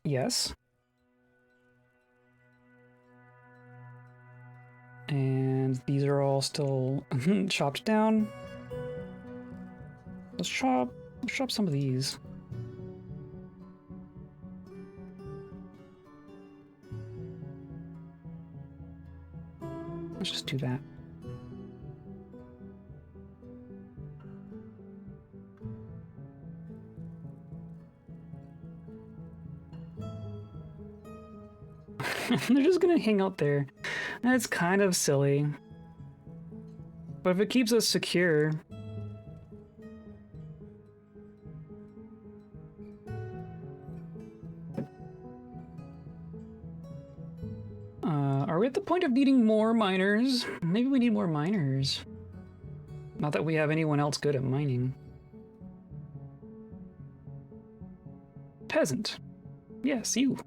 Yes. And these are all still chopped down. Let's chop some of these. Let's just do that. They're just gonna hang out there. That's kind of silly. But if it keeps us secure... Are we at the point of needing more miners? Maybe we need more miners. Not that we have anyone else good at mining. Peasant. Yes, you.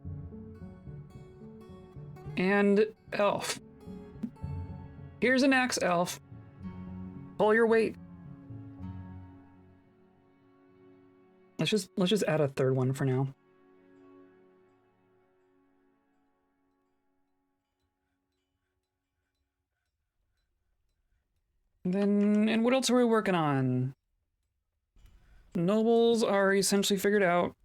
And elf. Here's an axe, elf. Pull your weight. Let's just add a third one for now. And what else are we working on? Nobles are essentially figured out.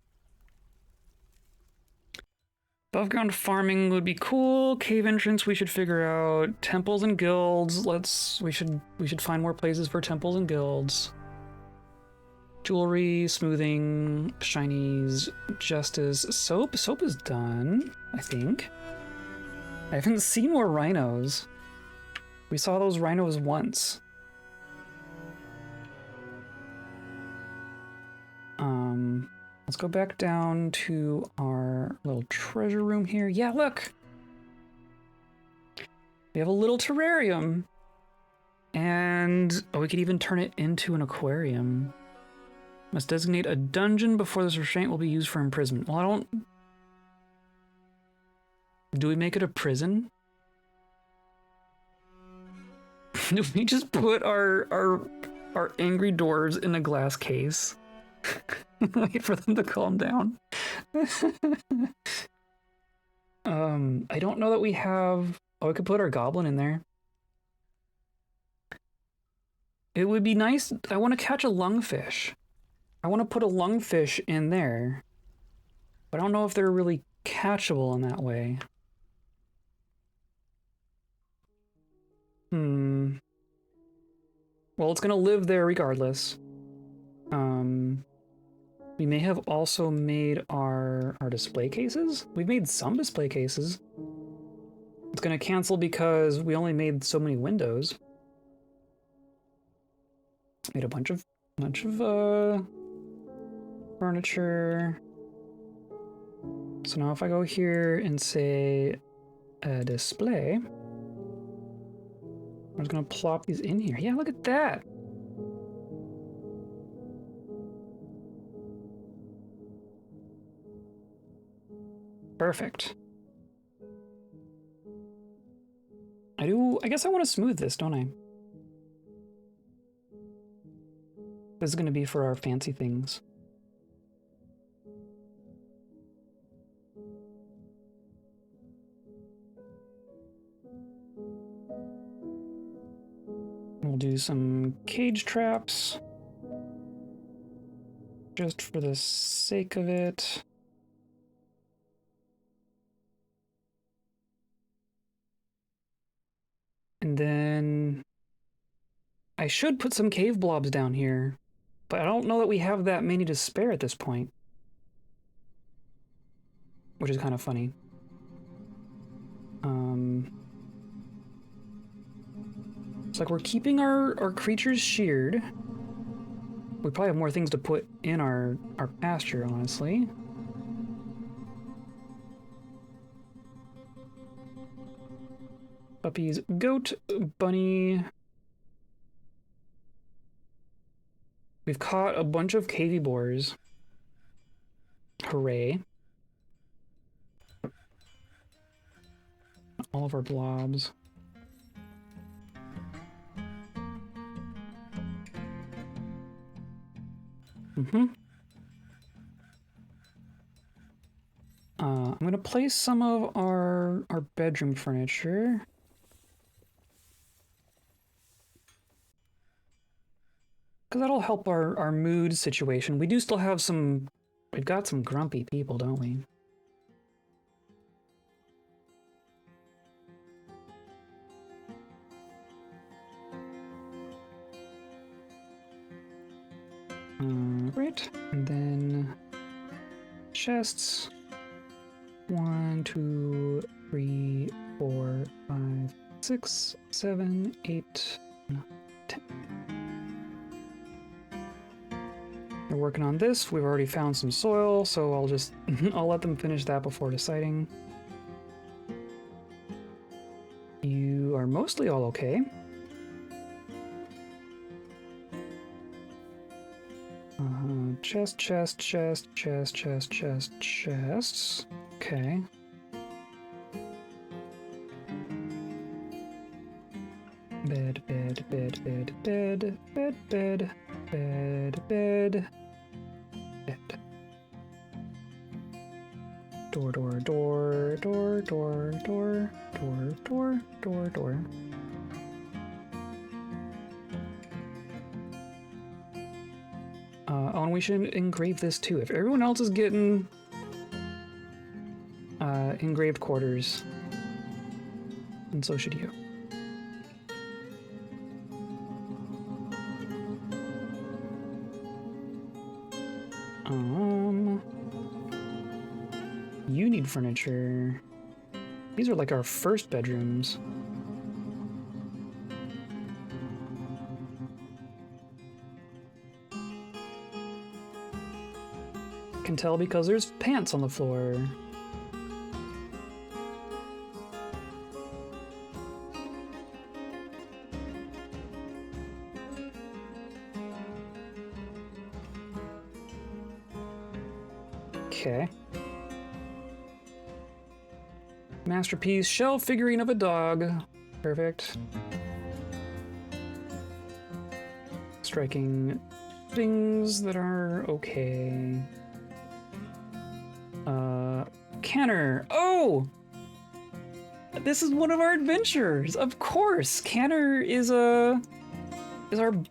Above ground farming would be cool. Cave entrance we should figure out. Temples and guilds. We should find more places for temples and guilds. Jewelry, smoothing, shinies, justice, soap. Soap is done, I think. I haven't seen more rhinos. We saw those rhinos once. Let's go back down to our little treasure room here. Yeah, look! We have a little terrarium. And we could even turn it into an aquarium. Must designate a dungeon before this restraint will be used for imprisonment. Well, I don't... Do we make it a prison? Do we just put our angry dwarves in a glass case? Wait for them to calm down. I don't know that we have... Oh, we could put our goblin in there. It would be nice... I want to catch a lungfish. I want to put a lungfish in there. But I don't know if they're really catchable in that way. Well, it's gonna live there regardless. We may have also made our display cases. We've made some display cases. It's gonna cancel because we only made so many windows. Made a bunch of furniture. So now if I go here and say display, I'm just gonna plop these in here. Yeah, look at that. Perfect. I guess I want to smooth this, don't I? This is gonna be for our fancy things. We'll do some cage traps. Just for the sake of it. And then I should put some cave blobs down here, but I don't know that we have that many to spare at this point. Which is kind of funny. It's like we're keeping our creatures sheared. We probably have more things to put in our pasture, honestly. Puppies, goat, bunny. We've caught a bunch of cavy boars. Hooray. All of our blobs. I'm gonna place some of our bedroom furniture. Because that'll help our mood situation. We do still have some... We've got some grumpy people, don't we? Right, and then chests. 1, 2, 3, 4, 5, 6, 7, 8, 10. We're working on this. We've already found some soil, so I'll just I'll let them finish that before deciding. You are mostly all okay. Chests. Okay. Bed. Door. Oh, and we should engrave this too. If everyone else is getting engraved quarters, and so should you. You need furniture. These are like our first bedrooms. Can tell because there's pants on the floor. Okay. Masterpiece shell figurine of a dog. Perfect. Striking things that are okay. Canner. Oh! This is one of our adventures. Of course. Canner is our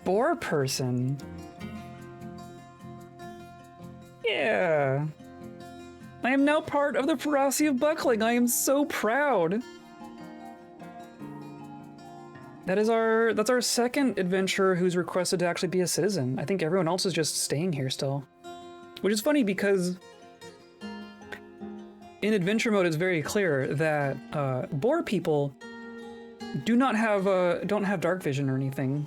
boar person. Yeah. I am now part of the Ferocity of Buckling. I am so proud. That's our second adventurer who's requested to actually be a citizen. I think everyone else is just staying here still. Which is funny because in adventure mode it's very clear that boar people don't have dark vision or anything.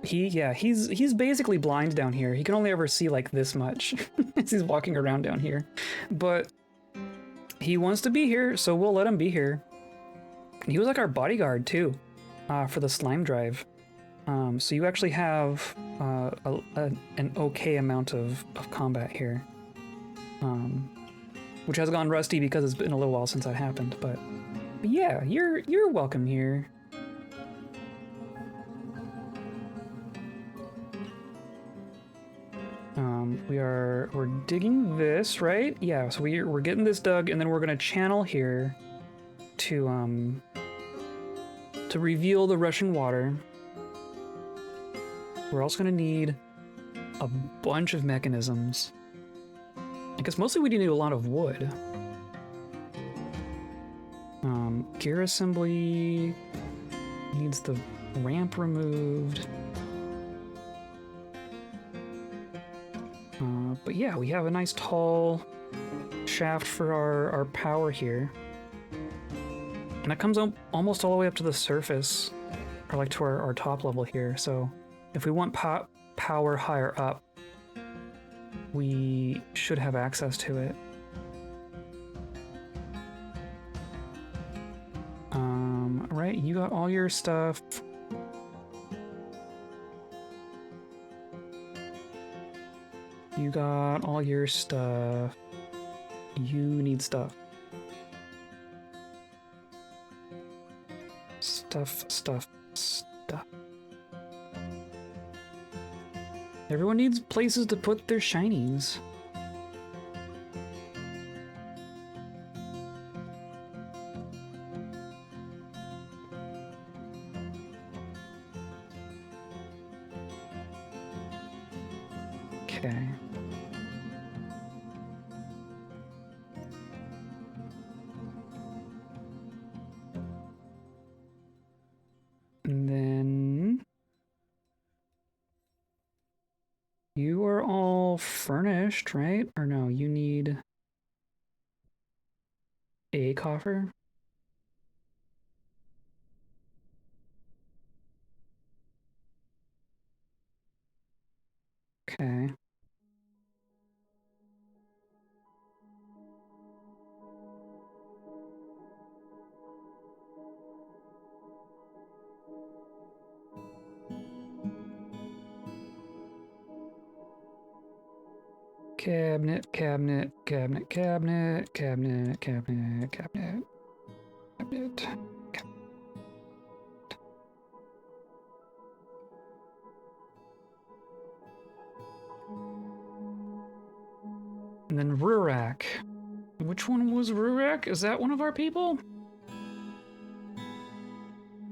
He's basically blind down here. He can only ever see like this much as he's walking around down here. But he wants to be here, so we'll let him be here. And he was like our bodyguard too, for the slime drive. So you actually have an okay amount of combat here. Which has gone rusty because it's been a little while since that happened, but yeah, you're welcome here. We're digging this, right? Yeah, so we're getting this dug, and then we're gonna channel here to reveal the rushing water. We're also gonna need a bunch of mechanisms. I guess mostly we need a lot of wood. Gear assembly needs the ramp removed. But yeah, we have a nice tall shaft for our power here. And that comes almost all the way up to the surface, or like to our top level here. So if we want power higher up, we should have access to it. Right, you got all your stuff. You got all your stuff. You need stuff. Stuff. Everyone needs places to put their shinies. Okay. And then you are all furnished, right? Or no, you need a coffer? Okay. Cabinet. And then Rurak. Which one was Rurak? Is that one of our people?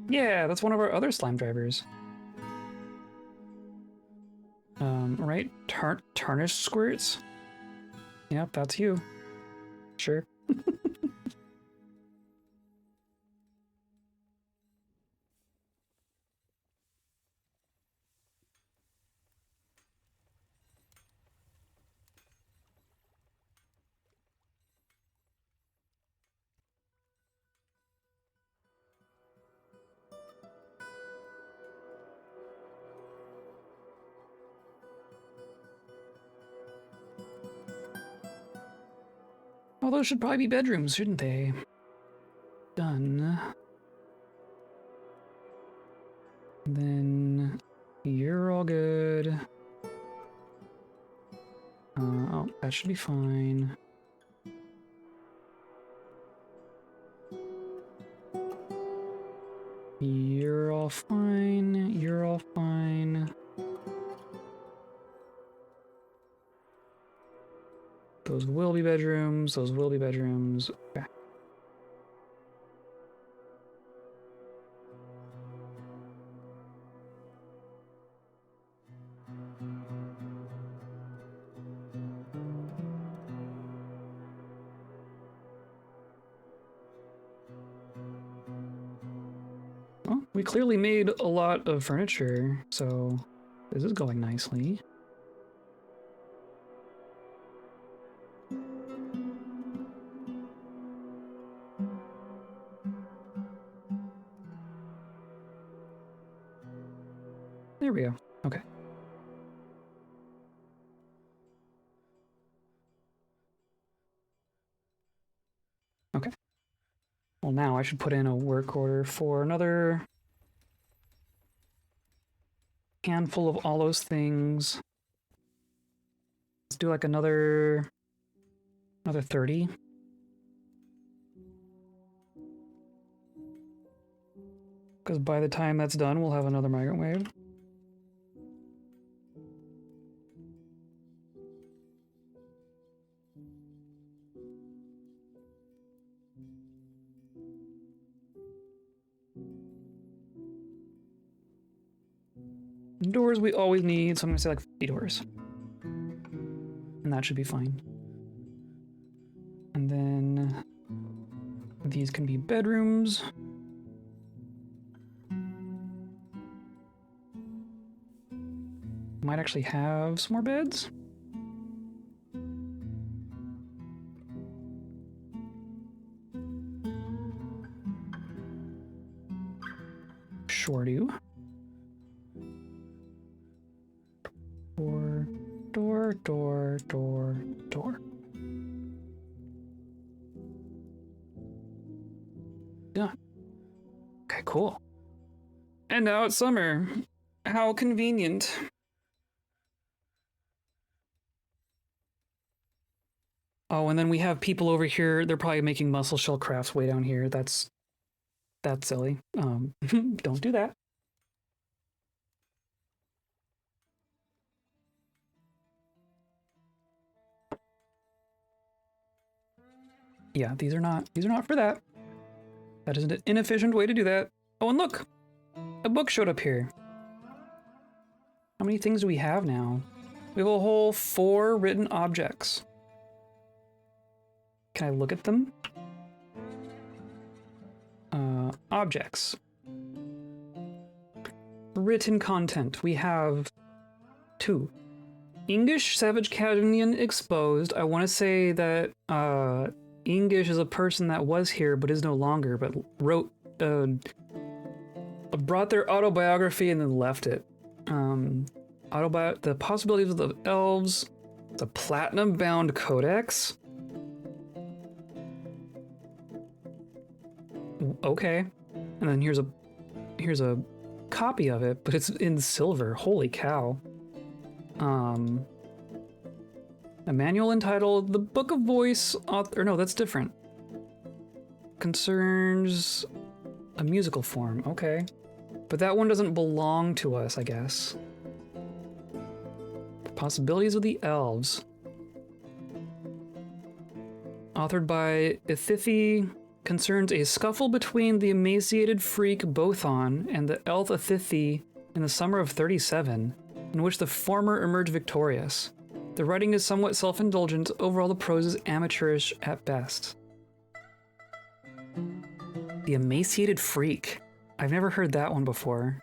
Yeah, that's one of our other slime drivers. Right? Tarnished squirts? Yep, that's you. Sure. Oh, those should probably be bedrooms, shouldn't they? Done. Then you're all good. Oh, that should be fine. You're all fine. You're all fine. Those will be bedrooms. Those will be bedrooms. Okay. Well, we clearly made a lot of furniture, so this is going nicely. There we go. Okay. Okay. Well, now I should put in a work order for another handful of all those things. Let's do like another 30. Because by the time that's done, we'll have another migrant wave. Doors we always need, so I'm gonna say like 50 doors. And that should be fine. And then these can be bedrooms. Might actually have some more beds. Sure do. Door. Yeah. Okay, cool. And now it's summer. How convenient. Oh, and then we have people over here. They're probably making mussel shell crafts way down here. That's silly. Don't do that. Yeah, these are not for that. That is an inefficient way to do that. Oh, and look! A book showed up here. How many things do we have now? We have a whole 4 written objects. Can I look at them? Objects. Written content. We have 2. English Savage Canyon exposed. I want to say that English is a person that was here but is no longer, but wrote, brought their autobiography and then left it. The possibilities of the elves. It's a platinum-bound codex. Okay, and then here's a copy of it, but it's in silver. Holy cow! A manual entitled "The Book of Voice." Or no, that's different. Concerns a musical form. Okay, but that one doesn't belong to us, I guess. Possibilities of the elves. Authored by Ithithi. Concerns a scuffle between the emaciated freak Bothon and the elf Ithithi in the summer of 37, in which the former emerged victorious. The writing is somewhat self-indulgent. Overall, the prose is amateurish at best. The emaciated freak. I've never heard that one before.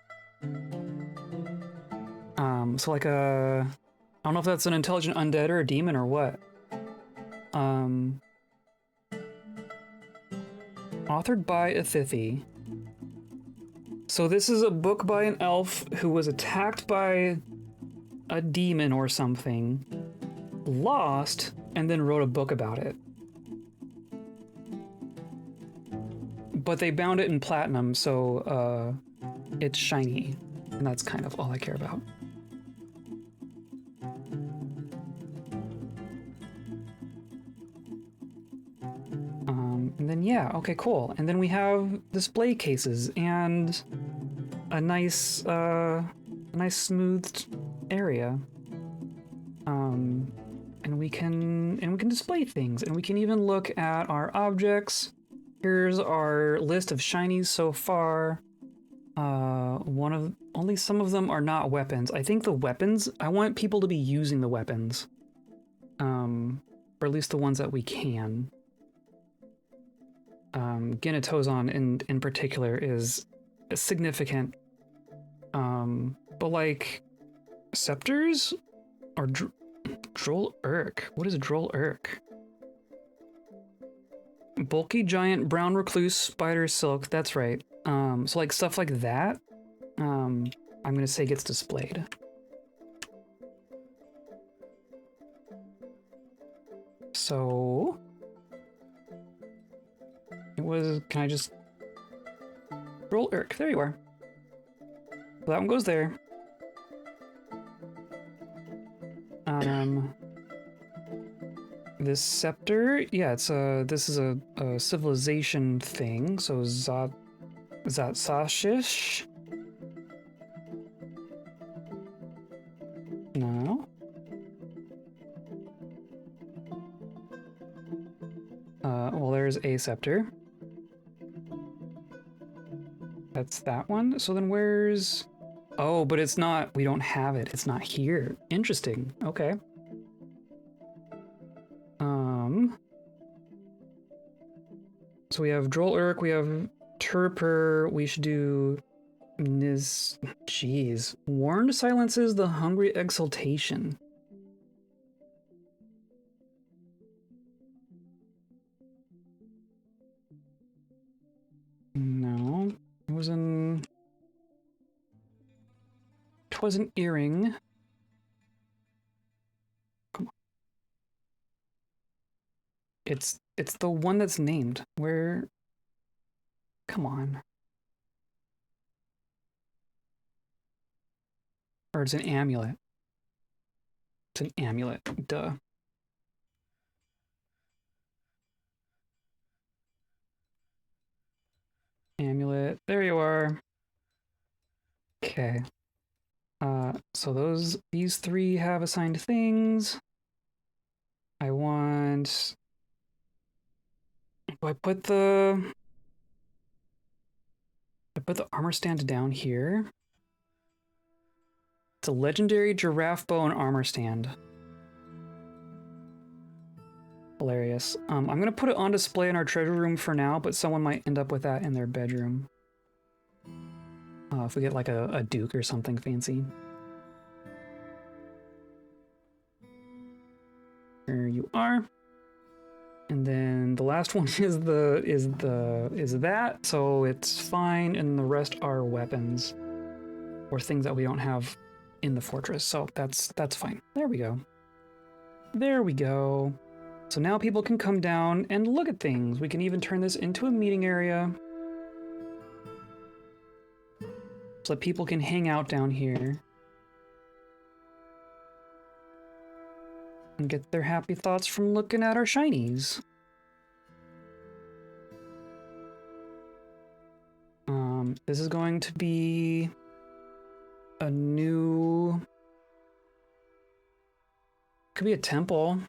So like a... I don't know if that's an intelligent undead or a demon or what. Authored by Ithithi. So this is a book by an elf who was attacked by a demon or something, lost, and then wrote a book about it. but they bound it in platinum, so it's shiny, and that's kind of all I care about. And then yeah, okay, cool. And then we have display cases and a nice smoothed area. And we can display things, and we can even look at our objects. Here's our list of shinies so far. Only some of them are not weapons. I think the weapons, I want people to be using the weapons. Or at least the ones that we can. Genitozon in particular is significant. But like scepters or Droll Urk. What is Droll Urk? Bulky giant brown recluse spider silk. That's right. So like stuff like that, I'm gonna say gets displayed. So it was. Can I just Droll Urk? There you are. So that one goes there. This scepter, yeah, it's this is a civilization thing. So Zatsashish? No. Well, there's a scepter. That's that one. So then where's... Oh, but it's not... We don't have it. It's not here. Interesting. Okay. So we have Droll Urk, we have Turper, we should do Jeez. Warned silences the hungry exultation. No. It was an earring. Come on. It's the one that's named. Where? Come on. Or it's an amulet. It's an amulet. Duh. Amulet. There you are. Okay. So these three have assigned things. I want... Do I put the armor stand down here? It's a legendary giraffe bow and armor stand. Hilarious. I'm gonna put it on display in our treasure room for now, but someone might end up with that in their bedroom. If we get like a duke or something fancy. There you are. And then the last one is that, so it's fine, and the rest are weapons or things that we don't have in the fortress. So that's fine. There we go. There we go. So now people can come down and look at things. We can even turn this into a meeting area so that people can hang out down here and get their happy thoughts from looking at our shinies. This is going to be a new... Could be a temple.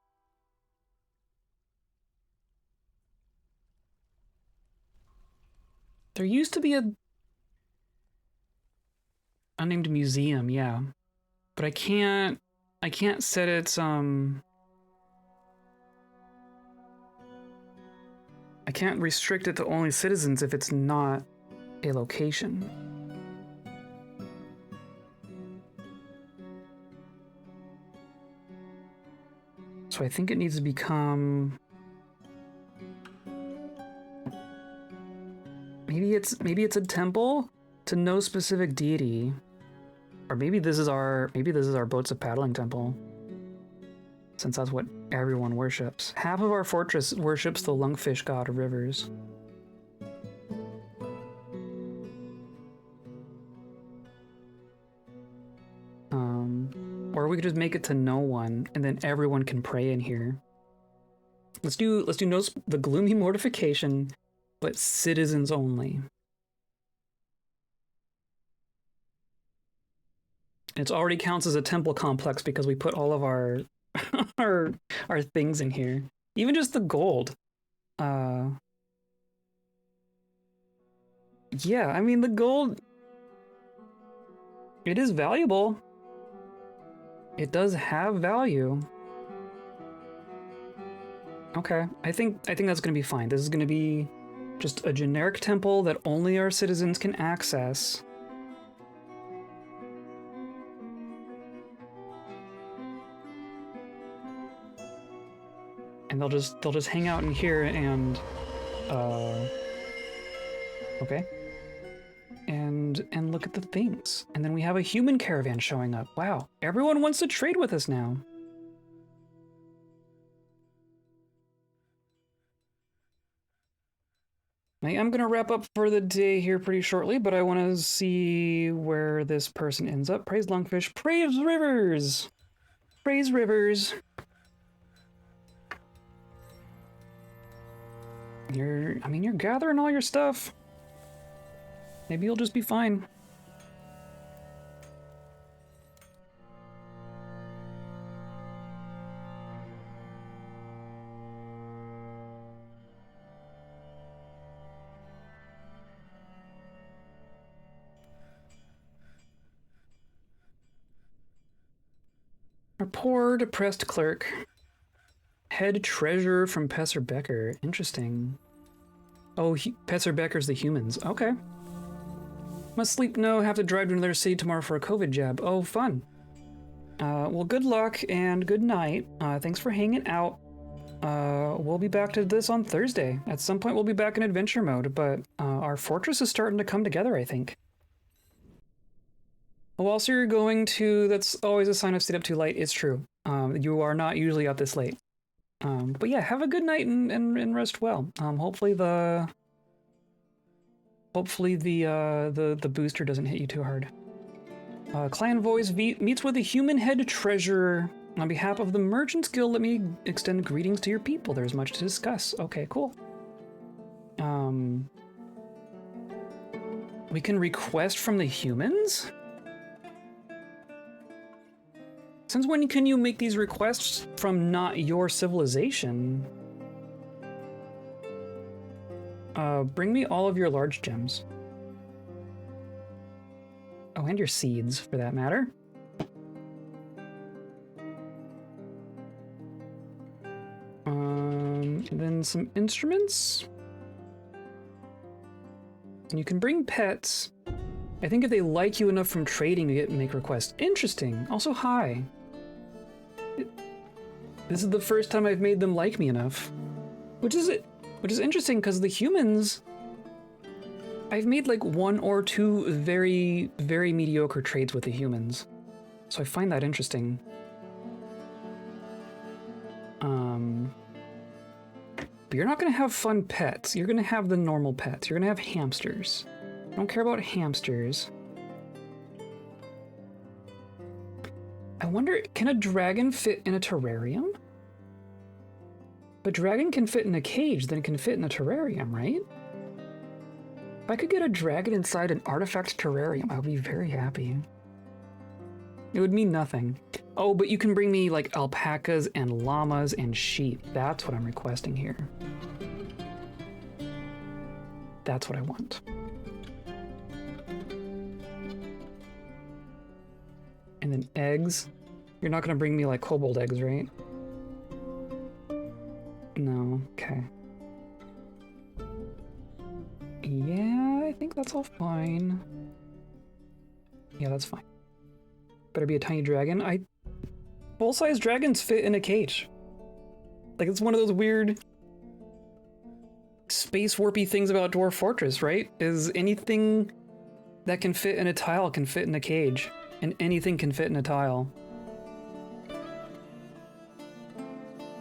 There used to be a unnamed museum, yeah. But I can't set its I can't restrict it to only citizens if it's not a location. So I think it needs to become... Maybe it's a temple to no specific deity. Or maybe this is our boats of paddling temple. Since that's what everyone worships. Half of our fortress worships the lungfish god of rivers. we could just make it to no one, and then everyone can pray in here. Let's do no the gloomy mortification, but citizens only. It already counts as a temple complex because we put all of our our things in here. Even just the gold. Yeah, I mean the gold, it is valuable. It does have value. Okay, I think that's gonna be fine. This is gonna be just a generic temple that only our citizens can access. And they'll just hang out in here and okay. And look at the things. And then we have a human caravan showing up. Wow, everyone wants to trade with us now. I am gonna wrap up for the day here pretty shortly, but I want to see where this person ends up. Praise Lungfish, praise Rivers! Praise Rivers! You're gathering all your stuff. Maybe you'll just be fine. A poor, depressed clerk. Head treasurer from Pesser Becker. Interesting. Oh, Pesser Becker's the humans. Okay. Must sleep, no, have to drive to another city tomorrow for a COVID jab. Oh, fun. Well, good luck and good night. Thanks for hanging out. We'll be back to this on Thursday. At some point, we'll be back in adventure mode, but our fortress is starting to come together, I think. Well, also you're going to, that's always a sign of stayed up too late. It's true. You are not usually up this late. But yeah, have a good night and rest well. Hopefully the booster doesn't hit you too hard. Clan Voice meets with a human head treasurer. On behalf of the Merchants Guild, let me extend greetings to your people. There's much to discuss. Okay, cool. We can request from the humans? Since when can you make these requests from not your civilization? Bring me all of your large gems. Oh, and your seeds, for that matter. And then some instruments. And you can bring pets. I think if they like you enough from trading, you get make requests. Interesting. Also, hi. This is the first time I've made them like me enough. Which is interesting, because the humans, I've made like 1 or 2 very, very mediocre trades with the humans. So I find that interesting. But you're not gonna have fun pets. You're gonna have the normal pets. You're gonna have hamsters. I don't care about hamsters. I wonder, can a dragon fit in a terrarium? If a dragon can fit in a cage, then it can fit in a terrarium, right? If I could get a dragon inside an artifact terrarium, I would be very happy. It would mean nothing. Oh, but you can bring me like alpacas and llamas and sheep. That's what I'm requesting here. That's what I want. And then eggs. You're not gonna bring me like kobold eggs, right? No, okay. Yeah, I think that's all fine. Yeah, that's fine. Better be a tiny dragon. Full-size dragons fit in a cage. Like, it's one of those weird space warpy things about Dwarf Fortress, right? Is anything that can fit in a tile can fit in a cage, and anything can fit in a tile.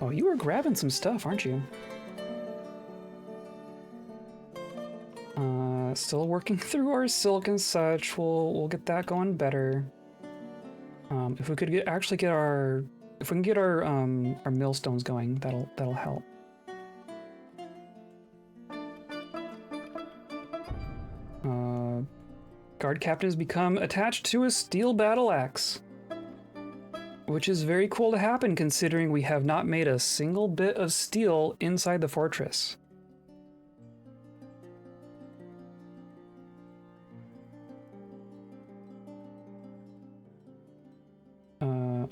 Oh, you are grabbing some stuff, aren't you? Still working through our silk and such. We'll get that going better. If we could actually get our, if we can get our millstones going, that'll help. Guard captain has become attached to a steel battle axe, which is very cool to happen considering we have not made a single bit of steel inside the fortress.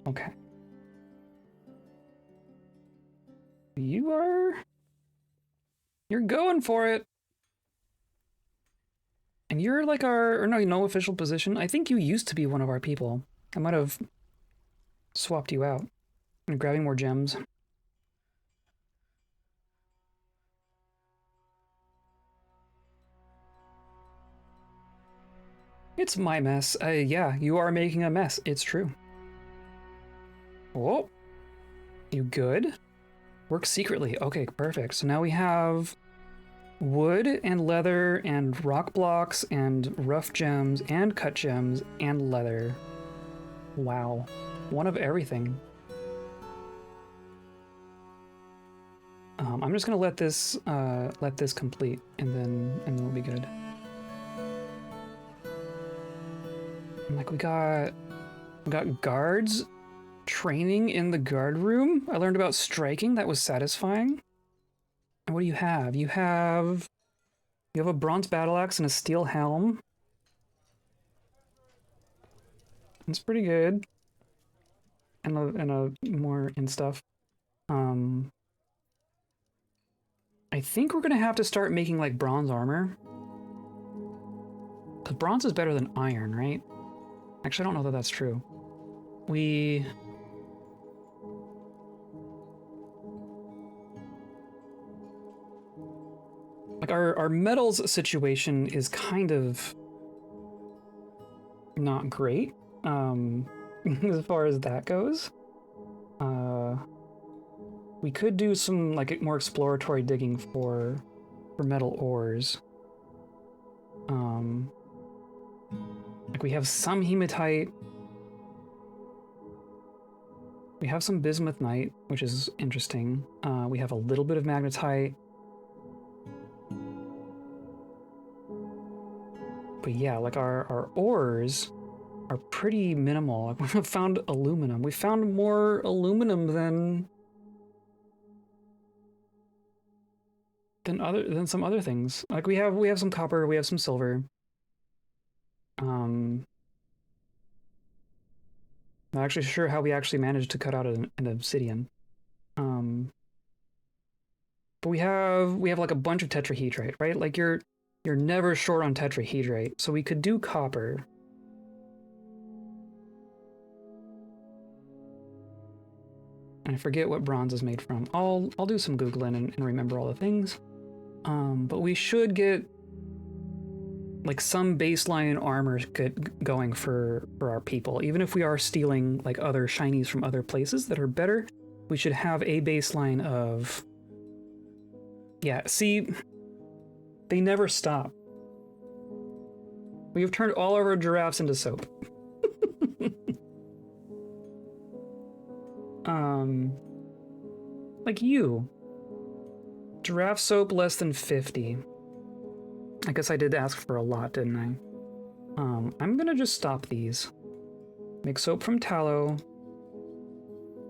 Okay. You're going for it. And you're like our, or no official position. I think you used to be one of our people. I might have swapped you out. I'm grabbing more gems. It's my mess. Yeah, you are making a mess. It's true. Oh, you good? Work secretly. Okay, perfect. So now we have wood and leather and rock blocks and rough gems and cut gems and leather. Wow. One of everything. I'm just gonna let this complete and then we'll be good. Like we got guards training in the guard room. I learned about striking. That was satisfying. And what do you have? You have a bronze battle axe and a steel helm. That's pretty good. And a more in stuff. I think we're gonna have to start making like bronze armor. Because bronze is better than iron, right? Actually, I don't know that that's true. Like our metals situation is kind of not great, as far as that goes. We could do some like more exploratory digging for metal ores. Like we have some hematite. We have some bismuthnite, which is interesting. We have a little bit of magnetite. But yeah, like our ores are pretty minimal. Like we found aluminum. We found more aluminum than some other things. Like we have some copper, we have some silver. Not actually sure how we actually managed to cut out an obsidian. But we have like a bunch of tetrahedrite, right? Like you're never short on tetrahedrite, so we could do copper. And I forget what bronze is made from. I'll do some Googling and remember all the things. But we should get like some baseline armor going for our people. Even if we are stealing like other shinies from other places that are better, we should have a baseline of... Yeah, see, they never stop. We have turned all of our giraffes into soap. Like you. Giraffe soap less than 50. I guess I did ask for a lot, didn't I? I'm gonna just stop these. Make soap from tallow.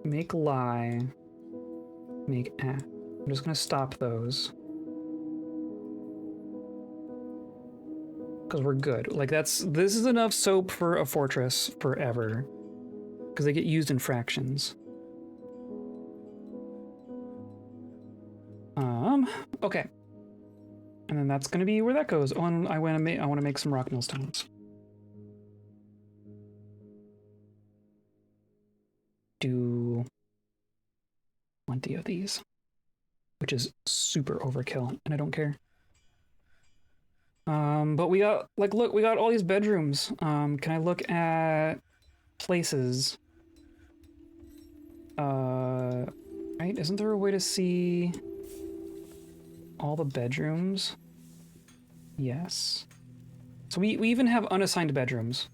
Make lye. Make I'm just gonna stop those. Because we're good. Like this is enough soap for a fortress forever. Because they get used in fractions. Okay. And then that's gonna be where that goes. Oh, and I wanna make some rock millstones. Do plenty of these, which is super overkill, and I don't care. But we got look, we got all these bedrooms. Can I look at places? Right? Isn't there a way to see all the bedrooms? Yes. So we even have unassigned bedrooms.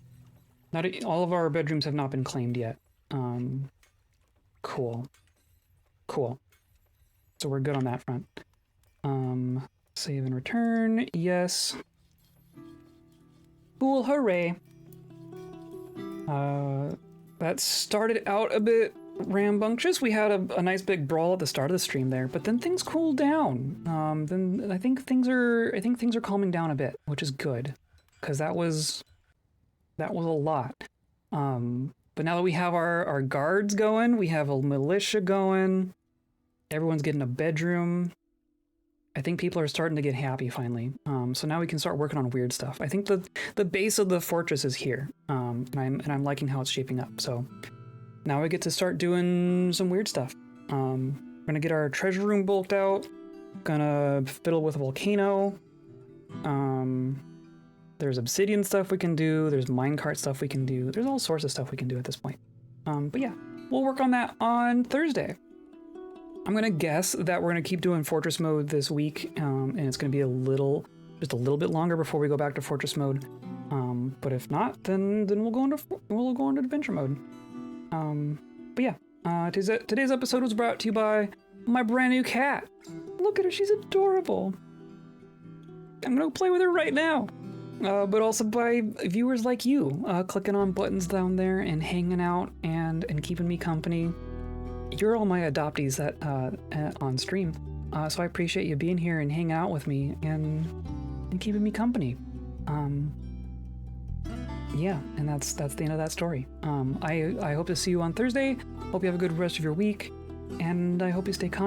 All of our bedrooms have not been claimed yet. Cool. Cool. So we're good on that front. Save and return. Yes. Cool, hooray. That started out a bit rambunctious. We had a nice big brawl at the start of the stream there, but then things cooled down. Then I think things are calming down a bit, which is good, because that was a lot. But now that we have our guards going, we have a militia going, everyone's getting a bedroom. I think people are starting to get happy finally. So now we can start working on weird stuff. I think the base of the fortress is here, and I'm liking how it's shaping up. So now we get to start doing some weird stuff. We're gonna get our treasure room bulked out. Gonna fiddle with a volcano. There's obsidian stuff we can do. There's minecart stuff we can do. There's all sorts of stuff we can do at this point. But yeah, we'll work on that on Thursday. I'm gonna guess that we're gonna keep doing fortress mode this week, and it's gonna be just a little bit longer before we go back to fortress mode. But if not, then we'll go into adventure mode. But yeah, today's episode was brought to you by my brand new cat. Look at her, she's adorable. I'm gonna play with her right now. But also by viewers like you, clicking on buttons down there and hanging out and keeping me company. You're all my adoptees on stream, so I appreciate you being here and hanging out with me and keeping me company. Yeah, and that's the end of that story. I hope to see you on Thursday. Hope you have a good rest of your week, and I hope you stay calm.